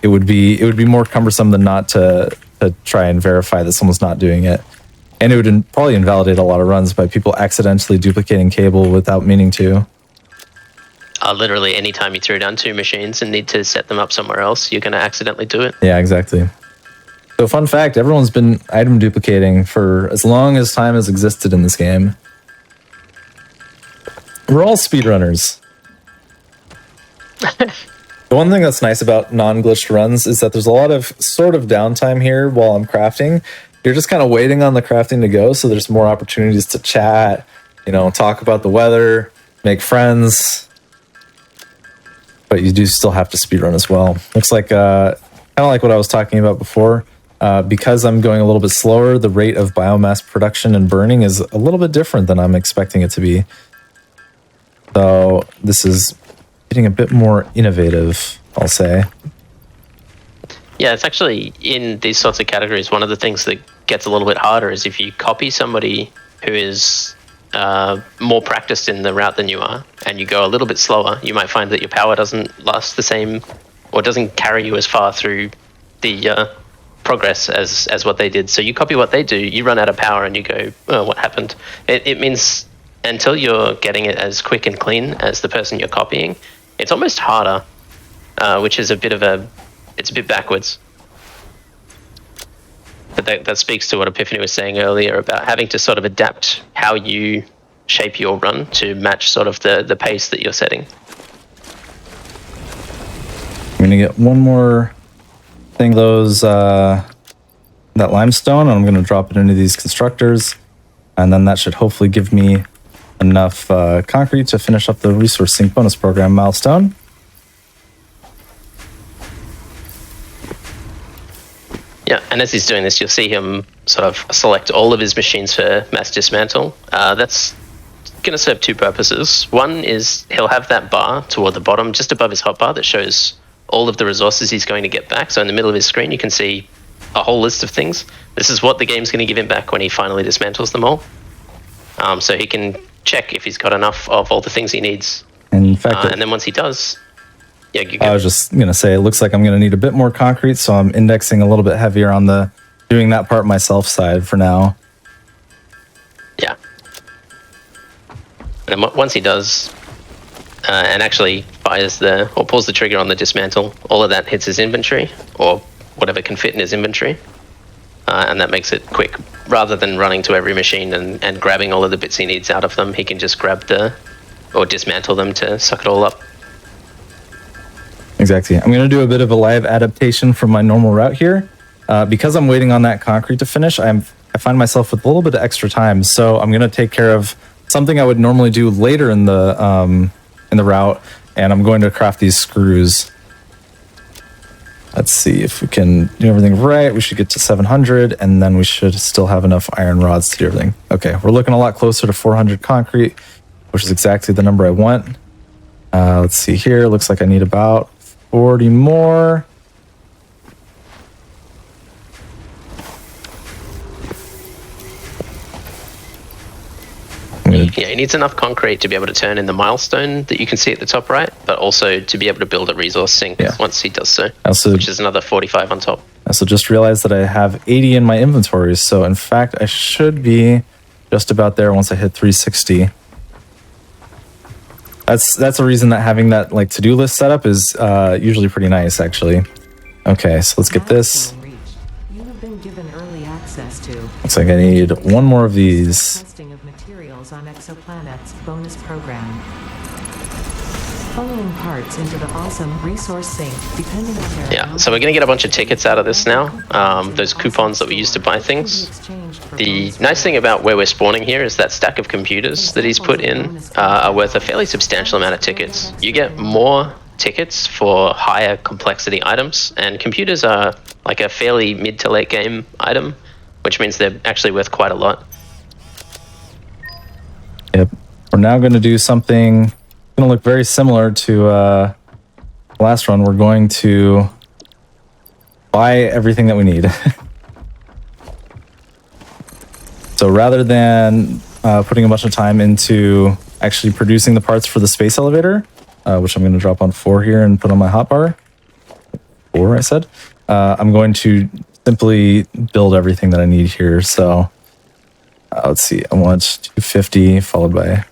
it would be more cumbersome than not to try and verify that someone's not doing it. And it would probably invalidate a lot of runs by people accidentally duplicating cable without meaning to. Literally, anytime you throw down 2 machines and need to set them up somewhere else, you're going to accidentally do it. Yeah, exactly. So fun fact, everyone's been item duplicating for as long as time has existed in this game. We're all speedrunners. The one thing that's nice about non-glitched runs is that there's a lot of sort of downtime here while I'm crafting. You're just kind of waiting on the crafting to go, so there's more opportunities to chat, you know, talk about the weather, make friends. But you do still have to speedrun as well. Looks like, kind of like what I was talking about before, because I'm going a little bit slower, the rate of biomass production and burning is a little bit different than I'm expecting it to be. So this is getting a bit more innovative, I'll say. Yeah, it's actually, in these sorts of categories, one of the things that gets a little bit harder is if you copy somebody who is more practiced in the route than you are, and you go a little bit slower, you might find that your power doesn't last the same, or doesn't carry you as far through the progress as what they did. So you copy what they do, you run out of power, and you go, oh, what happened? It means until you're getting it as quick and clean as the person you're copying, it's almost harder, which is it's a bit backwards. But that speaks to what Epiphany was saying earlier about having to sort of adapt how you shape your run to match sort of the pace that you're setting. I'm going to get one more thing, that limestone, and I'm going to drop it into these constructors, and then that should hopefully give me enough concrete to finish up the resource sync bonus program milestone. Yeah, and as he's doing this, you'll see him sort of select all of his machines for mass dismantle. That's going to serve two purposes. One is he'll have that bar toward the bottom, just above his hotbar, that shows all of the resources he's going to get back. So in the middle of his screen, you can see a whole list of things. This is what the game's going to give him back when he finally dismantles them all. So he can check if he's got enough of all the things he needs. In fact, and then once he does, yeah, I was just going to say, it looks like I'm going to need a bit more concrete, so I'm indexing a little bit heavier on the doing that part myself side for now. Yeah. And once he does, and actually fires or pulls the trigger on the dismantle, all of that hits his inventory, or whatever can fit in his inventory. And that makes it quick. Rather than running to every machine and grabbing all of the bits he needs out of them, he can just grab or dismantle them to suck it all up. Exactly. I'm going to do a bit of a live adaptation from my normal route here. Because I'm waiting on that concrete to finish, I find myself with a little bit of extra time. So I'm going to take care of something I would normally do later in the route, and I'm going to craft these screws. Let's see if we can do everything right. We should get to 700, and then we should still have enough iron rods to do everything. Okay, we're looking a lot closer to 400 concrete, which is exactly the number I want. Let's see here. Looks like I need about 40 more. Yeah, he needs enough concrete to be able to turn in the milestone that you can see at the top right, but also to be able to build a resource sink once he does so, which is another 45 on top. I also just realized that I have 80 in my inventory, so in fact I should be just about there once I hit 360. That's a reason that having that like to-do list set up is usually pretty nice, actually. Okay, so let's get this. You have been given early access to. Looks like I need one more of these. Testing of materials on exoplanets bonus program. Following parts into the awesome resource sink, depending on their. Yeah, so we're going to get a bunch of tickets out of this now. Those coupons that we use to buy things. The nice thing about where we're spawning here is that stack of computers that he's put in are worth a fairly substantial amount of tickets. You get more tickets for higher complexity items, and computers are like a fairly mid to late game item, which means they're actually worth quite a lot. Yep. We're now going to do something going to look very similar to last run. We're going to buy everything that we need. So rather than putting a bunch of time into actually producing the parts for the space elevator, which I'm going to drop on 4 here and put on my hotbar. 4, I said. I'm going to simply build everything that I need here. So let's see. I want 250 followed by...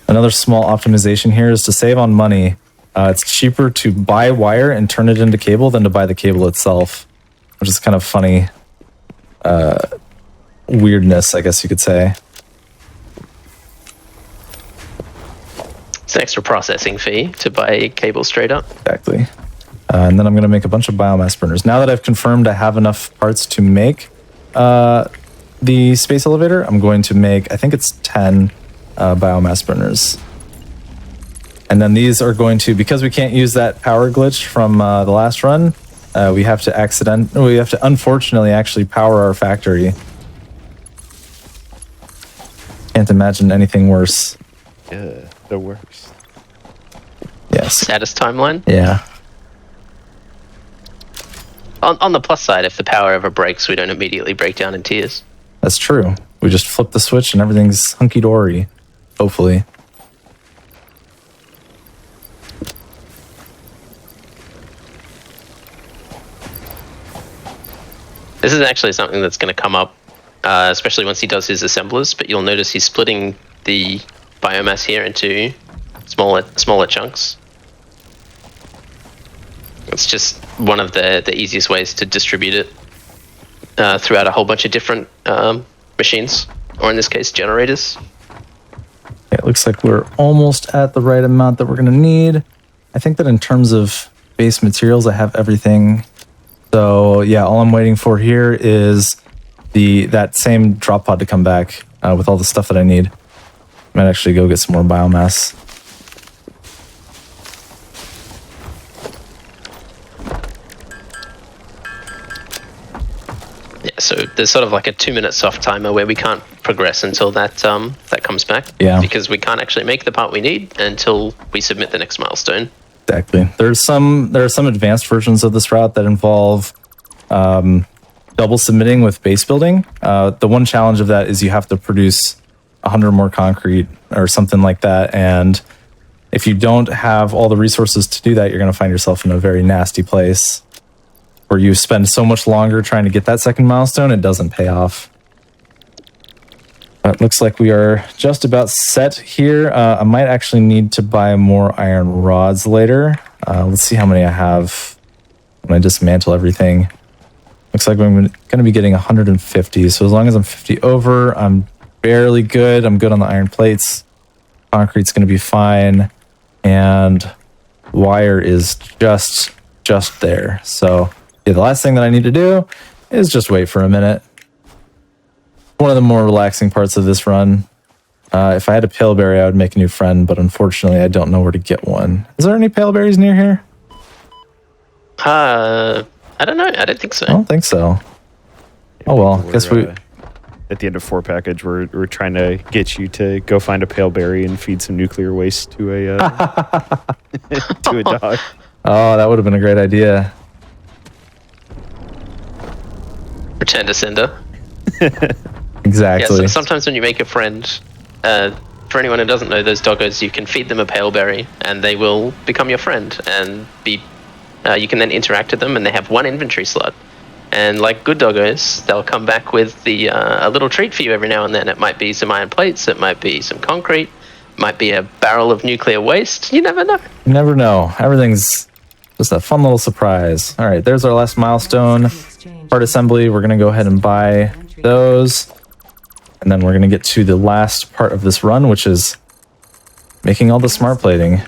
Another small optimization here is to save on money. It's cheaper to buy wire and turn it into cable than to buy the cable itself, which is kind of funny weirdness, I guess you could say. It's an extra processing fee to buy cable straight up. Exactly. And then I'm going to make a bunch of biomass burners. Now that I've confirmed I have enough parts to make the space elevator, I'm going to make, I think it's 10 biomass burners. And then these are going to, because we can't use that power glitch from the last run, we have to unfortunately actually power our factory. Can't imagine anything worse. Yeah, the worst. Yes. Status timeline? Yeah. On the plus side, if the power ever breaks, we don't immediately break down in tears. That's true. we just flip the switch and everything's hunky-dory, hopefully. This is actually something that's going to come up, especially once he does his assemblers, but you'll notice he's splitting the biomass here into smaller chunks. It's just one of the easiest ways to distribute it throughout a whole bunch of different machines, or in this case, generators. It looks like we're almost at the right amount that we're going to need. I think that in terms of base materials, I have everything. So yeah, all I'm waiting for here is that same drop pod to come back with all the stuff that I need. Might actually go get some more biomass. Yeah, so there's sort of like a 2-minute soft timer where we can't progress until that comes back. Yeah. Because we can't actually make the part we need until we submit the next milestone. Exactly. There are some advanced versions of this route that involve double submitting with base building. The one challenge of that is you have to produce 100 more concrete or something like that, and if you don't have all the resources to do that, you're going to find yourself in a very nasty place where you spend so much longer trying to get that second milestone, it doesn't pay off. It looks like we are just about set here. I might actually need to buy more iron rods later. Let's see how many I have when I dismantle everything. Looks like I'm going to be getting 150. So as long as I'm 50 over, I'm barely good. I'm good on the iron plates. Concrete's going to be fine. And wire is just there. So yeah, the last thing that I need to do is just wait for a minute. One of the more relaxing parts of this run. If I had a paleberry, I would make a new friend, but unfortunately, I don't know where to get one. Is there any paleberries near here? I don't know. I don't think so. I don't think so. Oh well, I guess we... At the end of 4 package, we're trying to get you to go find a paleberry and feed some nuclear waste to a to a dog. Oh, that would have been a great idea. Return to sender. Exactly. Yeah, so sometimes when you make a friend, for anyone who doesn't know those doggos, you can feed them a paleberry and they will become your friend and you can then interact with them, and they have 1 inventory slot. And like good doggos, they'll come back with a little treat for you every now and then. It might be some iron plates, it might be some concrete, it might be a barrel of nuclear waste. You never know. You never know. Everything's just a fun little surprise. All right, there's our last milestone. Part assembly, we're going to go ahead and buy those. And then we're going to get to the last part of this run, which is making all the smart plating.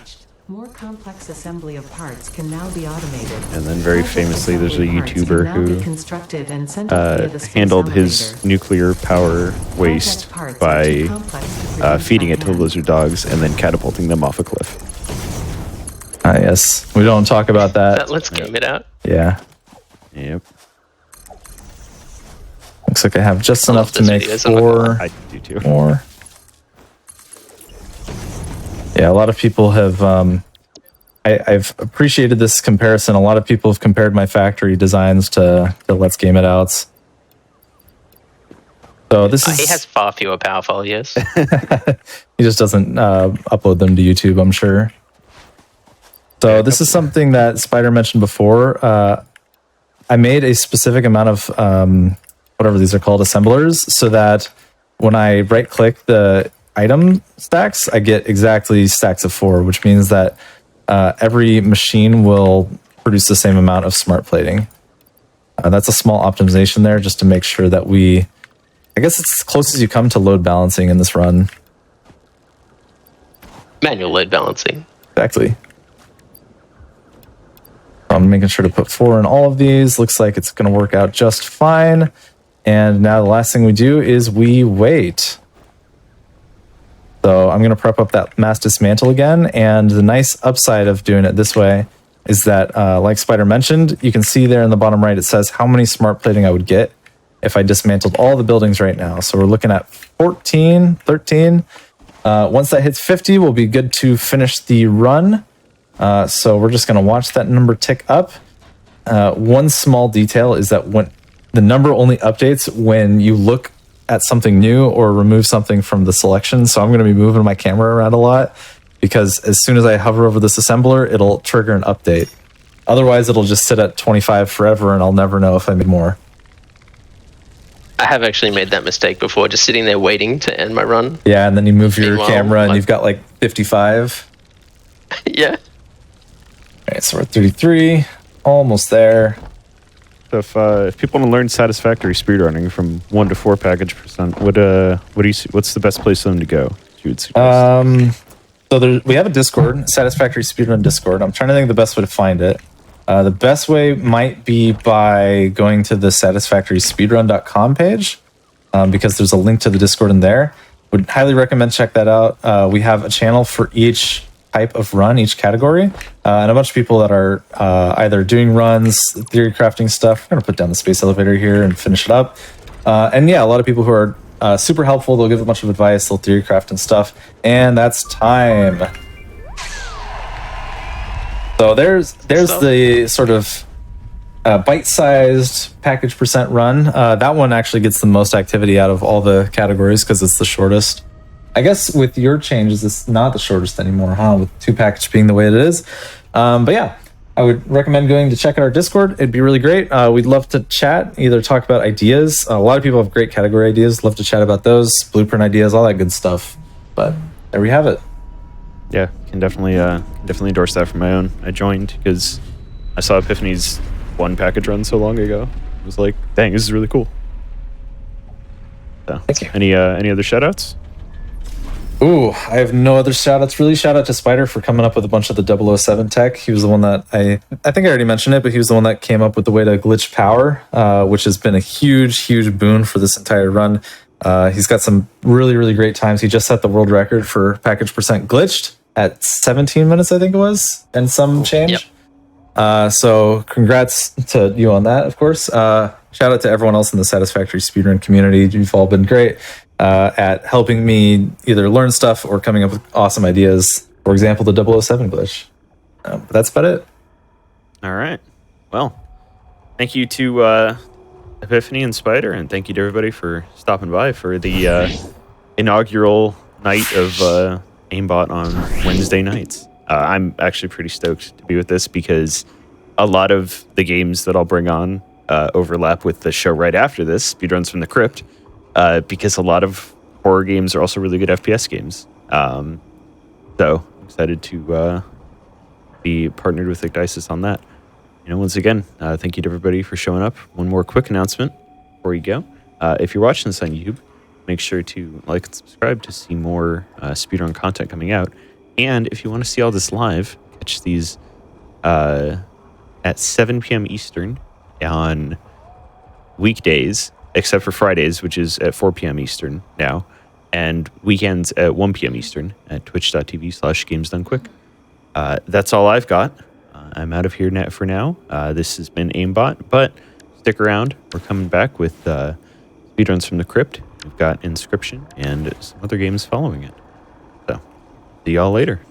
More complex assembly of parts can now be automated. And then very famously, there's a YouTuber who handled his nuclear power waste by feeding it to lizard dogs and then catapulting them off a cliff. Ah, yes. We don't talk about that. Let's game it out. Yeah. Yep. Looks like I have just enough to make 4 I do too. more. Yeah, a lot of people have... I've appreciated this comparison. A lot of people have compared my factory designs to Let's Game It Out's. So this is... He has far fewer power folios. He just doesn't upload them to YouTube, I'm sure. So this is something that Spider mentioned before. I made a specific amount of whatever these are called, assemblers, so that when I right-click the item stacks, I get exactly stacks of 4, which means that every machine will produce the same amount of smart plating. That's a small optimization there just to make sure that I guess it's as close as you come to load balancing in this run. Manual load balancing. Exactly. I'm making sure to put 4 in all of these. Looks like it's going to work out just fine. And now the last thing we do is we wait. So I'm going to prep up that mass dismantle again. And the nice upside of doing it this way is that, like Spider mentioned, you can see there in the bottom right, it says how many smart plating I would get if I dismantled all the buildings right now. So we're looking at 14, 13. Once that hits 50, we'll be good to finish the run. So we're just going to watch that number tick up. One small detail is that when the number only updates when you look at something new or remove something from the selection. So I'm going to be moving my camera around a lot because as soon as I hover over this assembler, it'll trigger an update. Otherwise, it'll just sit at 25 forever and I'll never know if I made more. I have actually made that mistake before, just sitting there waiting to end my run. Yeah, and then you move your Meanwhile, camera and like- you've got like 55. Yeah. All right, so we're at 33, almost there. So if people want to learn Satisfactory speedrunning from 1 to 4 package percent, what do you see, what's the best place for them to go? You would suggest? So we have a Discord, Satisfactory Speedrun Discord. I'm trying to think of the best way to find it. The best way might be by going to the satisfactoryspeedrun.com page because there's a link to the Discord in there. Would highly recommend check that out. We have a channel for each type of run, each category, and a bunch of people that are either doing runs, theory crafting stuff. I'm going to put down the space elevator here and finish it up. And yeah, a lot of people who are super helpful. They'll give a bunch of advice, they'll theory craft and stuff. And that's time. So there's the sort of bite-sized package percent run. That one actually gets the most activity out of all the categories because it's the shortest. I guess with your changes, it's not the shortest anymore, huh? With 2 package being the way it is. But yeah, I would recommend going to check out our Discord. It'd be really great. We'd love to chat, either talk about ideas. A lot of people have great category ideas. Love to chat about those, blueprint ideas, all that good stuff. But there we have it. Yeah, can definitely endorse that for my own. I joined because I saw Epiphany's 1 package run so long ago. I was like, dang, this is really cool. So, Thank you. Any other shout-outs? Ooh, I have no other shout-outs really. Shout out to Spider for coming up with a bunch of the 007 tech. He was the one that I think I already mentioned it, but he was the one that came up with the way to glitch power, which has been a huge boon for this entire run. He's got some really great times. He just set the world record for package percent glitched at 17 minutes, I think it was, and some change. Yep. So congrats to you on that, of course. Shout out to everyone else in the Satisfactory speedrun community. You've all been great at helping me either learn stuff or coming up with awesome ideas. For example, the 007 glitch. But that's about it. All right. Well, thank you to Epiphany and Spider, and thank you to everybody for stopping by for the inaugural night of AIMBOT on Wednesday nights. I'm actually pretty stoked to be with this because a lot of the games that I'll bring on overlap with the show right after this, Speedruns from the Crypt, because a lot of horror games are also really good FPS games. So I'm excited to be partnered with Ecdysis on that. Once again, thank you to everybody for showing up. One more quick announcement before you go. If you're watching this on YouTube, make sure to like and subscribe to see more speedrun content coming out. And if you want to see all this live, catch these at 7 p.m. Eastern on weekdays, except for Fridays, which is at 4 p.m. Eastern now, and weekends at 1 p.m. Eastern at twitch.tv/gamesdonequick. That's all I've got. I'm out of here for now. This has been AIMBOT, but stick around. We're coming back with Speedruns from the Crypt. We've got Inscription and some other games following it. So, see y'all later.